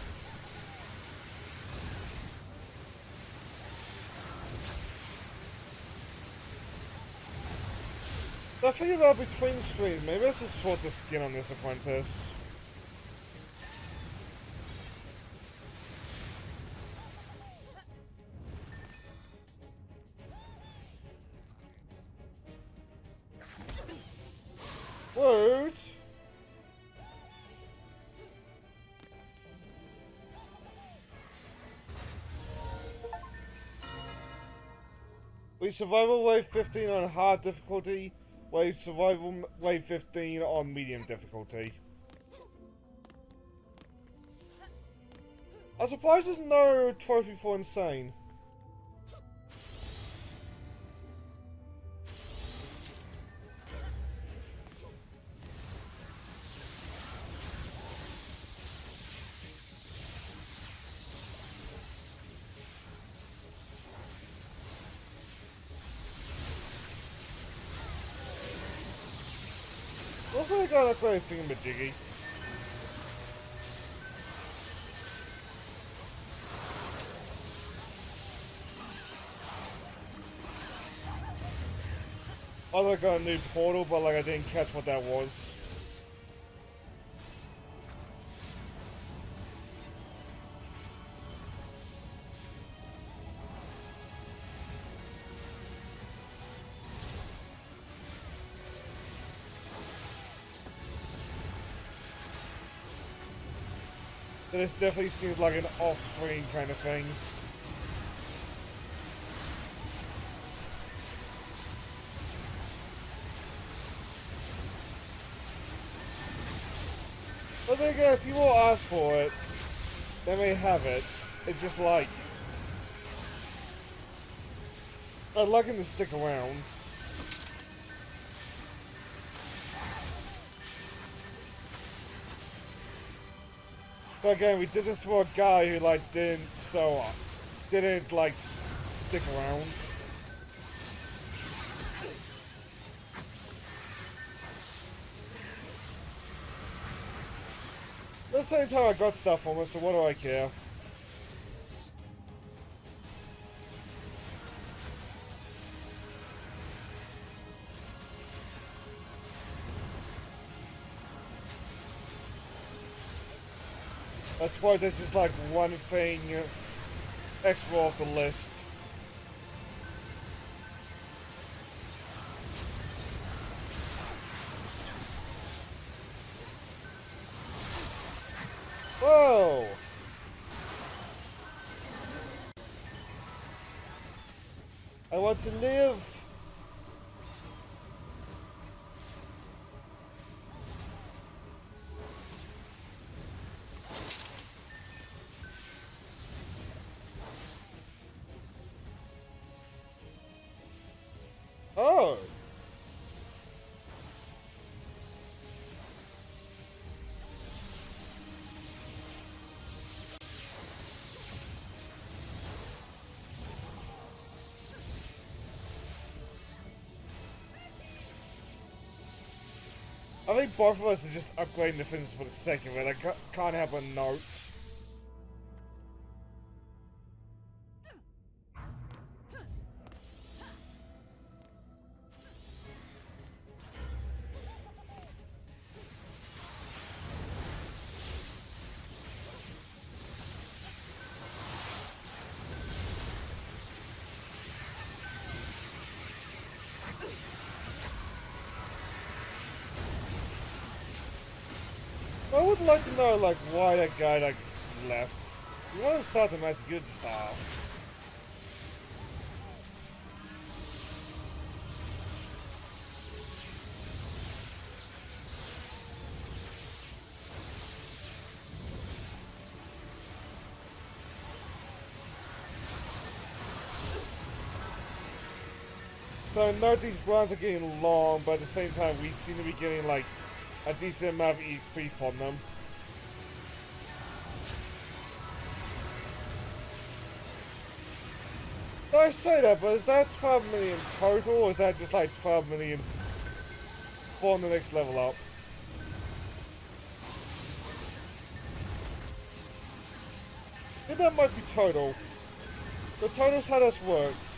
I think about between streams, maybe let's just sort the skin on this apprentice. Rude. We survival wave 15 on hard difficulty. Wave 15 on medium difficulty. I'm surprised there's no trophy for insane. Looks like I got a great thingamajiggy. Oh, I got a new portal, but like I didn't catch what that was. This definitely seems like an off-screen kind of thing. But then again, if people ask for it, they may have it. It's just like... I'd like him to stick around. But again, we did this for a guy who like didn't like stick around. At the same time, I got stuff from it, so what do I care? That's why this is like one thing extra off the list. Whoa! I want to live! Oh! I think both of us are just upgrading the things for the sake of it. I can't help but note. I would like to know, like, why that guy, like, left. You want to start the match good fast. So I know these rounds are getting long, but at the same time we seem to be getting like a decent amount of EXP from them. So I say that, but is that 12 million total, or is that just like 12 million for the next level up? I think that might be total. The total's how this works.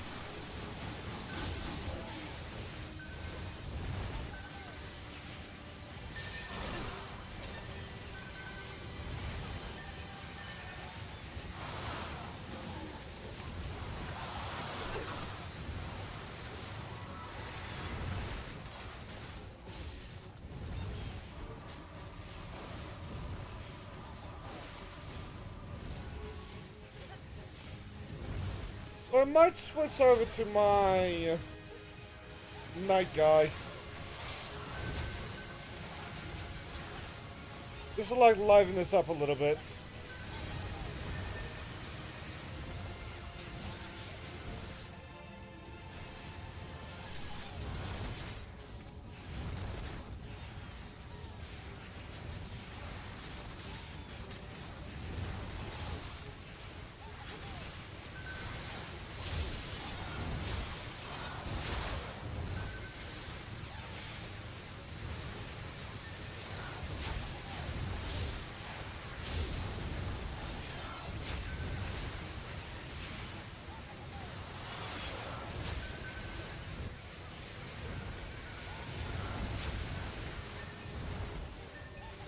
I might switch over to my night guy. Just to like liven this up a little bit.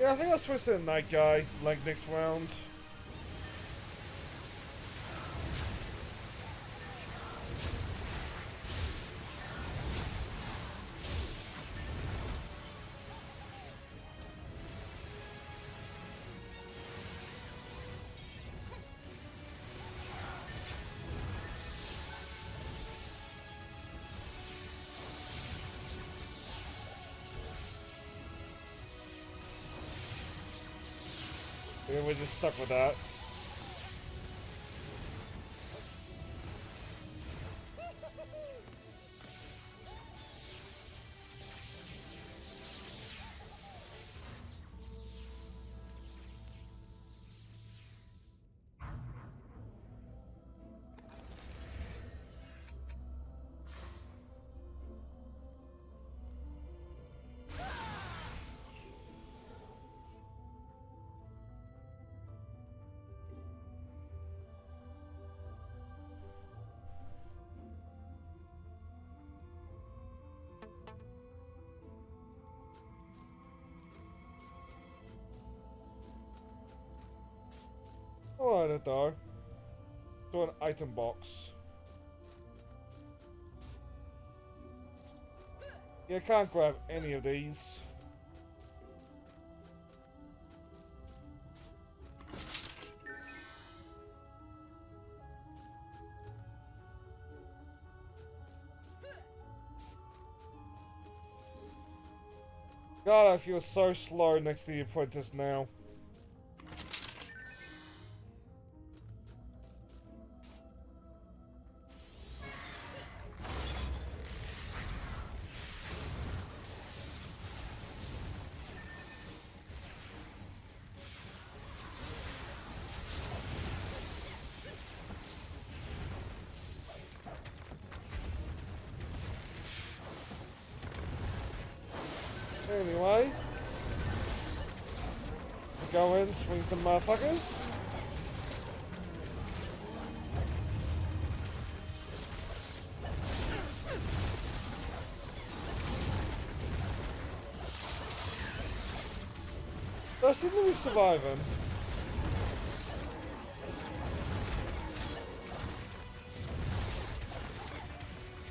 Yeah, I think I'll switch to the night guy, like, next round. And we're just stuck with that. Alright, though. To an item box. Yeah, I can't grab any of these. God, I feel so slow next to the apprentice now. Anyway, go in, swing some motherfuckers. I seem to be surviving.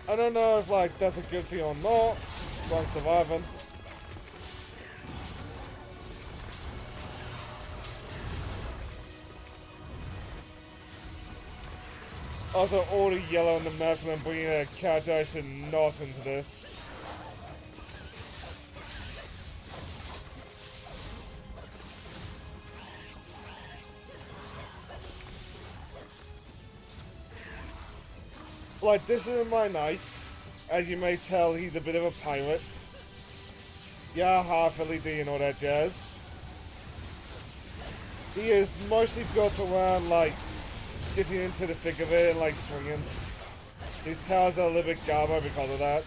I don't know if like that's a good thing or not, but I'm surviving. Also, all the yellow on the map, and I'm bringing a character I should not into this. Like, this is my knight. As you may tell, he's a bit of a pirate. Yeah, half LED and all that jazz. He is mostly built around, like, getting into the thick of it and, like, swinging. His towers are a little bit garbo because of that.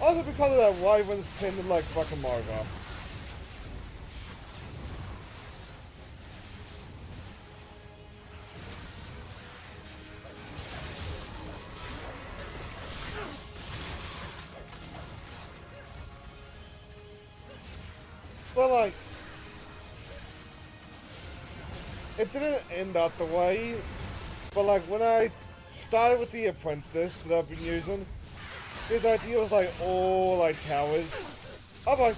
Also because of that, wyverns tend to, like, fuck him over. But, like, it didn't end up the way, but, like, when I started with the apprentice that I've been using, his idea was, like, all, like, towers. Oh, boy.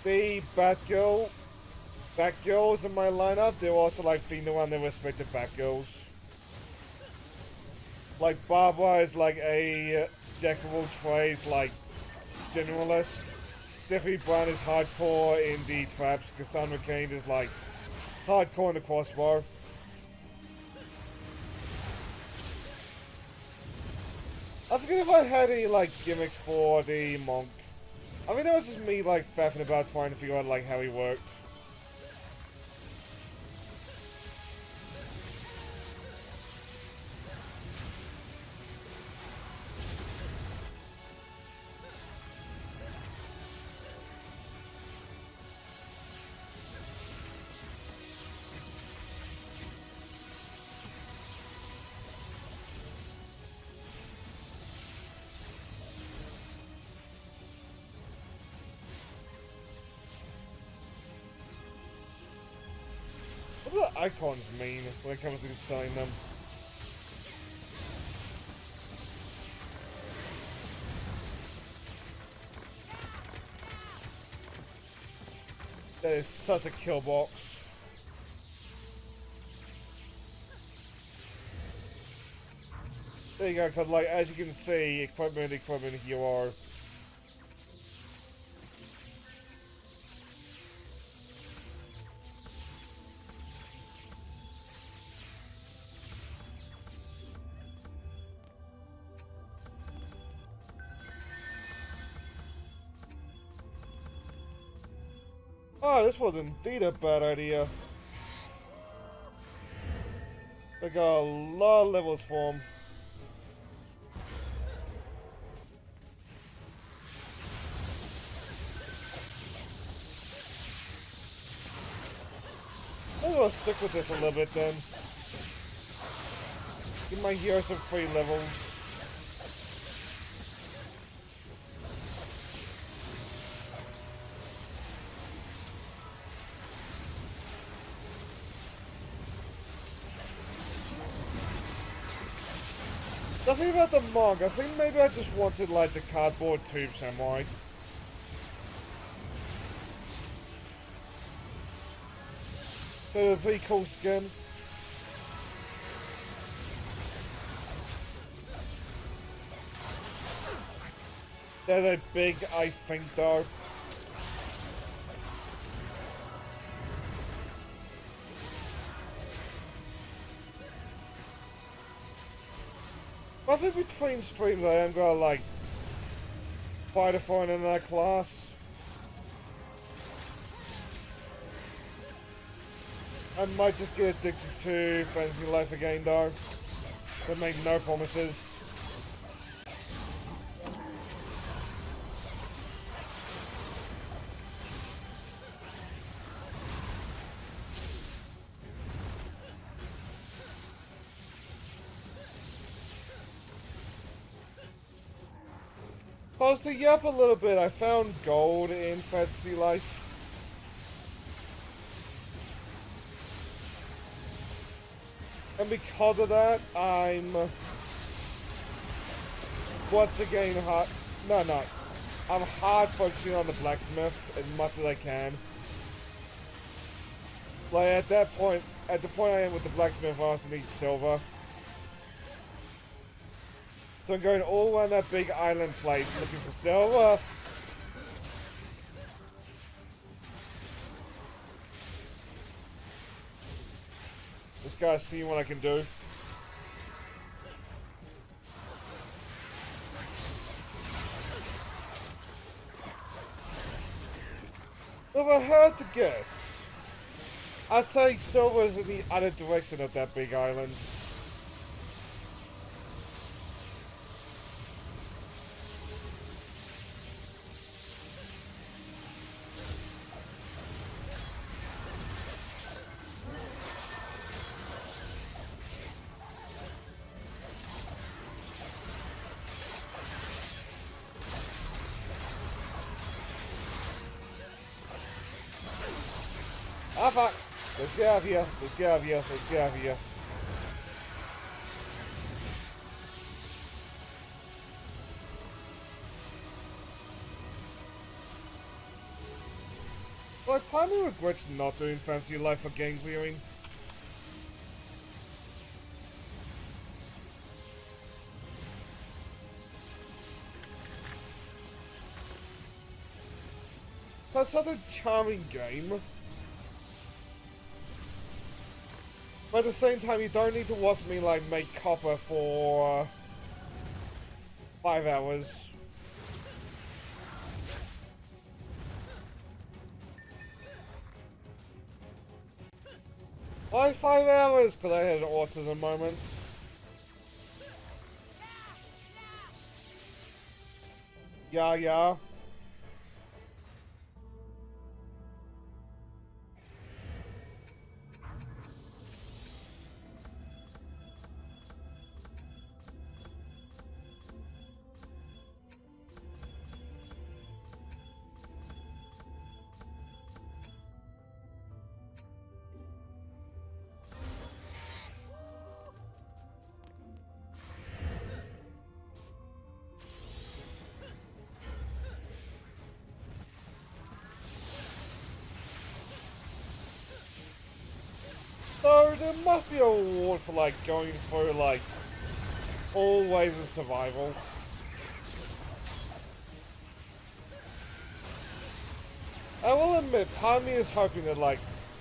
The Batgirls in my lineup, they're also, like, themed around their respective Batgirls. Like, Barbara is like a jack of all trades, like, generalist. Stephanie Brown is hardcore in the traps. Cassandra Cain is like hardcore in the crossbar. I forget if I had any like gimmicks for the monk. I mean, that was just me like faffing about trying to figure out like how he worked. What do the icons mean when it comes to selling them? That is such a kill box. There you go, cause like as you can see, equipment here are. Oh, this was indeed a bad idea. They got a lot of levels for him. Maybe I'll stick with this a little bit then. Give my hero some free levels. Nothing about the monk. I think maybe I just wanted like the cardboard tube samurai. They're a pretty cool skin. They're big, I think, though. I think between streams I am gonna like try to find another class. I might just get addicted to Fantasy Life again though, but make no promises. Pause to yap a little bit. I found gold in Fantasy Life. And because of that, I'm once again I'm hard focusing on the blacksmith as much as I can. Like at the point I am with the blacksmith, I also need silver. So I'm going all around that big island place looking for silver. This guy's seeing what I can do. If I had to guess, I'd say silver's in the other direction of that big island. Ah fuck! Let's get out of here, let's get out of here, let's get out of here. Like, part of me regrets not doing Fantasy Life for game clearing. It's such a charming game. But at the same time, you don't need to watch me, like, make copper for 5 hours. Why 5 hours? Because I had an autism moment. Yeah, yeah. So there must be a reward for like going through like all ways of survival. I will admit, part of me is hoping that like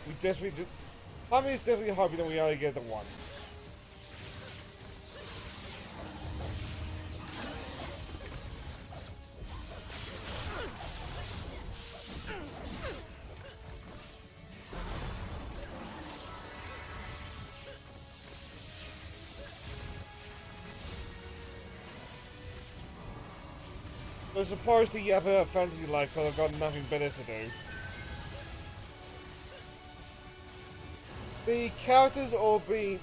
we desperately, part of me is definitely hoping that we only get it once. I suppose to yap about Fantasy Life because I've got nothing better to do. The characters all being...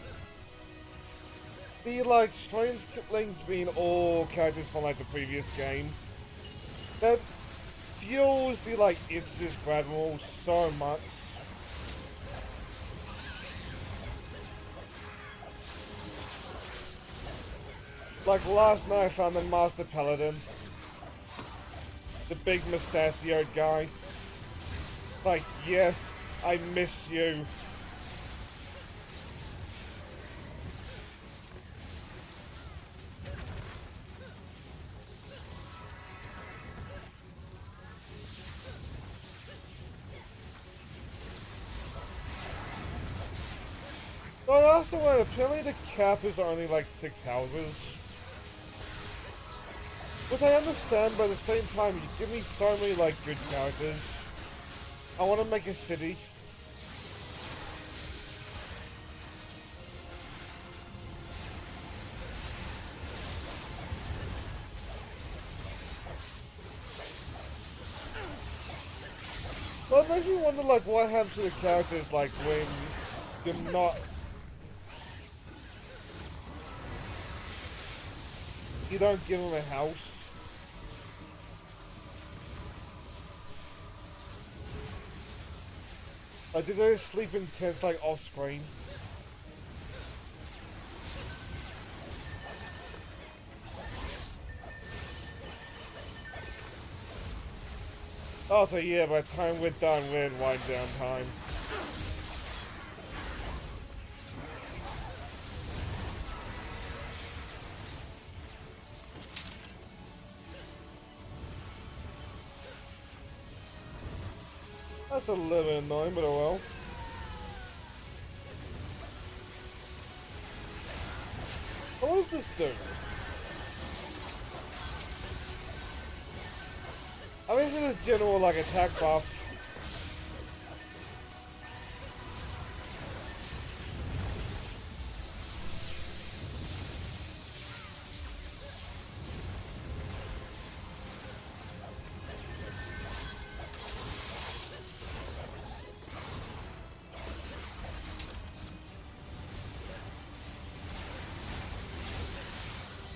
The, like, strange links being all characters from, like, the previous game. That fuels the, like, instance gradual so much. Like, last night I found the Master Paladin. The big mustachioed guy. Like, yes, I miss you. So I asked the one, apparently the cap is only like 6 houses. Which I understand, but at the same time, you give me so many, like, good characters. I want to make a city. Well, it makes me wonder, like, what happens to the characters, like, when you're not... You don't give them a house. Like, do they sleep in tents, like, off-screen? Also, yeah, by the time we're done, we're in wind down time. That's a little bit annoying, but oh well. What does this do? I mean, it's a general, like, attack buff.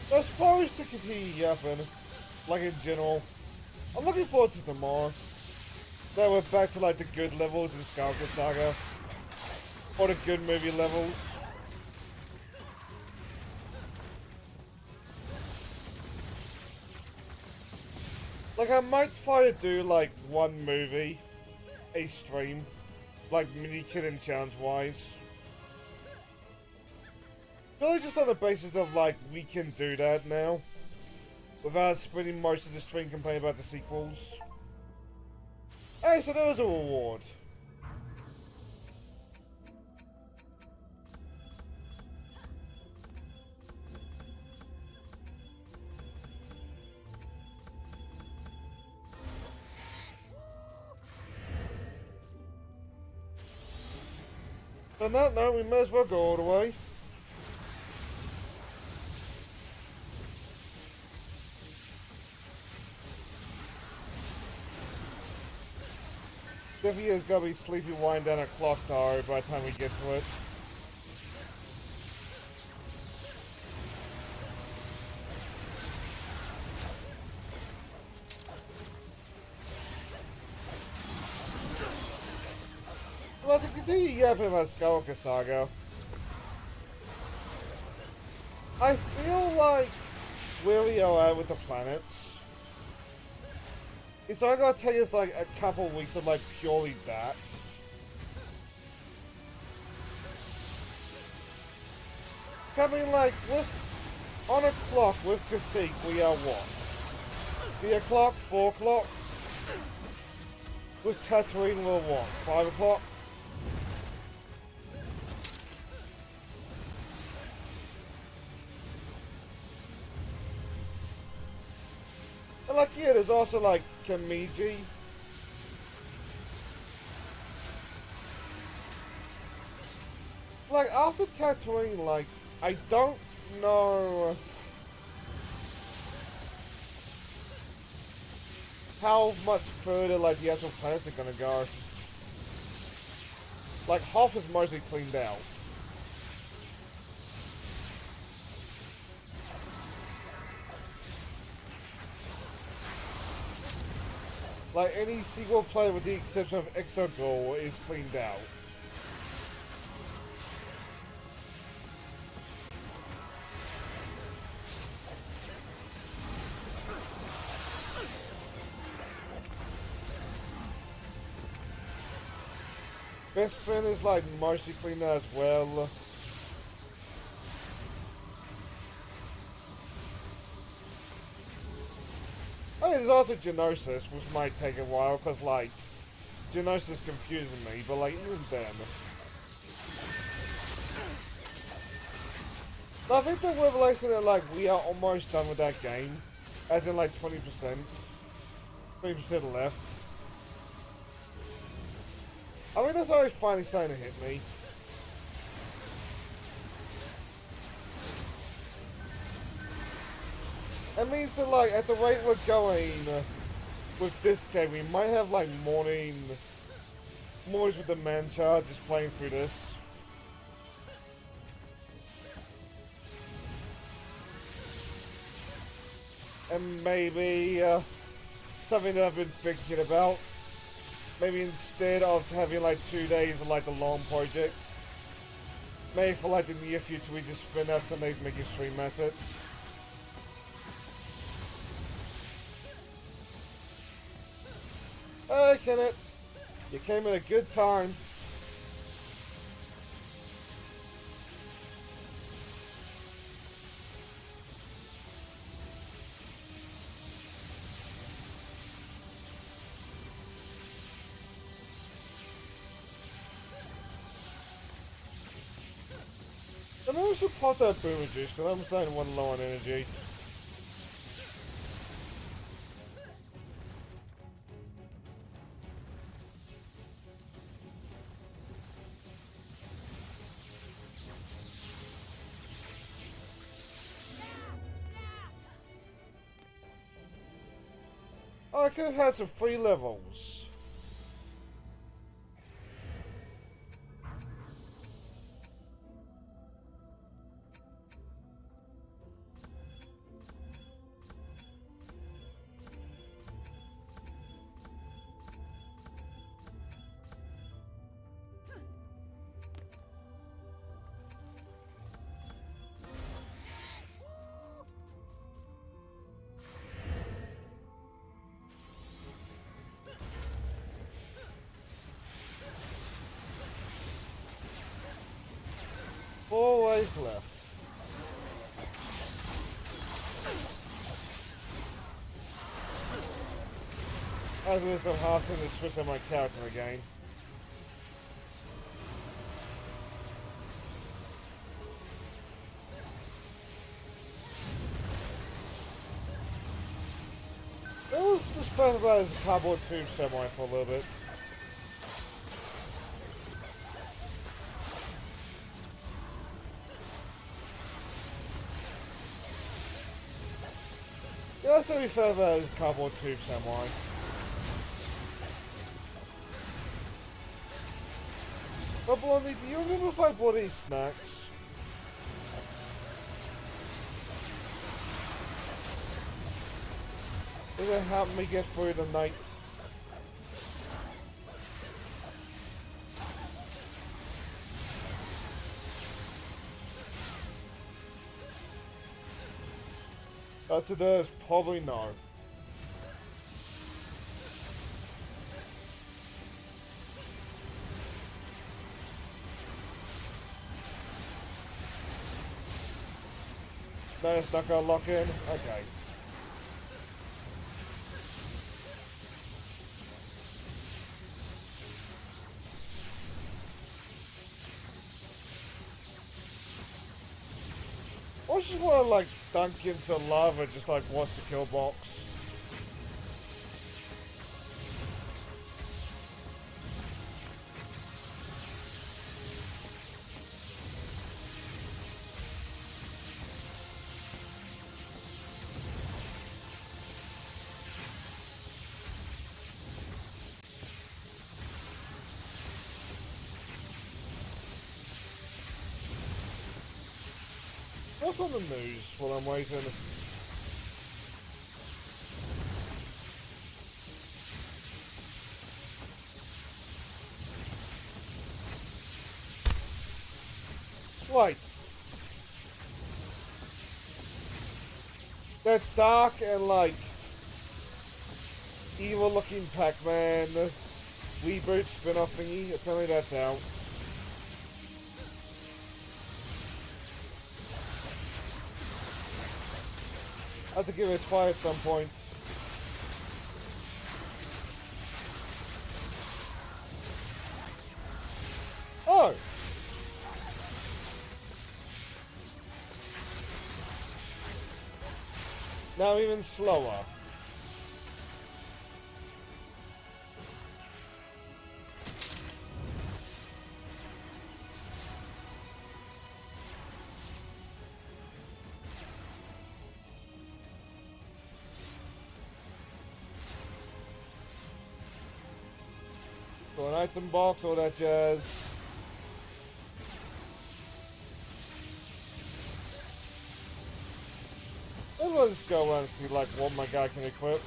They're supposed to continue yapping, like in general. I'm looking forward to tomorrow. Then we're back to like the good levels in Skywalker Saga. Or the good movie levels. Like I might try to do like one movie, a stream, like mini kid and challenge wise. Really just on the basis of like we can do that now. Without spending most of the stream complaining about the sequels. Hey, so there was a reward. On that note, we may as well go all the way. Definitely is gonna be sleepy wind down a clock tower by the time we get to it. Well, to continue yapping about Skywalker Saga, I feel like where we are at with the planets, it's only gonna take us like a couple weeks of like purely that. I mean, like, on a clock with Kashyyyk, we are what? 3 o'clock? 4 o'clock? With Tatooine, we're what? 5 o'clock? And like, yeah, there's also like Kamiji. Like, after Tatooine, like, I don't know how much further, like, the actual planets are gonna go. Like, Hoth is mostly cleaned out. Like, any sequel play with the exception of Exegol is cleaned out. Bespin is like mostly cleaned out as well. I mean, there's also Geonosis, which might take a while, because, like, Geonosis confuses me, but, like, even then. I think the revelation that, like, we are almost done with that game, as in, like, 20%. 20% left. I mean, that's always finally starting to hit me. That means that, like, at the rate we're going with this game, we might have, like, mornings with the man-child just playing through this. And maybe, something that I've been thinking about. Maybe instead of having, like, 2 days of, like, a long project, maybe for, like, the near future, we just spend our Sundays making stream assets. liking it? You came at a good time. I maybe I should pop that boomer juice because I'm starting to run low on energy. Oh, I could have had some free levels. Four ways left. After this, I'm half to switch on my character again. It was just fun about as a cardboard tube samurai for a little bit. Yeah, that's what we felt about as a cardboard tube samurai. But Blondie, do you remember if I bought these snacks? Did it help me get through the night? Answer to is probably no. No, it's not gonna lock in? Okay. I just wanna like dunk into lava just like watch the kill box. What's on the news while I'm waiting? Right. That dark and like evil looking Pac-Man reboot spin-off thingy, apparently that's out. I have to give it a try at some point. Oh! Now even slower. So an item box, all that jazz. Let's just go around and see like what my guy can equip.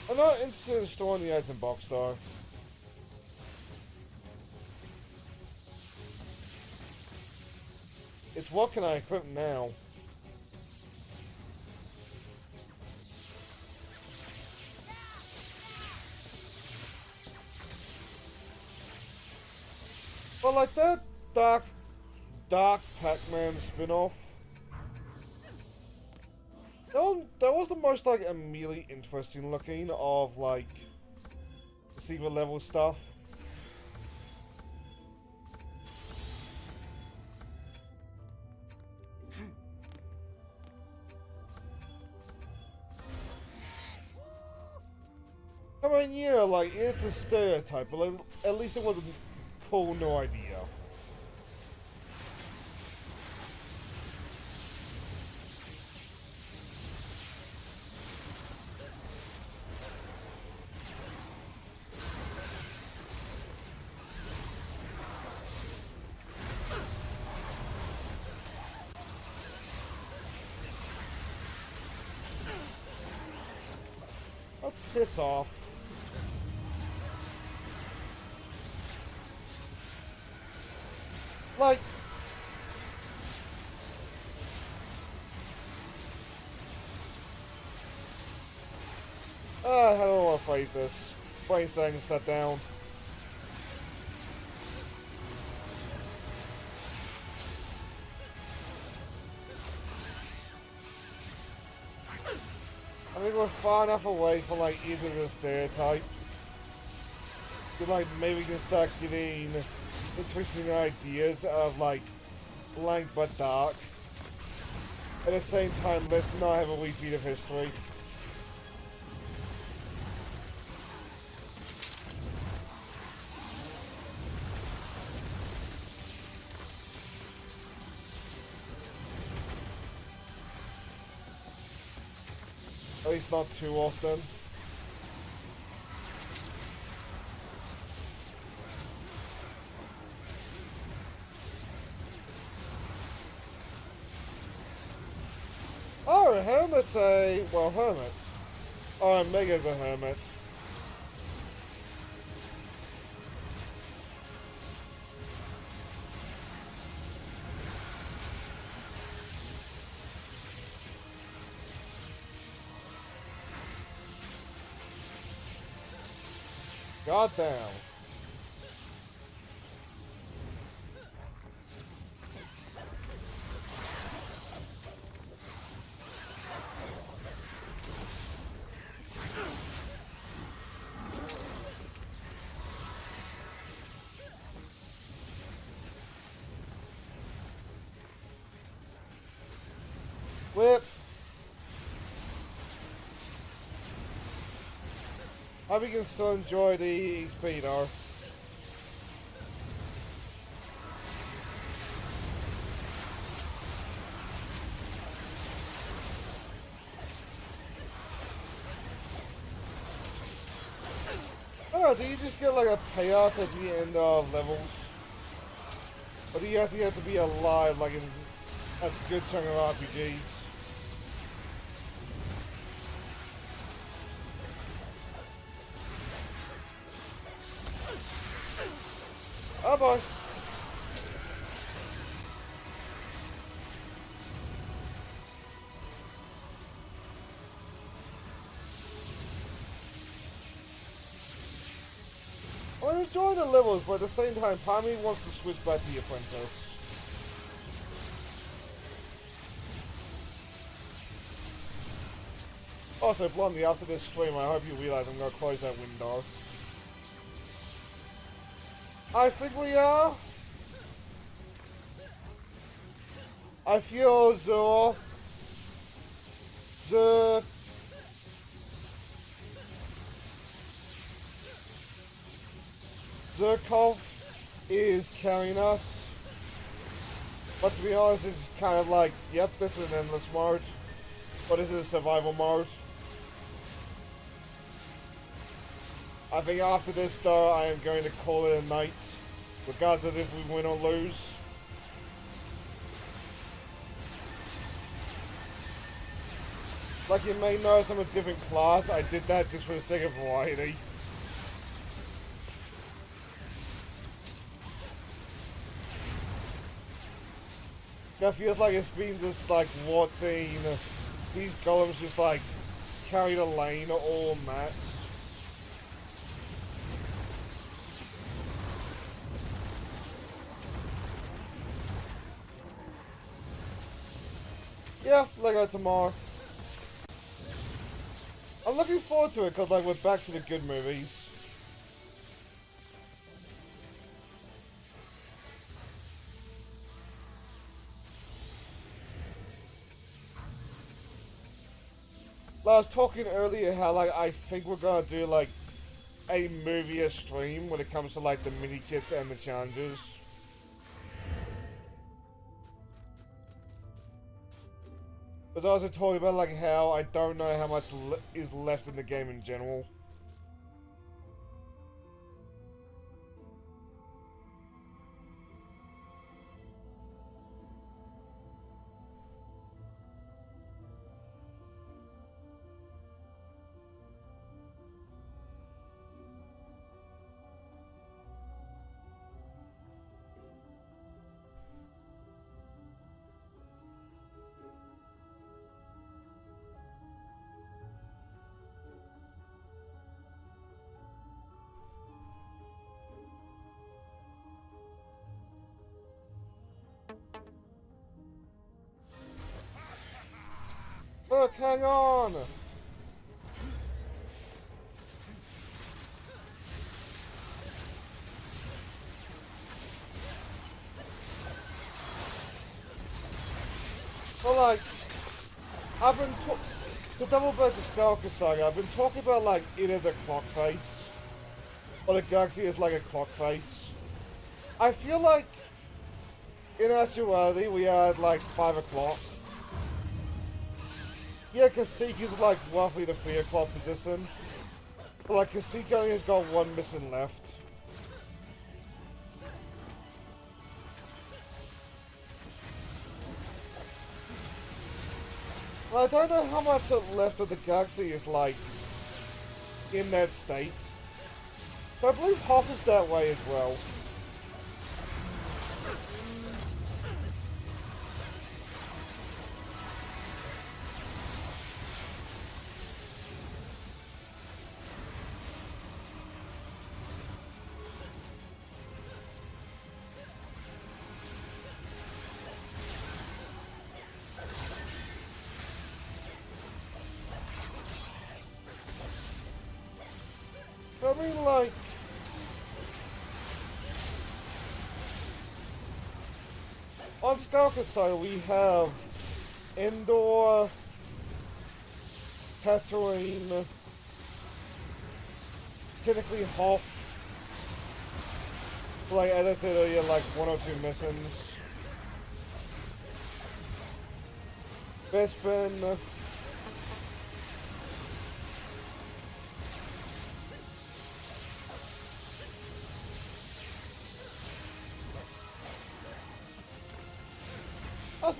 I'm not interested in storing the item box though. It's what can I equip now? But like that Dark Pac-Man spin-off, that was the most like immediately interesting looking of like the secret level stuff. I mean, yeah, like, it's a stereotype, but like, at least it wasn't cool, no idea. Oh, piss off. Like, how do I want to phrase this? Brain starting to shut down. I think we're far enough away from like either the stereotype. Like maybe we can start getting interesting ideas of like blank but dark. At the same time, let's not have a repeat of history. At least not too often. Oh, hermit's a... well, hermit. Oh, Mega's a hermit. God damn. Whip. Hope you can still enjoy the XP though. Oh, do you just get like a payout at the end of levels? Or do you actually have to be alive like in a good chunk of RPGs? Oh boy. I'm enjoying the levels, but at the same time, part of me wants to switch back to the Apprentice. Also, Blondie, after this stream, I hope you realize I'm going to close that window. I think we are. I feel Zerkov is carrying us. But to be honest, it's kind of like, yep, this is an endless mode. But this is a survival mode. I think after this though, I am going to call it a night. Regardless of if we win or lose. Like you may notice I'm a different class, I did that just for the sake of variety. That feels like it's been just like watching these golems just like carry the lane all mats. Yeah, Lego tomorrow. I'm looking forward to it because like we're back to the good movies. I was talking earlier how like I think we're gonna do like a movie stream when it comes to like the mini kits and the challenges. But I was also talking about like how I don't know how much is left in the game in general. Look, hang on! Well, like, I've been to double back the Stalker Saga, I've been talking about like it as a clock face. Or the galaxy is like a clock face. I feel like in actuality we are at like 5 o'clock. Yeah, Kashyyyk is like roughly the 3 o'clock position. But like Kashyyyk only has got 1 mission left. Well, I don't know how much left of the galaxy is like in that state. But I believe Hoth is that way as well. I mean, like, on Stalker side we have Endor, Tatooine, technically Hoth, like as I said earlier, like 1 or 2 missions. Bespin.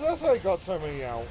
That's how I got so many out.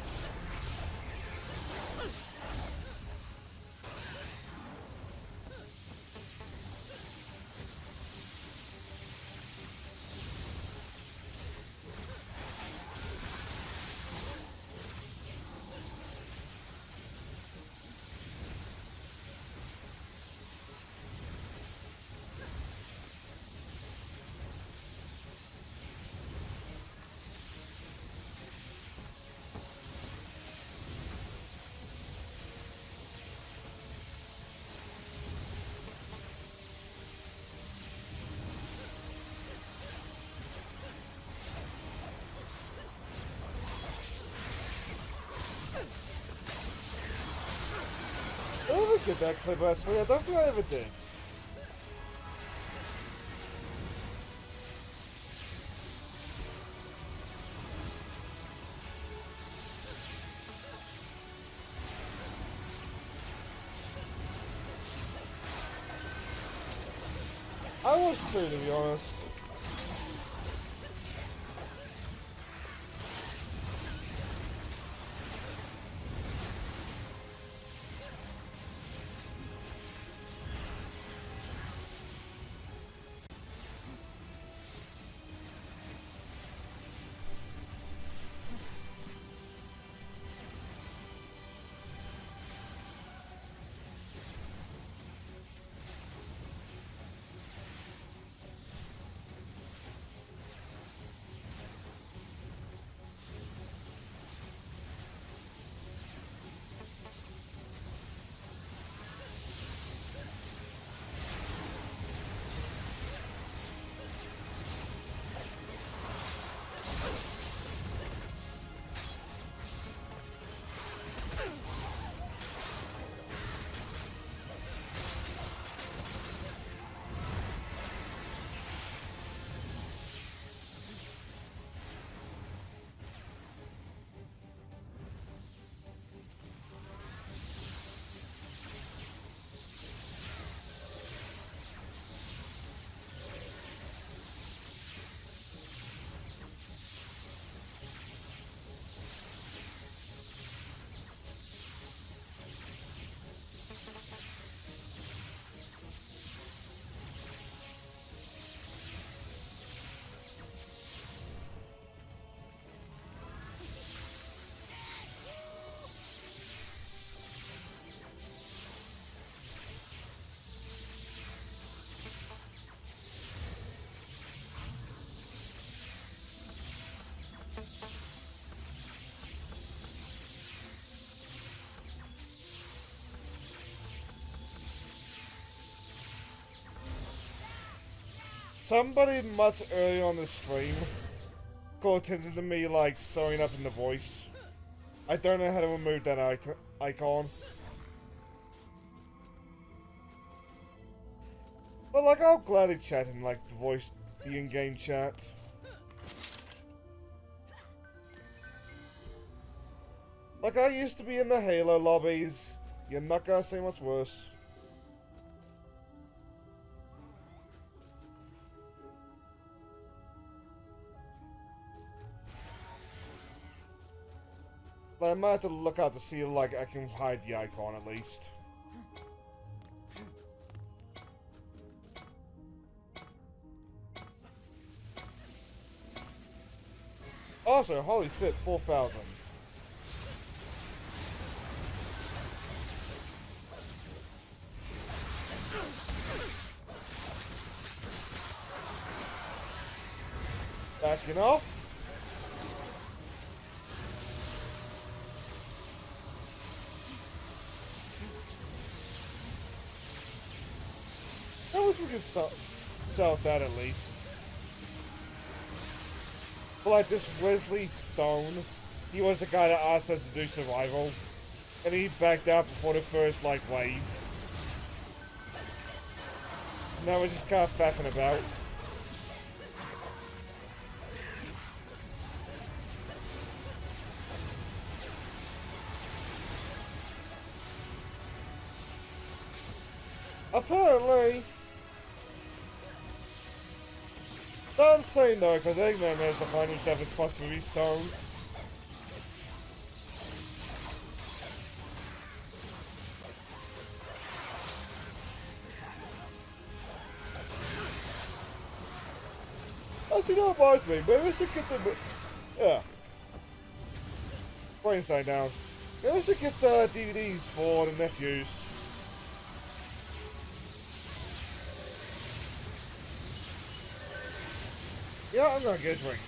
I never did that clip actually, I don't think I ever did. I was too, to be honest. somebody much earlier on the stream called attention to me, like, sewing up in the voice. I don't know how to remove that icon. But, like, I'll gladly chat in, like, the voice, the in-game chat. Like I used to be in the Halo lobbies. You're not gonna say much worse. But I might have to look out to see, like, I can hide the icon at least. Also, holy shit, 4,000. Backing off. I wish we could sell that at least. But like this Wesley Stone, he was the guy that asked us to do survival. And he backed out before the first, like, wave. So now we're just kind of faffing about. Apparently, don't say no, because Eggman managed to find himself a plus 3 stone. Actually, that reminds me, maybe we should get the... Yeah. Brain side down. Maybe we should get the DVDs for the nephews. Yeah, I'm gonna get a drink.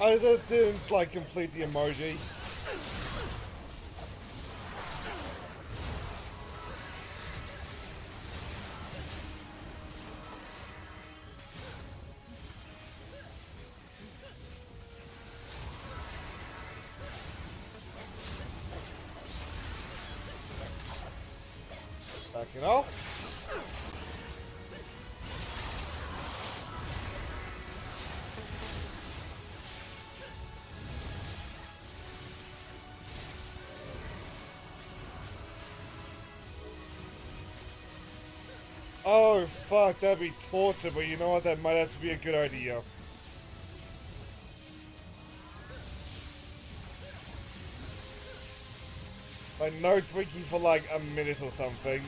I just didn't, like, complete the emoji. Backing off. Oh, fuck, that'd be torture, but you know what? That might actually be a good idea. Like, no drinking for like a minute or something.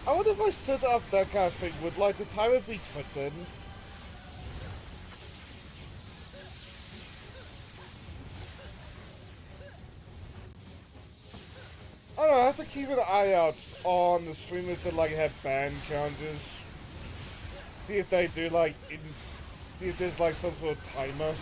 I wonder if I set up that kind of thing, would like the timer be threatened? I don't know, I have to keep an eye out on the streamers that like have ban challenges. See if they do like, see if there's like some sort of timer.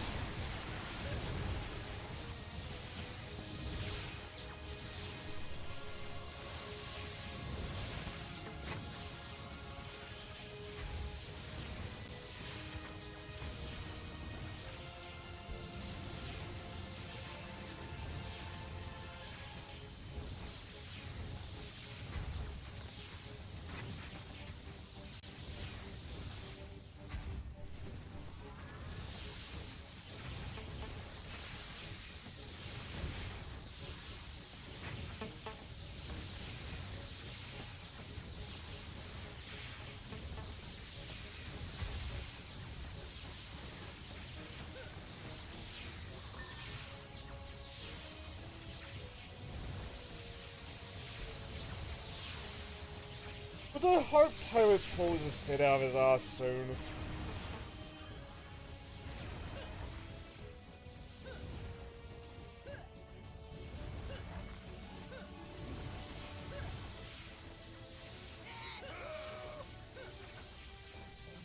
But I hope Pirate pulls his head out of his ass soon.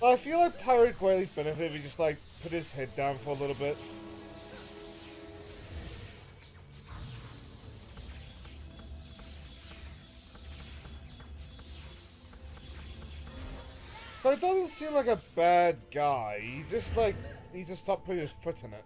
I feel like Pirate greatly benefit if he just like put his head down for a little bit. But it doesn't seem like a bad guy. He just like needs to stop putting his foot in it.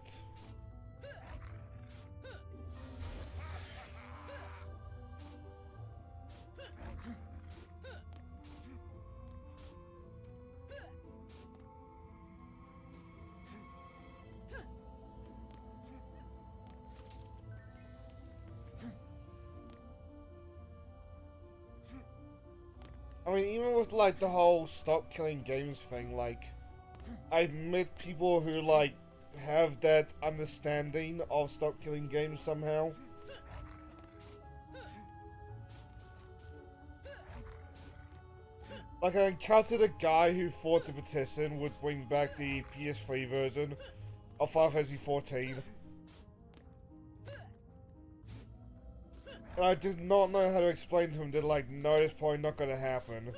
I mean, even with, like, the whole stop killing games thing, like, I met people who, like, have that understanding of stop killing games somehow. Like, I encountered a guy who thought the petition would bring back the PS3 version of Final Fantasy XIV. And I did not know how to explain to him that, like, no, it's probably not gonna happen.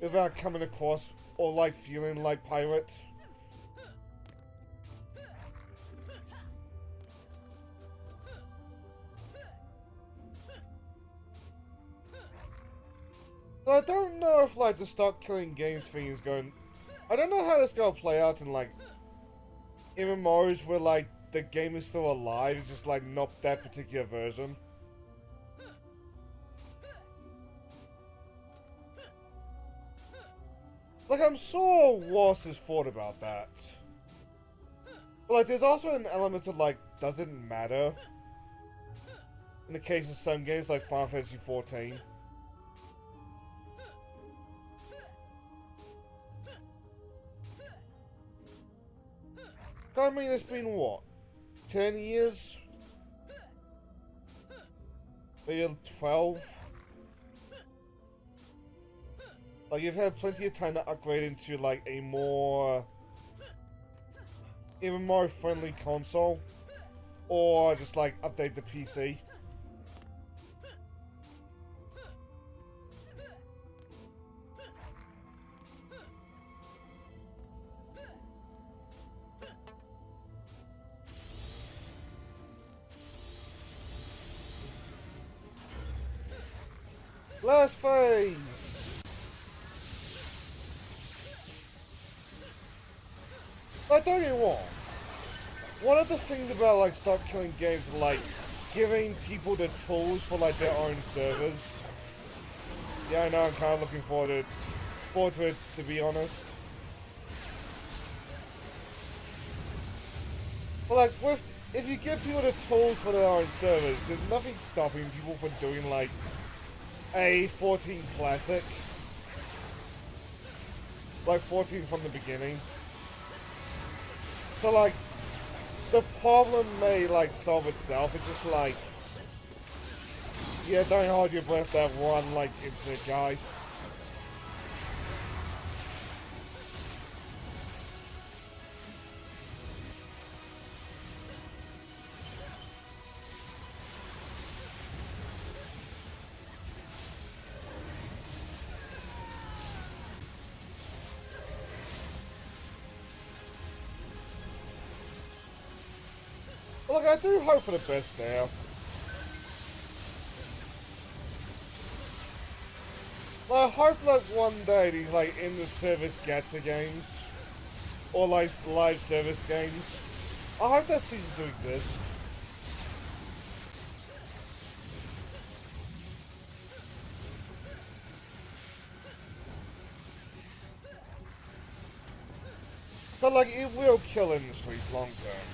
Without coming across or, like, feeling like pirates. But I don't know if, like, the stop killing games thing is going... I don't know how this is gonna play out in, like, MMOs where, like, the game is still alive, it's just like not that particular version. Like, I'm sure Ross has thought about that. But like, there's also an element of like, doesn't matter. In the case of some games like Final Fantasy XIV. I mean, it's been what? 10 years? Maybe 12? Like, you've had plenty of time to upgrade into, like, a more... even more friendly console. Or just, like, update the PC. Last phase! Like, don't get me wrong. One of the things about, like, stop killing games is, like, giving people the tools for, like, their own servers. Yeah, I know, I'm kind of looking forward to it, to be honest. But, like, if you give people the tools for their own servers, there's nothing stopping people from doing, like, a 14 classic. Like 14 from the beginning. So like, the problem may like solve itself. It's just like, yeah, don't hold your breath that one like infinite guy. Look, I do hope for the best there. I hope like one day these like in the service gacha games or like live service games, I hope that ceases to exist. But like it will kill industries long term.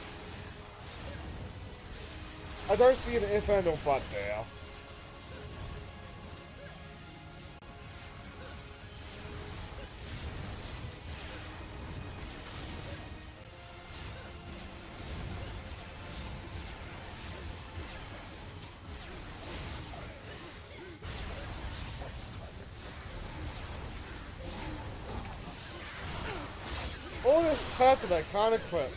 I don't see an if and or but there. all this time that I can't equip.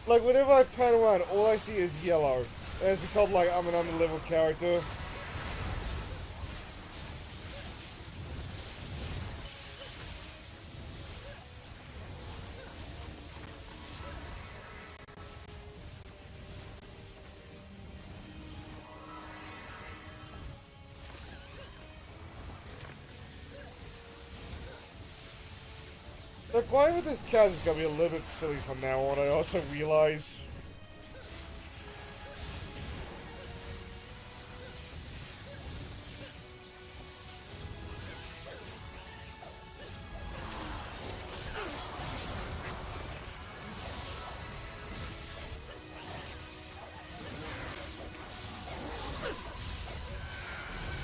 Like, whenever I pan around, all I see is yellow. And it's because, like, I'm an under-leveled character. The grind with this cat is gonna be a little bit silly from now on, I also realize.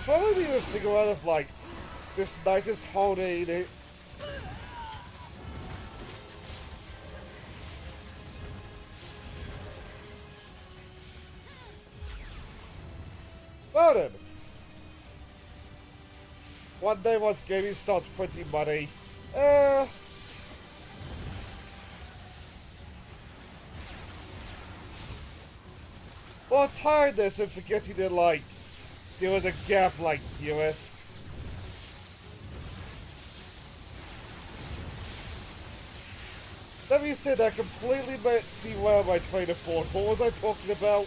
Probably need to figure out if, like, this nicest holiday Voted! One day once gaming starts printing money. Well, tiredness and forgetting that, like, there was a gap like US. That being said, I completely derailed my train of thought. What was I talking about?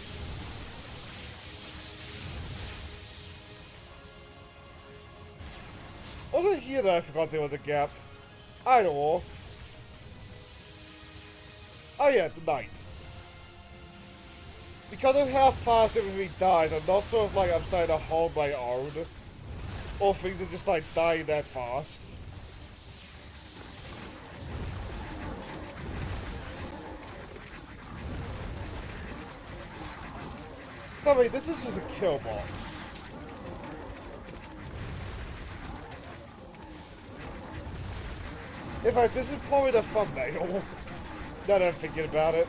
Was it here that I forgot there was a gap? I don't know. Oh yeah, the night. Because of how fast everything dies, I'm not sure if, like, I'm starting to hold my own. Or things are just, like, dying that fast. I mean, this is just a kill box. In fact, this is probably the thumbnail. Now that I'm thinking about it.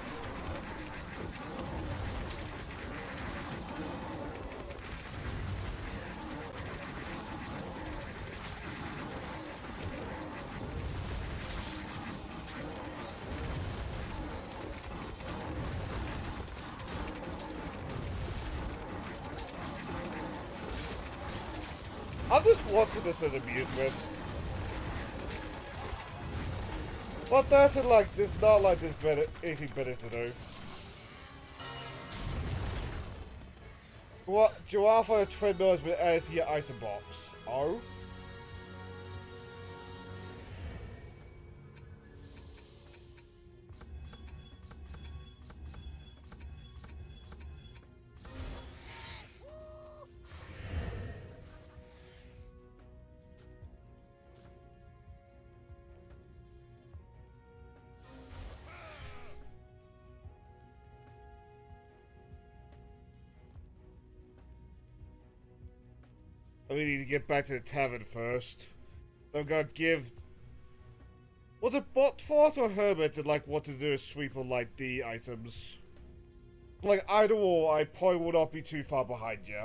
I'm just watching this as amusement. But that's it, like, there's not like there's anything better to do. What? Giraffe on a treadmill has been added to your item box. Oh? We need to get back to the tavern first. I'm gonna give... Was it Botfort or Herbert that, like, what to do is sweep on, like, the items? Like, either or, I probably will not be too far behind you.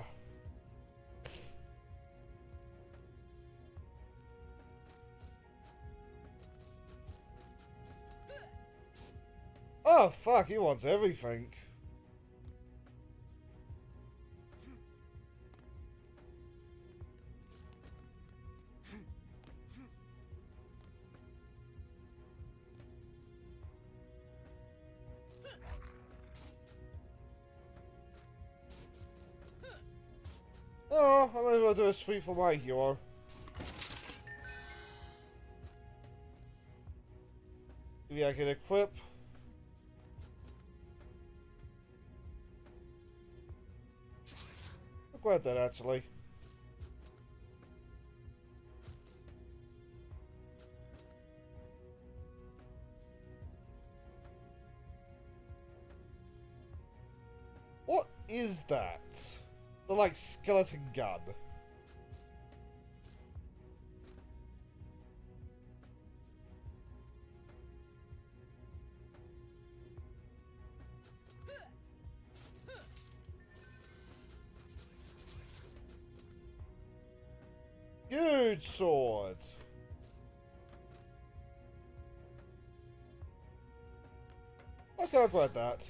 Oh, fuck, he wants everything. Oh, I might as well do a sweep for my hero. Maybe I can equip. I'll grab that actually. What is that? The, like, skeleton gun. Huge sword. I'll talk about that.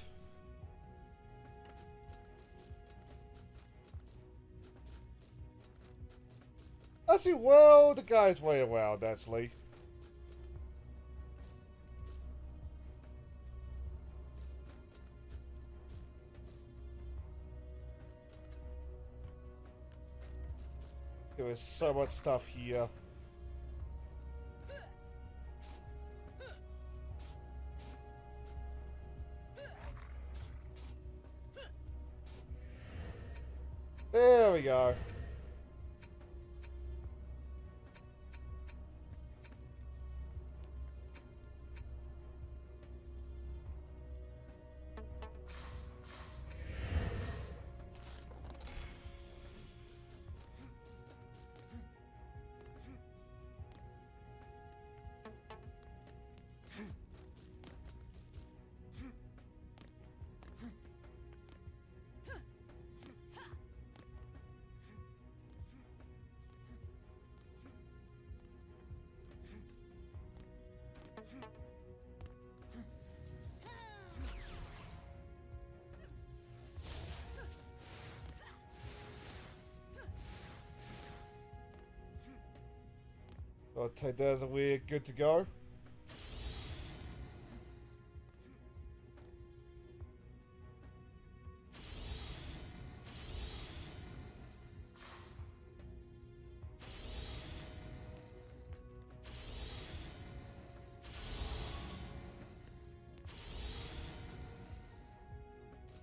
Actually, well, the guy's way around, actually. There is so much stuff here. There we go. I'll take that as a we're good to go.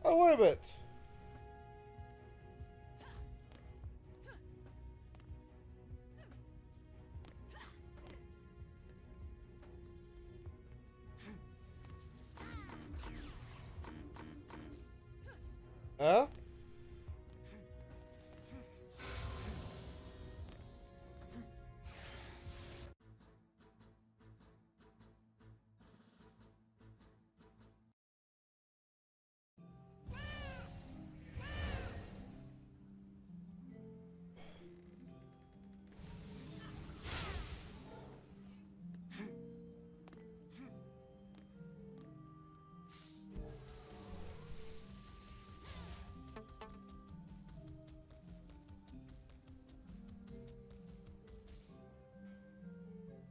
Oh, wait a minute. Huh?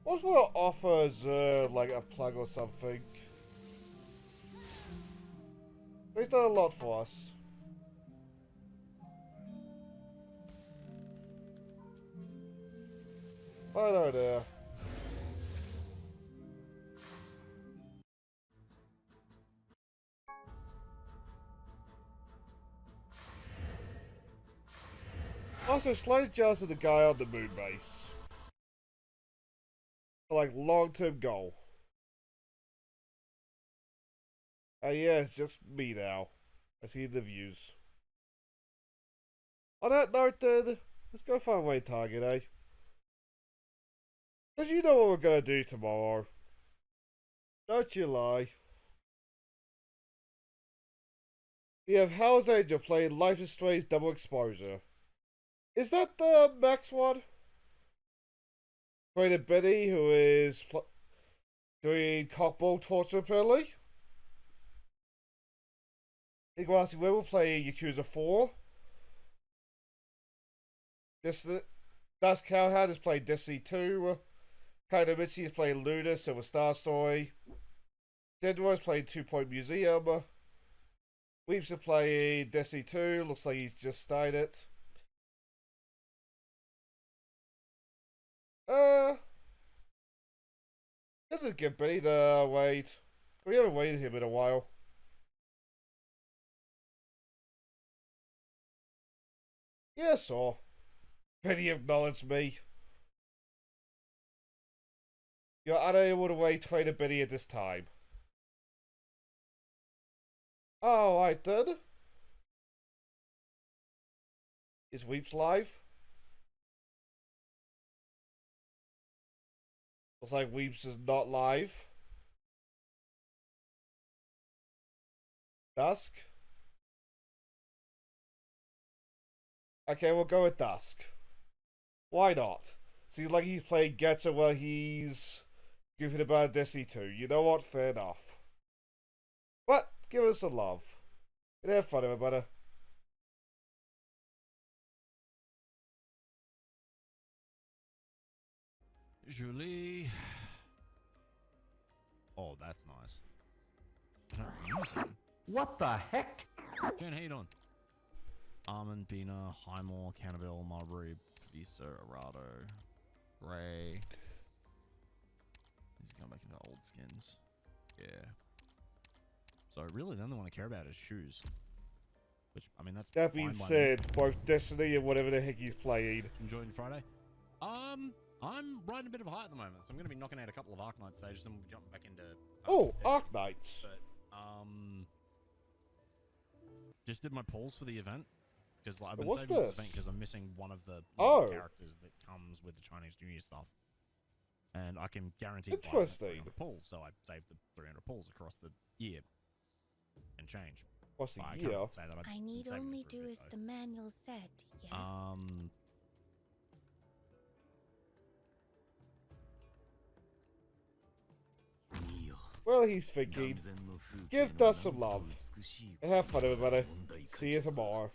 What's what offers, like a plug or something? He's done a lot for us. I know there. Also, slight jealous of the guy on the moon base. Like, long-term goal. Yeah, it's just me now. I see the views. On that note, then, let's go find a target, eh? Because you know what we're gonna do tomorrow. Don't you lie. We have Hell's Angel playing Life is Strange Double Exposure. Is that the max one? Playing Benny, who is doing cockball torture, apparently. Igwasi, where we'll play Yakuza 4. Das Cowhand is playing Destiny 2. Kaido Mitzi is playing Luna, Silver Star Story. Deadroy is playing 2 Point Museum. Weeps is playing Destiny 2. Looks like he's just started it. Let's just give Benny the wait. We haven't waited him in a while. Yes, sir. Benny acknowledged me. You're unable to wait Trader Benny at this time. Alright then. Is Weeps live? Looks like Weeps is not live. Dusk? Okay, we'll go with Dusk. Why not? Seems like he's playing Getza while he's goofing about Destiny 2. You know what? Fair enough. But, give us some love. And have fun, everybody. Julie. Oh, that's nice. I don't use them. What the heck? Turn heat on. Almond, Bina, Highmore, Cannibal, Marbury, Visa, Arado, Grey. He's going back into old skins. Yeah. So really, the only one I care about is shoes. Which, I mean, that's That being said, both Destiny and whatever the heck he's playing. Enjoying Friday? I'm riding a bit of a high at the moment, so I'm going to be knocking out a couple of Arknight stages, and we'll jump back into... Oh, Arknights. But, just did my polls for the event. Because like, I've been saving this event because I'm missing one of the characters that comes with the Chinese New Year stuff. And I can guarantee 300 pulls, so I saved the 300 pulls across the year. And change. What's the year? I need only do as the manual said, yes. Well, he's thinking. Give us some love. And have fun, everybody. See you tomorrow.